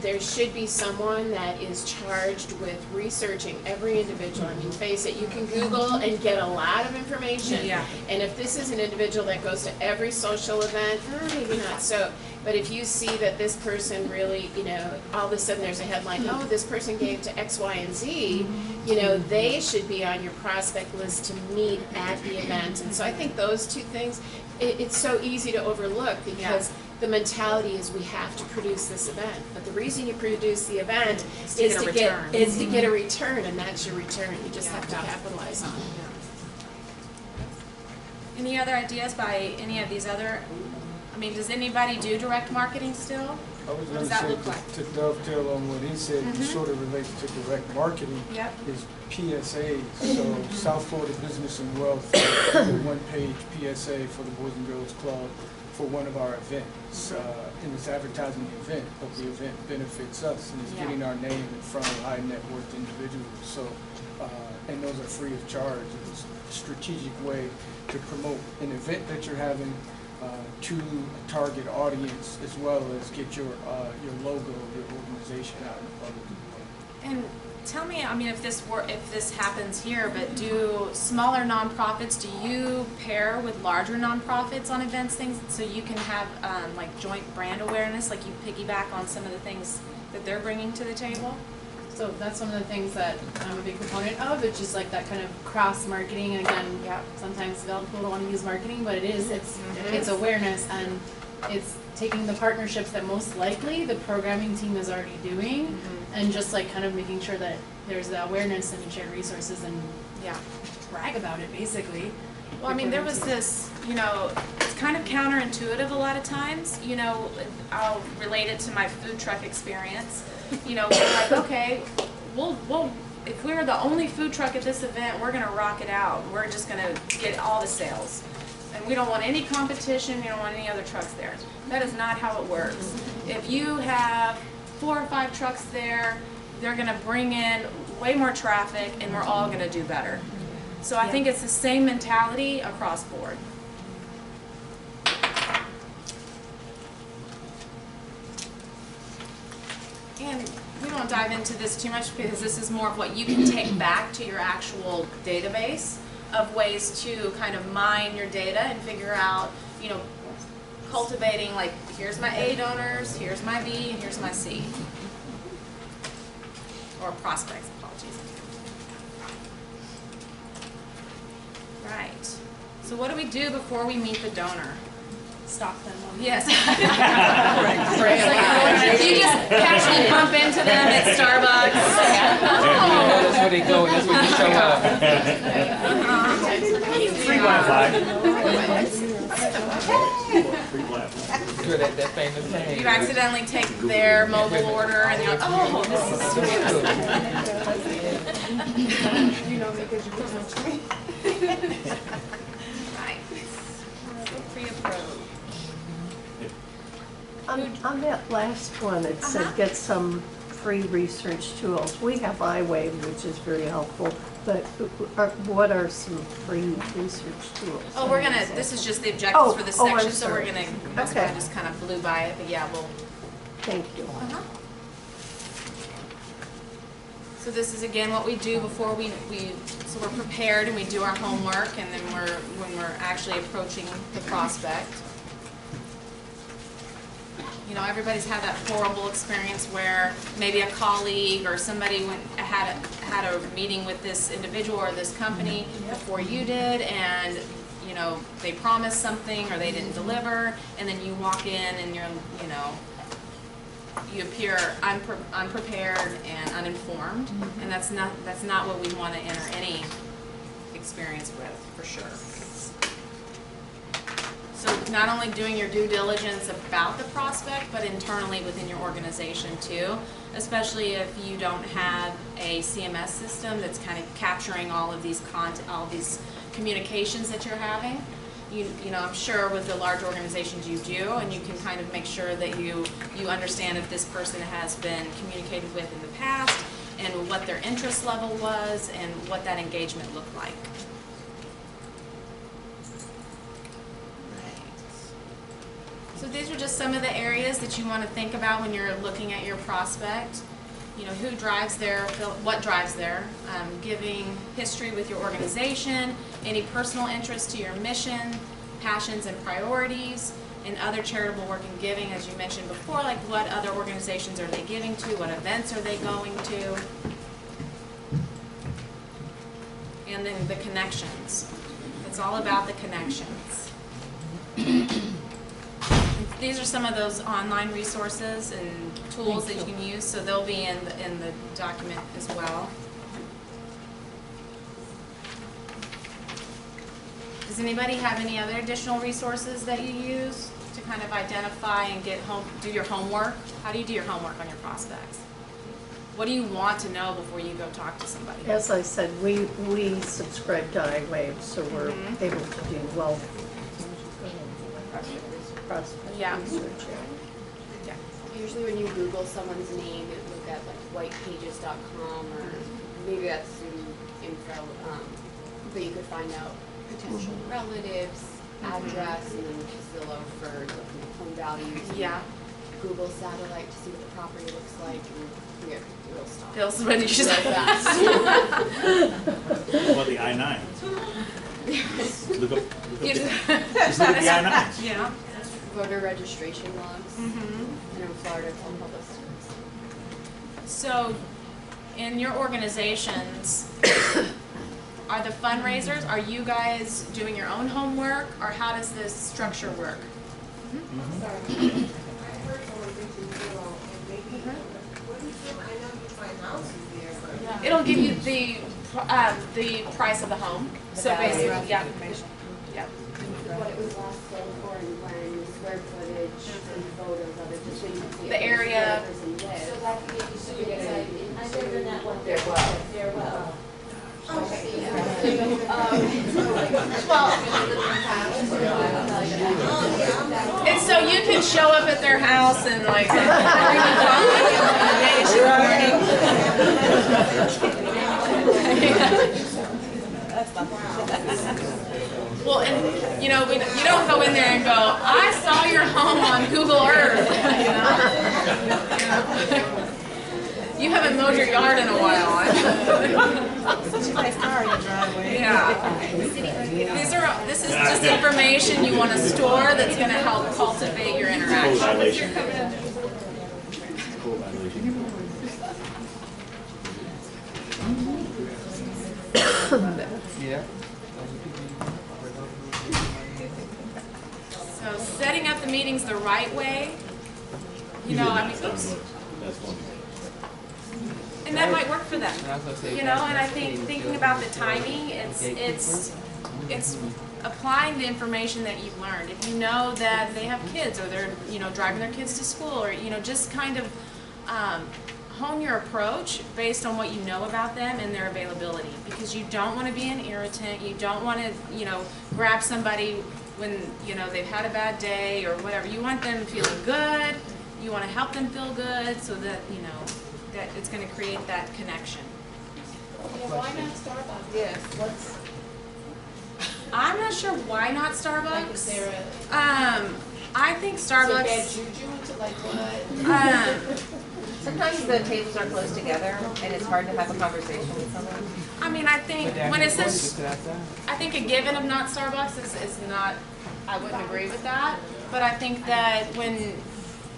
there should be someone that is charged with researching every individual. I mean, face it, you can Google and get a lot of information. Yeah. And if this is an individual that goes to every social event, maybe not so. But if you see that this person really, you know, all of a sudden there's a headline, oh, this person gave to X, Y, and Z, you know, they should be on your prospect list to meet at the event. And so I think those two things, it's so easy to overlook because the mentality is we have to produce this event. But the reason you produce the event is to get a return, and that's your return. You just have to capitalize on it. Any other ideas by any of these other, I mean, does anybody do direct marketing still? I was What going does to that say, look like? to dovetail on what he said, sort of related to direct marketing, Yep. is PSAs. So South Florida Business and Wealth, a one-page PSA for the Boys and Girls Club for one of our events. And it's advertising the event, but the event benefits us and is getting our name in front of high net worth individuals. So, and those are free of charge. It's a strategic way to promote an event that you're having to a target audience, as well as get your logo, your organization out in the public. And tell me, I mean, if this happens here, but do smaller nonprofits, do you pair with larger nonprofits on events, things, so you can have like joint brand awareness, like you piggyback on some of the things that they're bringing to the table? So that's one of the things that I'm a big proponent of. It's just like that kind of cross marketing. And again, sometimes people don't want to use marketing, but it's awareness, and it's taking the partnerships that most likely the programming team is already doing, and just like kind of making sure that there's the awareness and share resources and brag about it basically. Well, I mean, there was this, you know, it's kind of counterintuitive a lot of times. You know, I'll relate it to my food truck experience. You know, we're like, okay, we'll if we're the only food truck at this event, we're gonna rock it out. We're just gonna get all the sales, and we don't want any competition. We don't want any other trucks there. That is not how it works. If you have 4 or 5 trucks there, they're gonna bring in way more traffic, and we're all gonna do better. So I think it's the same mentality across board. And we won't dive into this too much because this is more of what you can take back to your actual database of ways to kind of mine your data and figure out, you know, cultivating, like, here's my A donors, here's my B, and here's my C. Or prospects, apologies. Right. So what do we do before we meet the donor? Stock them. Yes. It's like, you just casually bump into them at Starbucks. That's where they go, that's where you show up. Free Wi-Fi. Good at that famous thing. You accidentally take their mobile order and you're like, oh, this is sweet. You know me because you can touch me. Right. Pre-approved. On that last one, it said get some free research tools. We have iWave, which is very helpful, but what are some free research tools? Oh, we're gonna, this is just the objectives for this I'm section, so we're sorry. gonna, that's why I just kind of blew by it, but yeah, we'll. Thank you. So this is again what we do before so we're prepared and we do our homework, and then when we're actually approaching the prospect. You know, everybody's had that horrible experience where maybe a colleague or somebody had a meeting with this individual or this company before you did, and you know they promised something or they didn't deliver, and then you walk in and you appear unprepared and uninformed, and that's not what we want to enter any experience with, for sure. So not only doing your due diligence about the prospect, but internally within your organization too, especially if you don't have a CMS system that's kind of capturing all of these communications that you're having. You know, I'm sure with the large organizations you do, and you can kind of make sure that you understand if this person has been communicated with in the past, and what their interest level was, and what that engagement looked like. So these are just some of the areas that you want to think about when you're looking at your prospect. You know, who drives there, what drives there, giving history with your organization, any personal interest to your mission, passions and priorities, and other charitable work and giving, as you mentioned before, like what other organizations are they giving to, what events are they going to, and then the connections. It's all about the connections. These are some of those online resources and tools that you can use, so they'll be in the document as well. Does anybody have any other additional resources that you use to kind of identify and do your homework? How do you do your homework on your prospects? What do you want to know before you go talk to somebody? As I said, we subscribe to iWave, so we're able to do prospect research. Yeah. Usually when you Google someone's name, you look at like whitepages.com, or maybe that's through info, but you could find out potential relatives, address, and then Zillow for looking at home values. Yeah. Google satellite to see what the property looks like, and weird, real stuff. Feels when you real fast. What about the I-9? Look up just look at the I-9s. Yeah. Voter registration logs. And in Florida, it's all public service. So, in your organizations, are the fundraisers, are you guys doing your own homework, or how does this structure work? It'll give you the price of the home. So basically, yeah. What it was last sold for and when, square footage, and photos of it, just so you can see The area. where the person lives. So that could give you some insight. I lived in that one. There well. And so you can show up at their house and like well, and you know, you don't go in there and go, I saw your home on Google Earth. You haven't mowed your yard in a while. Such a nice car in the driveway. Yeah. This is just information you want to store that's going to help cultivate your interaction. Yeah. So setting up the meetings the right way, you know, I mean, oops. That's one. And that might work for them, And I was gonna say you that- know, and I that's think the thinking building about the is timing, it's applying the information that you've learned. If you know that they have kids or they're, you know, driving their kids to school, or, you know, just kind of hone your approach based on what you know about them and their availability, because you don't want to be an irritant. You don't want to, you know, grab somebody when, you know, they've had a bad day or whatever. You want them feeling good. You want to help them feel good so that, you know, that it's going to create that connection. Yeah, why not Starbucks? Yes, what's, I'm not sure why not like, is Starbucks. there I think is there bad Starbucks. juju to like what? Sometimes the tables are close together and it's hard to have a conversation with someone. I mean, I think But down when here, it you says, just sit outside. I think a given of not Starbucks is not, I wouldn't agree with that. But I think that when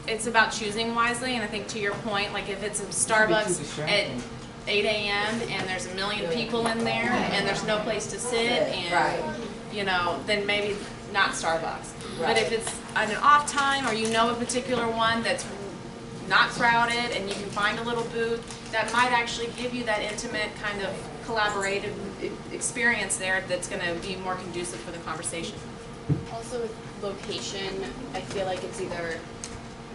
it's about choosing wisely, and I think to your point, like if it's a Starbucks at 8 a.m. and there's a million people in there and there's no place to sit and, you know, then maybe not Starbucks. But if it's an off time or you know a particular one that's not crowded and you can find a little booth, that might actually give you that intimate kind of collaborative experience there that's going to be more conducive for the conversation. Also with location, I feel like it's either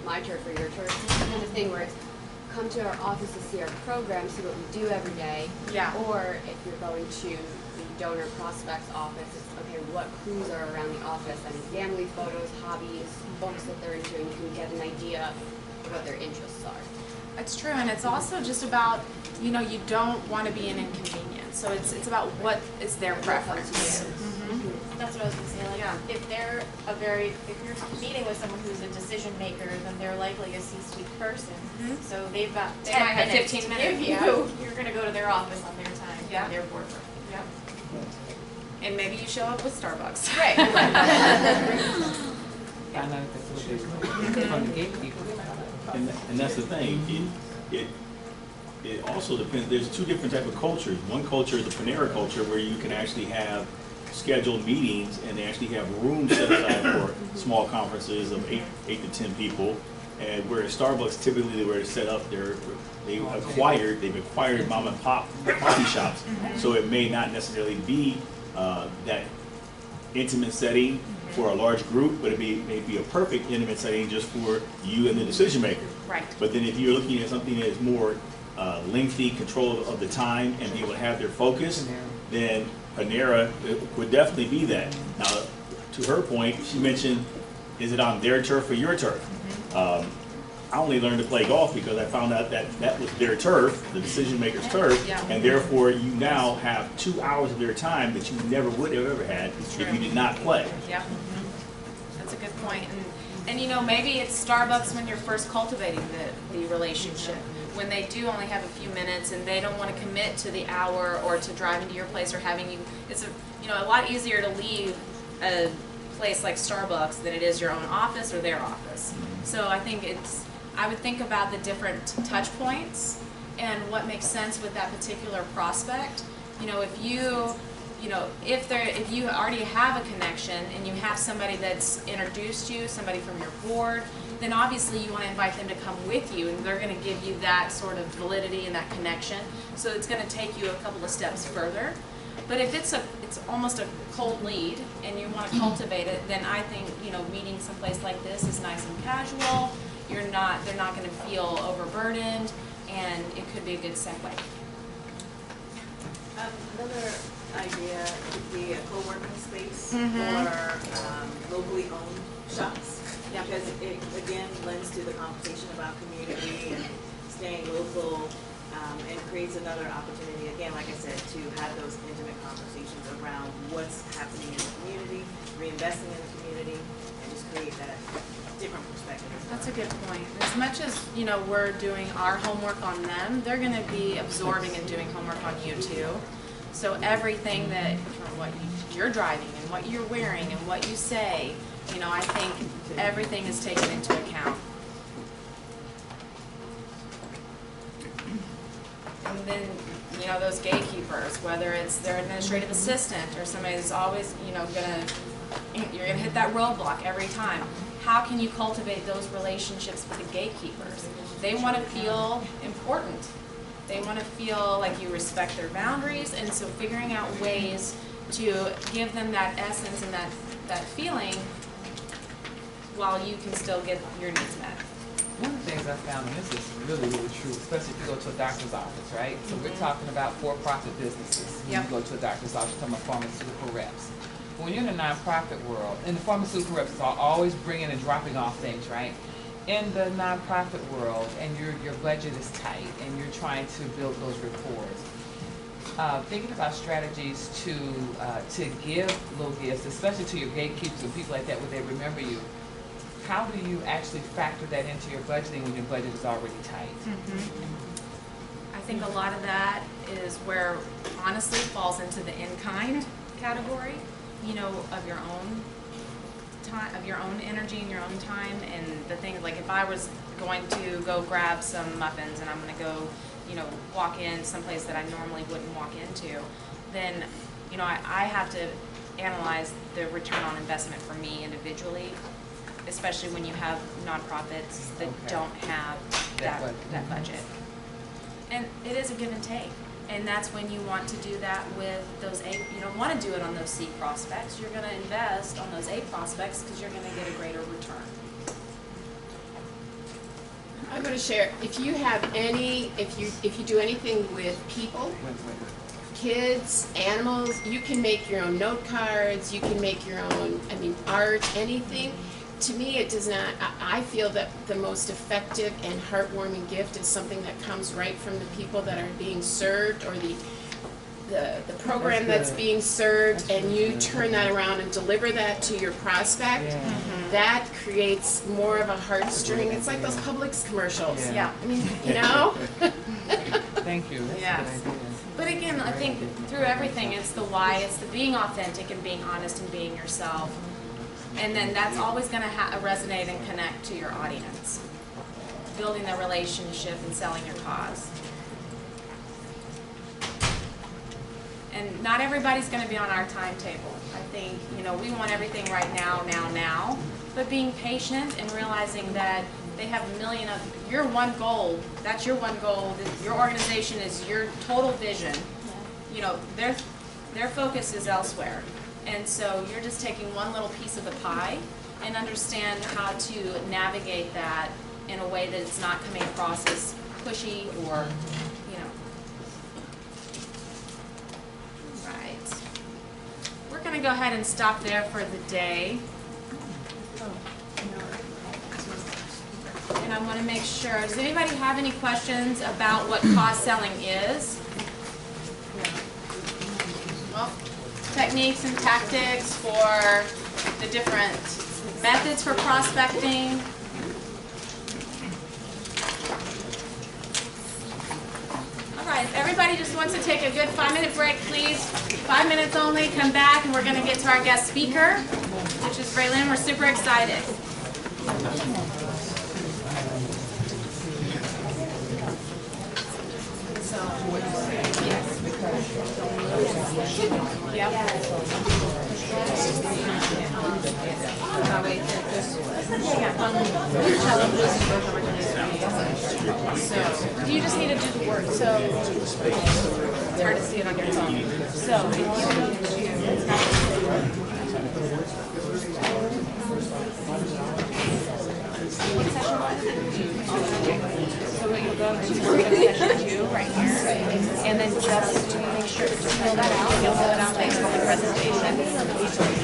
my turf or your turf kind of thing where it's come to our office to see our program, see what we do every day. Yeah. Or if you're going to the donor prospect's office, it's okay, what crews are around the office and family photos, hobbies, books that they're into, and you can get an idea of what their interests are. It's true, and it's also just about, you know, you don't want to be an inconvenience. So it's about what is their preference. That's what I was gonna say, like, if they're if you're meeting with someone who's a decision maker, then they're likely a C-suite person. So they've got They 10 might have minutes 15 to minutes. give you. You're gonna go to their office on their time, Yeah. their boardroom. Yeah. And maybe you show up with Starbucks. Right. Find out if that's what they from the gatekeeper. And that's the thing. It also depends. There's two different type of cultures. One culture is the Panera culture, where you can actually have scheduled meetings and they actually have rooms set aside for small conferences of 8 to 10 people. And where Starbucks typically where it's set up, they've acquired mom and pop coffee shops, so it may not necessarily be that intimate setting for a large group, but it may be a perfect intimate setting just for you and the decision maker. Right. But then if you're looking at something that is more lengthy, control of the time, and be able to have their focus, then Panera would definitely be that. Now, to her point, she mentioned, is it on their turf or your turf? I only learned to play golf because I found out that that was their turf, the decision maker's turf, and therefore you now have 2 hours of their time that you never would have ever had if you did not play. Yeah. That's a good point. And you know, maybe it's Starbucks when you're first cultivating the relationship. When they do only have a few minutes and they don't want to commit to the hour or to driving to your place or having you, it's a lot easier to leave a place like Starbucks than it is your own office or their office. So I think I would think about the different touch points and what makes sense with that particular prospect. You know, if you already have a connection and you have somebody that's introduced you, somebody from your board, then obviously you want to invite them to come with you, and they're going to give you that sort of validity and that connection. So it's going to take you a couple of steps further. But if it's almost a cold lead and you want to cultivate it, then I think, you know, meeting someplace like this is nice and casual. They're not going to feel overburdened, and it could be a good segue. Another idea would be a co-working space Mhm. for locally owned shops. Because it again lends to the conversation about community and staying local, and creates another opportunity, again, like I said, to have those intimate conversations around what's happening in the community, reinvesting in the community, and just create that different perspective. That's a good point. As much as, you know, we're doing our homework on them, they're going to be absorbing and doing homework on you too. So everything that, from what you're driving and what you're wearing and what you say, you know, I think everything is taken into account. And then, you know, those gatekeepers, whether it's their administrative assistant or somebody who's always, you know, going to you're gonna hit that roadblock every time. How can you cultivate those relationships with the gatekeepers? They wanna feel important. They wanna feel like you respect their boundaries, and so figuring out ways to give them that essence and that feeling while you can still get your needs met. One of the things I found, and this is really, really true, especially if you go to a doctor's office, right? So we're talking about for-profit businesses. When you go to a doctor's office, you're talking about pharmaceutical reps. When you're in the nonprofit world, and the pharmaceutical reps are always bringing and dropping off things, right? In the nonprofit world, and your budget is tight, and you're trying to build those rapport. Thinking about strategies to give little gifts, especially to your gatekeepers and people like that, where they remember you. How do you actually factor that into your budgeting when your budget is already tight? I think a lot of that is where, honestly, falls into the in-kind category, you know, of your own time, of your own energy and your own time, and the things like if I was going to go grab some muffins and I'm going to go, you know, walk in someplace that I normally wouldn't walk into, then, you know, I have to analyze the return on investment for me individually, especially when you have nonprofits that don't have that budget. And it is a give and take. And that's when you want to do that with those A, you don't want to do it on those C prospects. You're going to invest on those A prospects because you're going to get a greater return. I'm going to share, if you have any, if you do anything with people, kids, animals, you can make your own note cards, you can make your own, I mean, art, anything. To me, it does not, I feel that the most effective and heartwarming gift is something that comes right from the people that are being served, or the program that's being served, and you turn that around and deliver that to your prospect. That creates more of a heartstring. It's like those Publix commercials. Yeah. I mean, you know? Thank you. Yes. But again, I think through everything, it's the why, it's the being authentic and being honest and being yourself. And then that's always going to resonate and connect to your audience. Building the relationship and selling your cause. And not everybody's going to be on our timetable. I think, you know, we want everything right now. But being patient and realizing that they have a million of, your one goal, that's your one goal, your organization is your total vision. You know, their focus is elsewhere. And so you're just taking one little piece of the pie and understand how to navigate that in a way that it's not coming across as pushy or, you know. Right. We're going to go ahead and stop there for the day. And I want to make sure, does anybody have any questions about what cause selling is? Well, techniques and tactics for the different methods for prospecting. All right, if everybody just wants to take a good 5-minute break, please. 5 minutes only, come back, and we're going to get to our guest speaker, which is Braylon. We're super excited. So you just need to do the work. So it's hard to see it on your phone. So if so what you'll go to session 2 right here, and then just make sure to fill that out. You'll fill it out based on the presentation.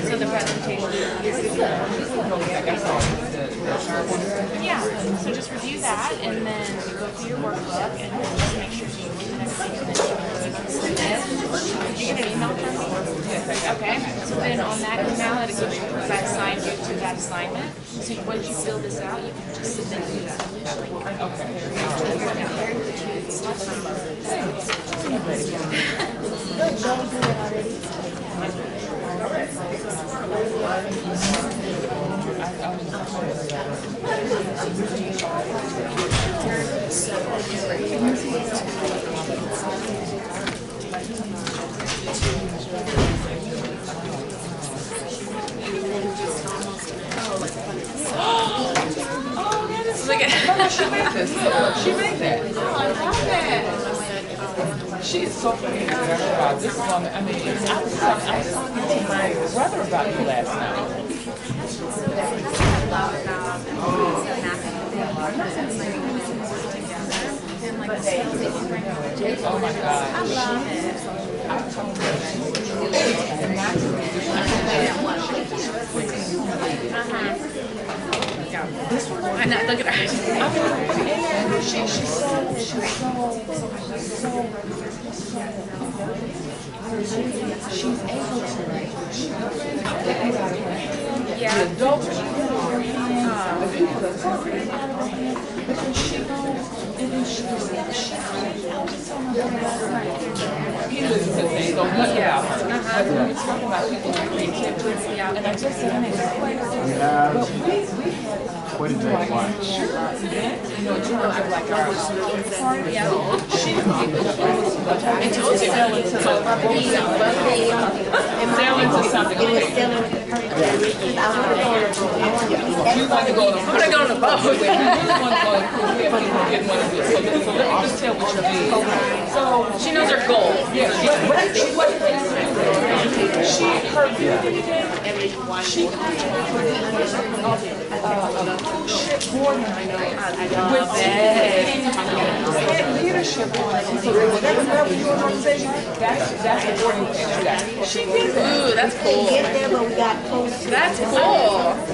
So the presentation yeah, so just review that and then go through your workbook and just make sure you do everything and then did you get an email from me? Okay, so then on that email it goes because I assigned you to that assignment. So once you fill this out, you can just submit to that link. this. She made that. Oh, I love it. She is so pretty. Wow, this woman, I mean, I was talking to my brother about you last night. Oh my God. I love it. I'm not look at her. She's able to. Yeah. The adults are in her hand, the people that's talking about her hand, but then she goes, and then she goes, I was just telling my brother last night. He listens to things, don't look about her. But we were talking about people's creativity, and I just said, I mean, it's crazy. But we had what is that one? sure event, you know, like our party. She was able to sell into something. You want to go on a boat. I go on a boat. We really want to go and get one of this. So let me just tell what you did. So She knows her goal. yeah, she her she boarding with leadership on it. So whatever level you're in an organization, that's the boarding thing she got. She did that. Ooh, that's cool. That's cool.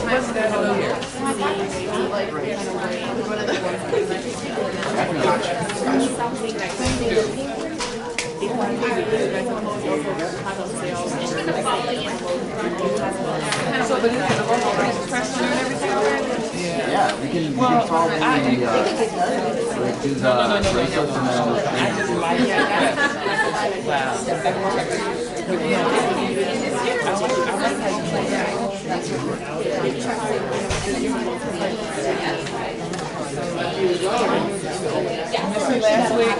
What's that over here? So, but is it the local question and everything already? Yeah, we can follow the, do the bracelets and then. I just like that. Wow. Last week.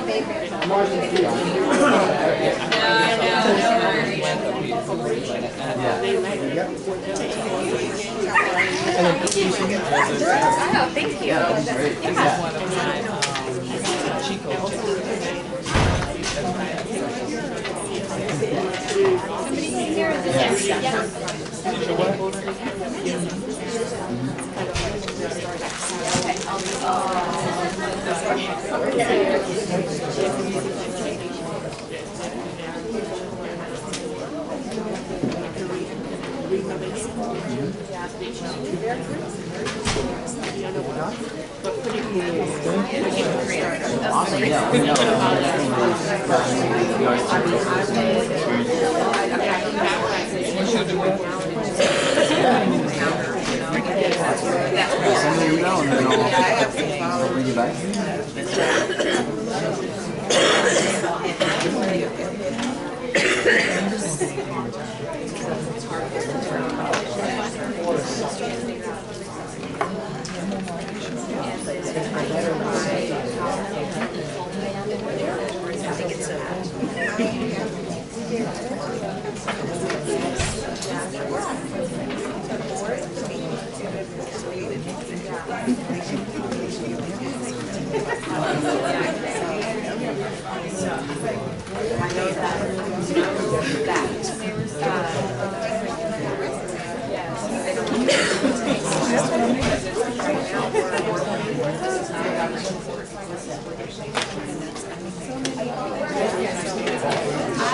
Oh, thank you. This is one of my Chico Awesome, yeah, we know. Send me an email and then I'll bring you back.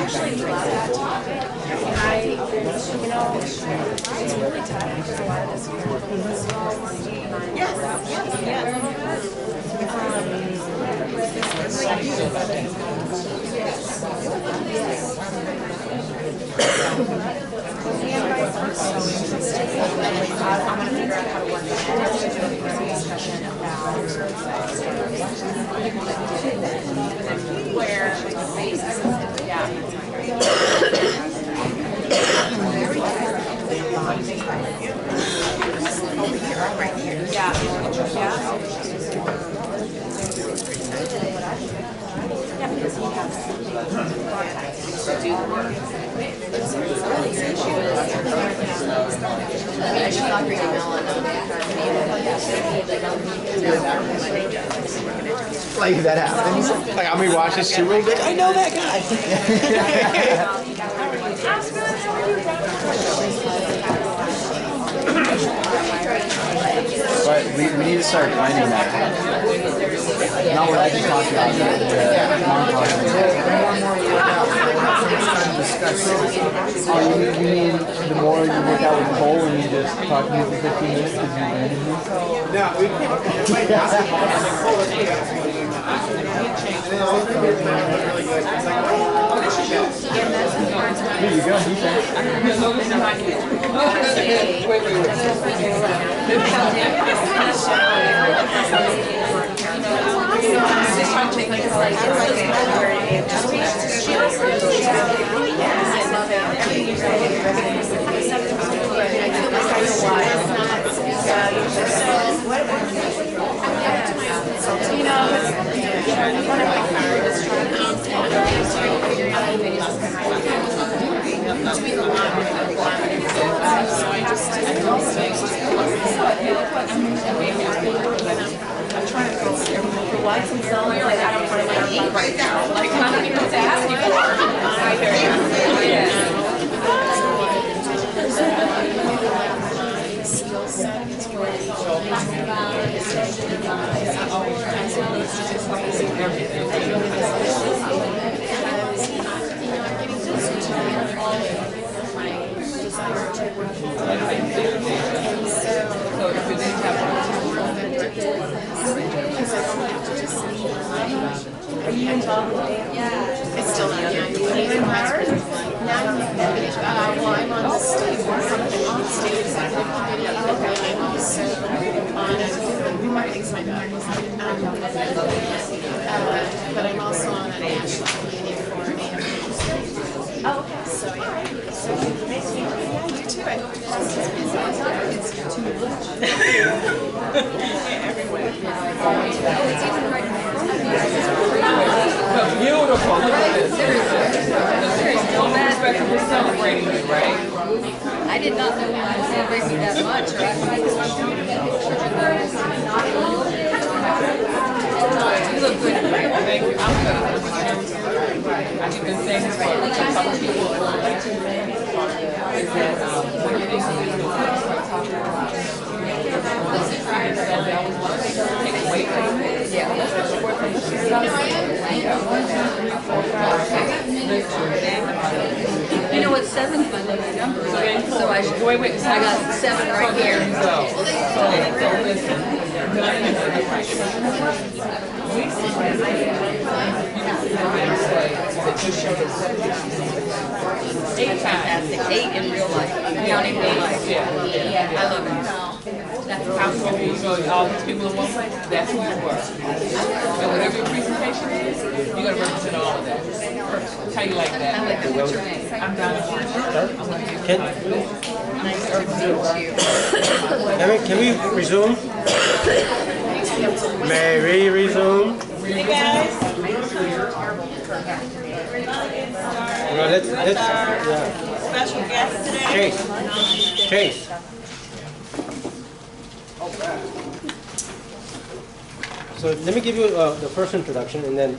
actually love that topic. It's really tough because a lot of this I'm going to figure out how to work with discussion about where Yeah, because he has contacts to do the work. Like that happens. Like I'm gonna watch this too real big. I know that guy. But we need to start finding that. Not what I just talked about, the non-positive. You mean the more you work out with Cole and you just talk to me for 15 minutes because you branded me? Here you go, I'm trying to go for likes and so like I don't find my right now. Like I don't even know what to ask you for. Skill set, it's really Are you involved with it? Yeah. It's still not yet. Are you empowered? Well, I'm on the state executive committee. I'm also on marketing's my daughter's but I'm also on a national committee for AMP. Oh, okay. So yeah. So nice to meet you. Yeah, you too. I hope your class is busy. It's too much. Everywhere. It's even right now. Beautiful. Look at this. No aspect of celebrating you, right? I did not know you were celebrating that much, right? You look good. Thank you. I'm good. I've been saying this for a couple of people. Is that when you think you do You know what, 7's my lucky number, so I should, I got 7 right here. Eight times. 8 in real life, counting real life. Yeah. I love it. How so you go all these people in one place? That's who you were. And whatever your presentation is, you gotta represent all of that. How you like that? I like that. What's your name? I'm Donna. Nice to meet you. Can we resume? May we resume? Hey guys. Well, let's Special guest today. Chase. So let me give you the first introduction, and then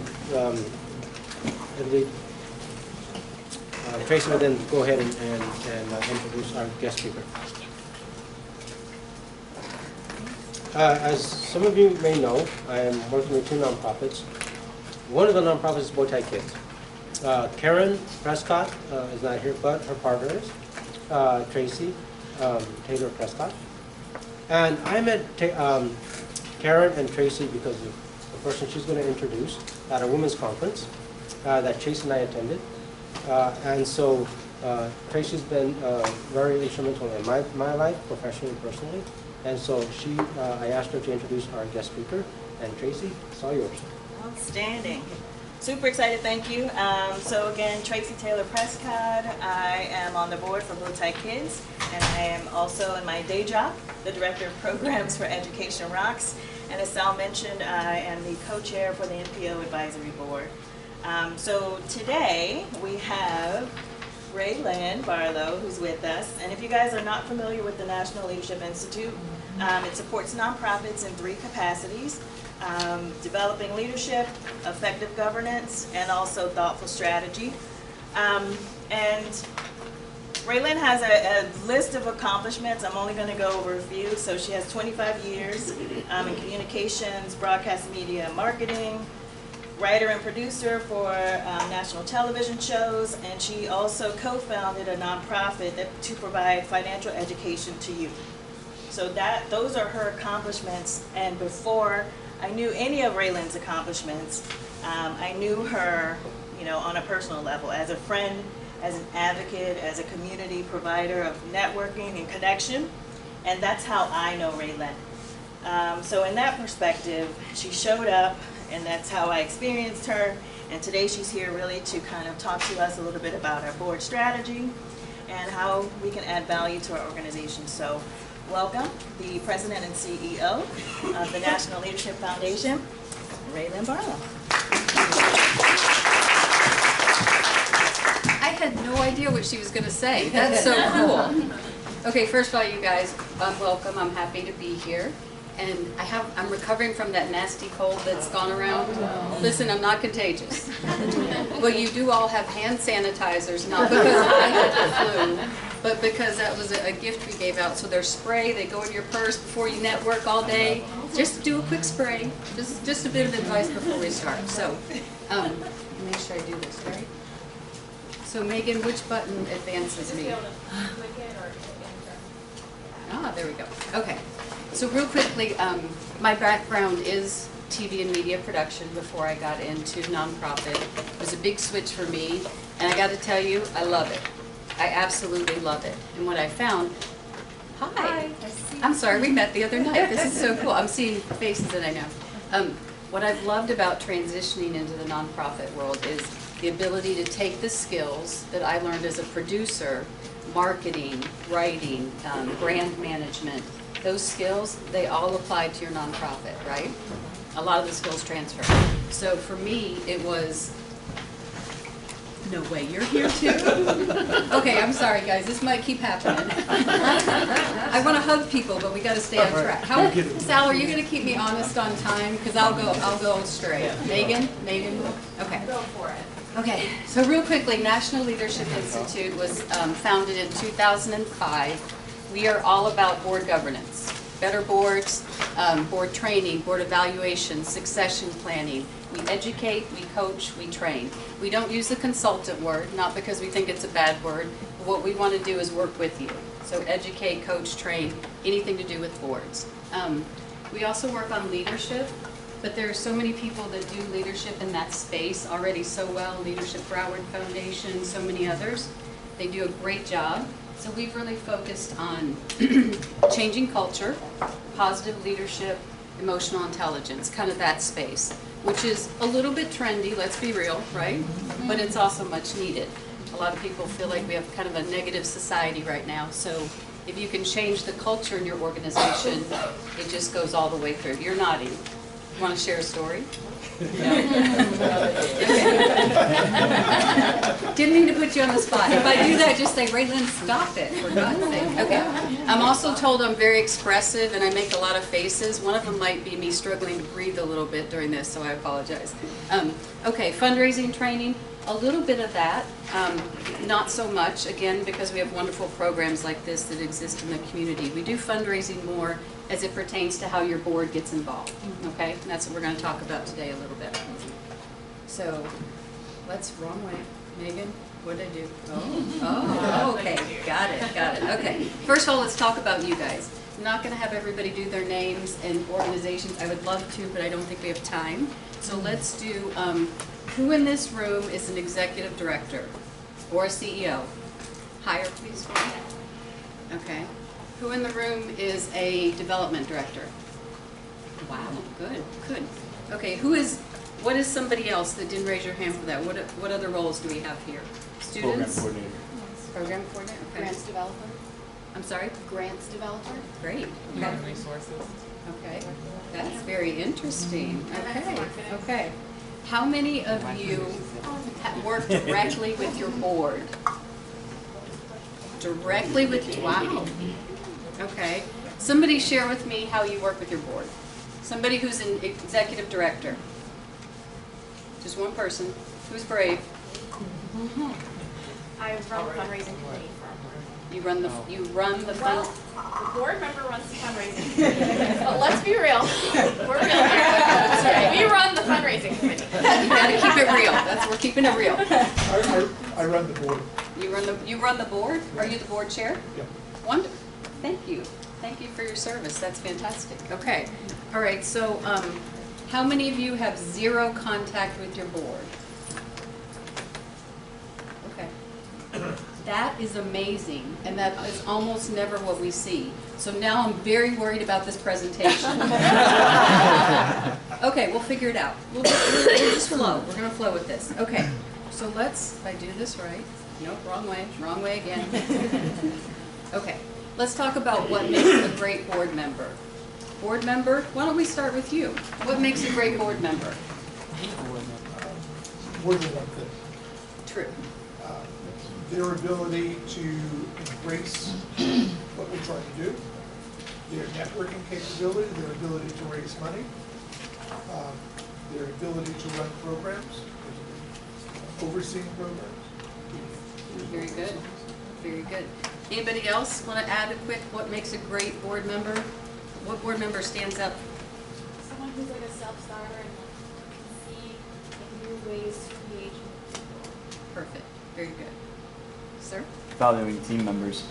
Tracy will then go ahead and introduce our guest speaker. As some of you may know, I am working with 2 nonprofits. One of the nonprofits is Bowtie Kids. Karen Prescott is not here, but her partner is Tracy Taylor Prescott. And I met Karen and Tracy because of the person she's going to introduce at a women's conference that Chase and I attended. And so Tracy's been very instrumental in my life, professionally and personally. And so I asked her to introduce our guest speaker. And Tracy, it's all yours. Outstanding. Super excited, thank you. So again, Tracy Taylor Prescott. I am on the board for Bowtie Kids. and I am also in my day job, the Director of Programs for Education Rocks. And as Sal mentioned, I am the co-chair for the NPO Advisory Board. So today we have Raylyn Barlow, who's with us. And if you guys are not familiar with the National Leadership Institute, it supports nonprofits in 3 capacities: developing leadership, effective governance, and also thoughtful strategy. And Raylyn has a list of accomplishments. I'm only going to go over a few. So she has 25 years in communications, broadcast media, marketing, writer and producer for national television shows, and she also co-founded a nonprofit to provide financial education to youth. So those are her accomplishments, and before I knew any of Raylyn's accomplishments, I knew her, on a personal level, as a friend, as an advocate, as a community provider of networking and connection, and that's how I know Raylyn. So in that perspective, she showed up, and that's how I experienced her. And today she's here really to kind of talk to us a little bit about our board strategy and how we can add value to our organization. So welcome the President and CEO of the National Leadership Foundation, Raylyn Barlow. I had no idea what she was going to say. That's so cool. Okay, first of all, you guys, welcome. I'm happy to be here. And I'm recovering from that nasty cold that's gone around. Listen, I'm not contagious. Well, you do all have hand sanitizers, not because I had the flu, but because that was a gift we gave out. So they're spray, they go in your purse before you network all day. Just do a quick spray. Just a bit of advice before we start. So, make sure I do this, right? So Megan, which button advances me? Ah, there we go. Okay. So real quickly, my background is TV and media production before I got into nonprofit. It was a big switch for me, and I got to tell you, I love it. I absolutely love it. And what I found, hi. I'm sorry, we met the other night. This is so cool. I'm seeing faces that I know. What I've loved about transitioning into the nonprofit world is the ability to take the skills that I learned as a producer, marketing, writing, brand management. Those skills, they all apply to your nonprofit, right? A lot of the skills transfer. So for me, it was, no way, you're here too? Okay, I'm sorry guys, this might keep happening. I want to hug people, but we got to stay on track. Sal, are you going to keep me honest on time? Because I'll go straight. Megan? Okay. Go for it. Okay, so real quickly, National Leadership Institute was founded in 2005. We are all about board governance, better boards, board training, board evaluation, succession planning. We educate, we coach, we train. We don't use the consultant word, not because we think it's a bad word. But what we want to do is work with you. So educate, coach, train, anything to do with boards. We also work on leadership, but there are so many people that do leadership in that space already so well. Leadership Broward Foundation, so many others. They do a great job. So we've really focused on changing culture, positive leadership, emotional intelligence, kind of that space, which is a little bit trendy, let's be real, right? But it's also much needed. A lot of people feel like we have kind of a negative society right now. So if you can change the culture in your organization, it just goes all the way through. You're nodding. You want to share a story? Didn't mean to put you on the spot. If I do that, just say, Raylyn, stop it, for God's sake. Okay. I'm also told I'm very expressive and I make a lot of faces. One of them might be me struggling to breathe a little bit during this, so I apologize. Okay, fundraising training, a little bit of that. Not so much, again, because we have wonderful programs like this that exist in the community. We do fundraising more as it pertains to how your board gets involved, okay? And that's what we're going to talk about today a little bit. So, wrong way. Megan, what did I do? Oh, okay, got it, okay. First of all, let's talk about you guys. I'm not going to have everybody do their names and organizations. I would love to, but I don't think we have time. So let's do, who in this room is an executive director or a CEO? Higher, please, for me. Okay. Who in the room is a development director? Wow, good. Okay, what is somebody else that didn't raise your hand for that? What other roles do we have here? Students? Program coordinator. Program coordinator, okay. Grants developer. I'm sorry? Grants developer. Great. Human resources. Okay, that's very interesting. Okay, okay. How many of you work directly with your board? Directly with, wow. Okay. Somebody share with me how you work with your board. Somebody who's an executive director. Just one person. Who's brave? I run the fundraising committee for. You run the Well, the board member runs the fundraising committee. But let's be real. We're real here. We run the fundraising committee. You gotta keep it real. We're keeping it real. I run the board. You run the board? Are you the board chair? Yep. Wonderful. Thank you. Thank you for your service. That's fantastic. Okay. All right. So, how many of you have zero contact with your board? Okay. That is amazing, and that is almost never what we see. So now I'm very worried about this presentation. Okay, we'll figure it out. We'll just flow. We're going to flow with this. Okay. So let's, if I do this right. Nope, wrong way again. Okay. Let's talk about what makes a great board member. Board member, why don't we start with you? What makes a great board member? More than one thing. True. Their ability to embrace what we're trying to do, their networking capability, their ability to raise money, their ability to run programs, overseeing programs. Very good. Very good. Anybody else want to add a quick, what makes a great board member? What board member stands up? Someone who's like a self-starter and can see like, new ways to engage with people. Perfect. Very good. Sir? Valuing team members,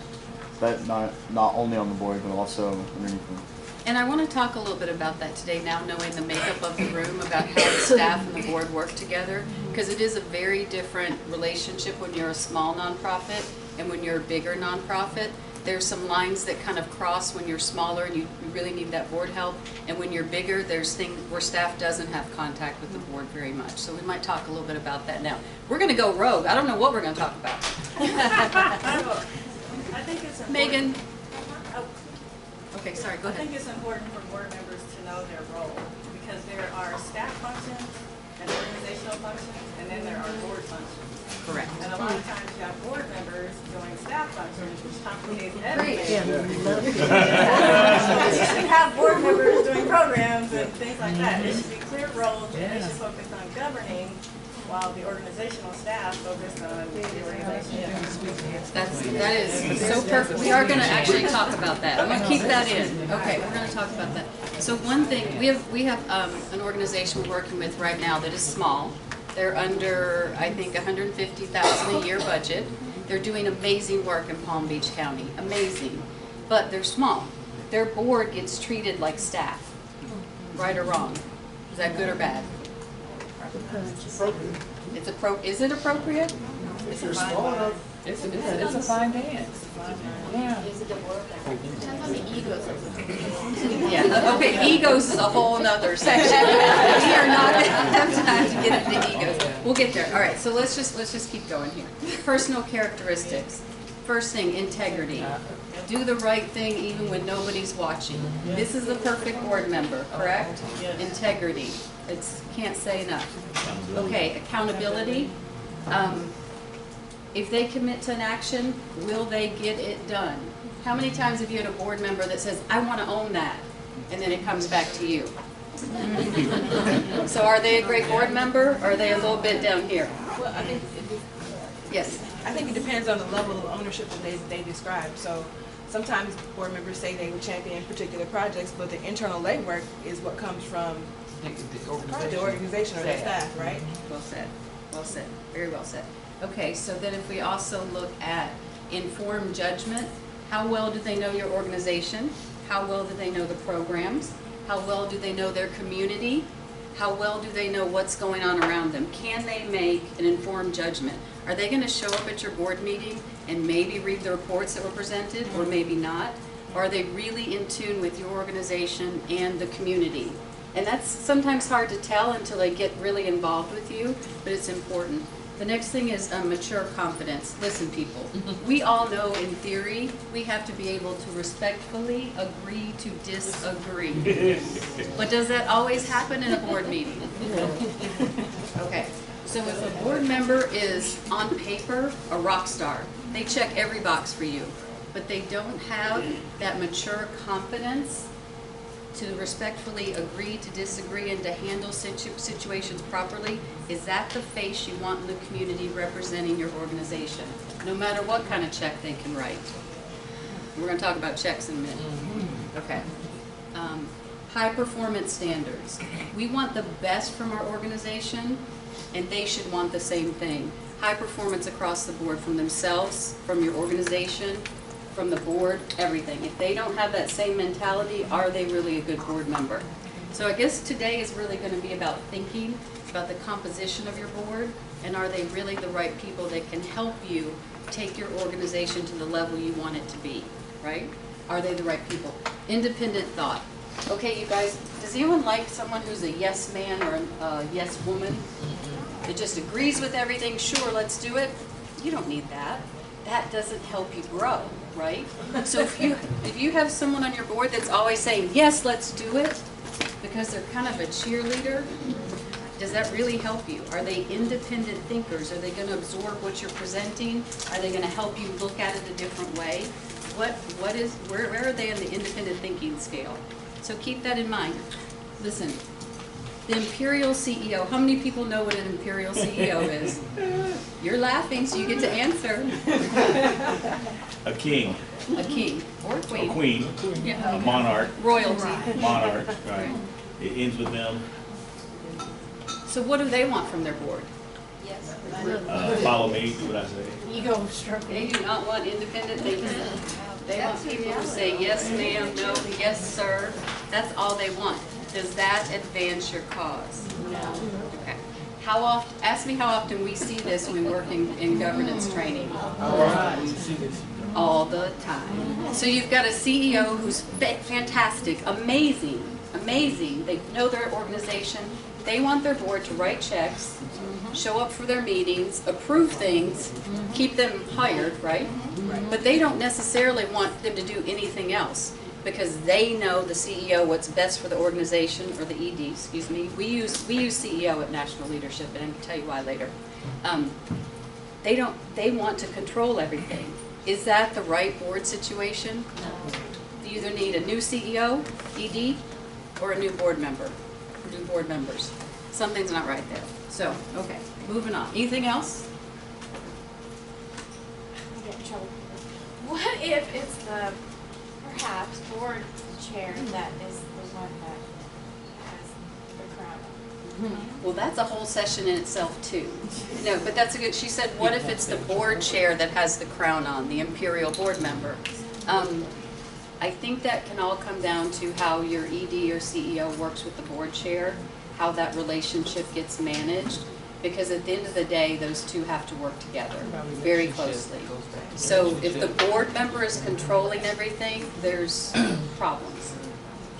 that not only on the board but also underneath them. And I want to talk a little bit about that today, now knowing the makeup of the room, about how the staff and the board work together, because it is a very different relationship when you're a small nonprofit and when you're a bigger nonprofit. There's some lines that kind of cross when you're smaller and you really need that board help, and when you're bigger, there's things where staff doesn't have contact with the board very much. So we might talk a little bit about that now. We're going to go rogue. I don't know what we're going to talk about. I think it's important. Megan? Okay, sorry, go I ahead. think it's important for board members to know their role, because there are staff functions and organizational functions, and then there are board functions. Correct. And a lot of times you have board members doing staff functions, which complicates Great. everything. You should have board members doing programs and things like that. There should be clear roles, and they should focus on governing, while the organizational staff focus on the organization. That is so perfect. We are going to actually talk about that. I'm going to keep that in. Okay, we're going to talk about that. So one thing, we have an organization we're working with right now that is small. They're under, I think, $150,000 a year budget. They're doing amazing work in Palm Beach County, amazing. But they're small. Their board gets treated like staff, right or wrong. Is that good or bad? It's is it appropriate? If you're small enough. It's a fine dance. Yeah. Depends on the egos of the Yeah, okay, egos is a whole nother section. We are not going to have time to get into egos. We'll get there. All right, so let's just keep going here. Personal characteristics. First thing, integrity. Do the right thing even when nobody's watching. This is the perfect board member, correct? Integrity. Can't say enough. Okay, accountability. If they commit to an action, will they get it done? How many times have you had a board member that says, I want to own that, and then it comes back to you? So are they a great board member, or are they a little bit down here? Well, I think Yes. I think it depends on the level of ownership that they describe. So sometimes board members say they would champion particular projects, but the internal legwork is what comes from the organization or the staff, right? Well said. Well said. Very well said. Okay, so then if we also look at informed judgment, how well do they know your organization? How well do they know the programs? How well do they know their community? How well do they know what's going on around them? Can they make an informed judgment? Are they going to show up at your board meeting and maybe read the reports that were presented, or maybe not? Or are they really in tune with your organization and the community? And that's sometimes hard to tell until they get really involved with you, but it's important. The next thing is mature confidence. Listen, people, we all know in theory we have to be able to respectfully agree to disagree. But does that always happen in a board meeting? Okay, so if a board member is on paper a rock star, they check every box for you, but they don't have that mature confidence to respectfully agree to disagree and to handle situations properly, is that the face you want in the community representing your organization? No matter what kind of check they can write. We're going to talk about checks in a minute. Okay. High performance standards. We want the best from our organization, and they should want the same thing. High performance across the board, from themselves, from your organization, from the board, everything. If they don't have that same mentality, are they really a good board member? So I guess today is really going to be about thinking about the composition of your board, and are they really the right people that can help you take your organization to the level you want it to be, right? Are they the right people? Independent thought. Okay, you guys, does anyone like someone who's a yes man or a yes woman? That just agrees with everything, sure, let's do it? You don't need that. That doesn't help you grow, right? So if you have someone on your board that's always saying, yes, let's do it, because they're kind of a cheerleader, does that really help you? Are they independent thinkers? Are they going to absorb what you're presenting? Are they going to help you look at it a different way? Where are they in the independent thinking scale? So keep that in mind. Listen, the Imperial CEO, how many people know what an Imperial CEO is? You're laughing, so you get to answer. A king. A king or a queen. A queen. Yeah. A monarch. Royalty. Monarch, right. It ends with them. So what do they want from their board? Yes. Follow me, do what I say. Ego struggle. They do not want independent thinking. They want people to say yes ma'am, no, yes sir. That's all they want. Does that advance your cause? No. Okay. How often, ask me how often we see this when working in governance training. All the time. So you've got a CEO who's fantastic, amazing, amazing. They know their organization. They want their board to write checks, show up for their meetings, approve things, keep them hired, right? But they don't necessarily want them to do anything else, because they know the CEO what's best for the organization, or the ED, excuse me. We use CEO at National Leadership, and I'll tell you why later. They want to control everything. Is that the right board situation? No. You either need a new CEO, ED, or a new board member, new board members. Something's not right there. So, okay, moving on. Anything else? I get in trouble. What if it's the perhaps board chair that is the one that has the crown? Well, that's a whole session in itself too. No, but that's a good, she said, what if it's the board chair that has the crown on, the imperial board member? I think that can all come down to how your ED or CEO works with the board chair, how that relationship gets managed, because at the end of the day, those two have to work together very closely. So if the board member is controlling everything, there's problems.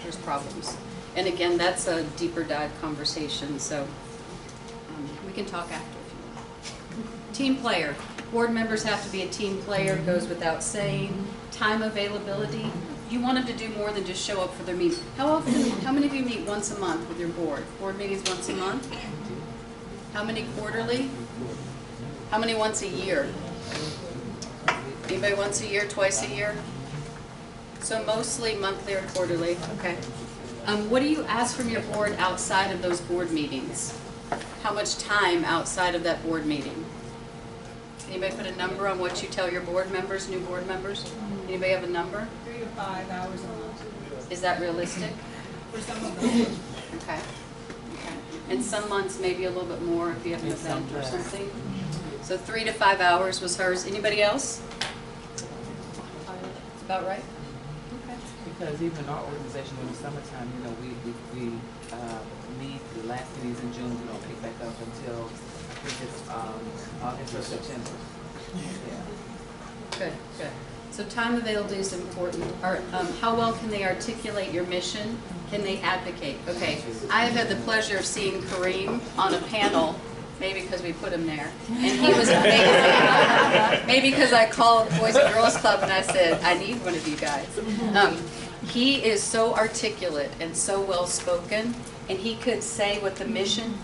There's problems. And again, that's a deeper dive conversation, so we can talk after if you want. Team player. Board members have to be a team player, goes without saying. Time availability. You want them to do more than just show up for their meeting. How many of you meet once a month with your board? Board meetings once a month? How many quarterly? How many once a year? Anybody once a year, twice a year? So mostly monthly or quarterly, okay. What do you ask from your board outside of those board meetings? How much time outside of that board meeting? Anybody put a number on what you tell your board members, new board members? Anybody have a number? 3 to 5 hours a month. Is that realistic? For some of them. Okay. And some months maybe a little bit more if you have an event or something. So 3 to 5 hours was hers. Anybody else? About right? Okay. Because even our organization in the summertime, you know, we meet the last meetings in June. We don't pick back up until I think it's August or September. Yeah. Good, good. So time availability is important. How well can they articulate your mission? Can they advocate? Okay, I have had the pleasure of seeing Kareem on a panel maybe because we put him there. And he was maybe because I called Boys and Girls Club and I said, I need one of you guys. He is so articulate and so well spoken, and he could say what the mission.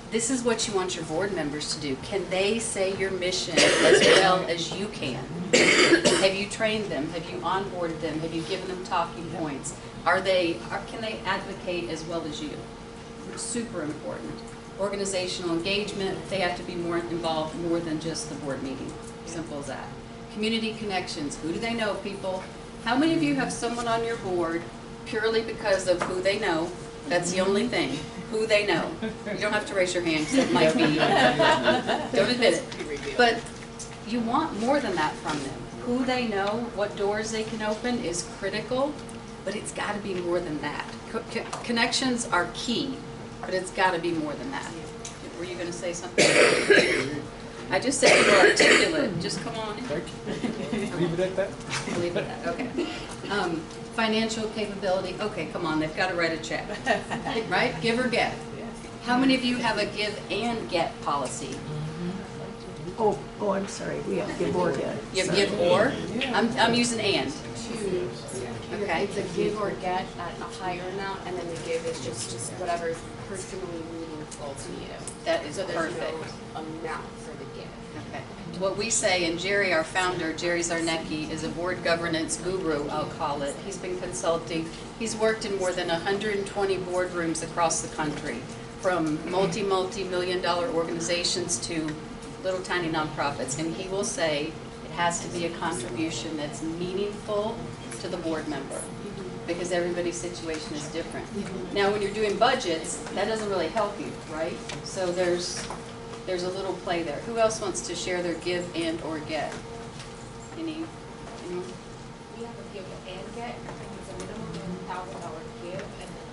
This is what you want your board members to do. Can they say your mission as well as you can? Have you trained them? Have you onboarded them? Have you given them talking points? Can they advocate as well as you? Super important. Organizational engagement, they have to be more involved more than just the board meeting. Simple as that. Community connections, who do they know, people? How many of you have someone on your board purely because of who they know? That's the only thing, who they know. You don't have to raise your hand because it might be you. Don't admit it. But you want more than that from them. Who they know, what doors they can open is critical, but it's got to be more than that. Connections are key, but it's got to be more than that. Were you going to say something? I just said you were articulate. Just come on in. Thank you. Leave it at that? Leave it at that, okay. Financial capability, okay, come on, they've got to write a check, right? Give or get. How many of you have a give and get policy? Oh, I'm sorry, we have give or get. You have give or? I'm using and. Okay. It's a give or get at a higher amount, and then the give is just whatever is personally meaningful to you. That is so perfect. There's no amount for the give. Okay. What we say, and Jerry, our founder, Jerry Zarnecki, is a board governance guru, I'll call it. He's been consulting. He's worked in more than 120 boardrooms across the country, from multi-million dollar organizations to little tiny nonprofits. And he will say it has to be a contribution that's meaningful to the board member, because everybody's situation is different. Now, when you're doing budgets, that doesn't really help you, right? So there's a little play there. Who else wants to share their give and or get? Anyone? We have a give and get, and it's a minimum $1,000 give, and then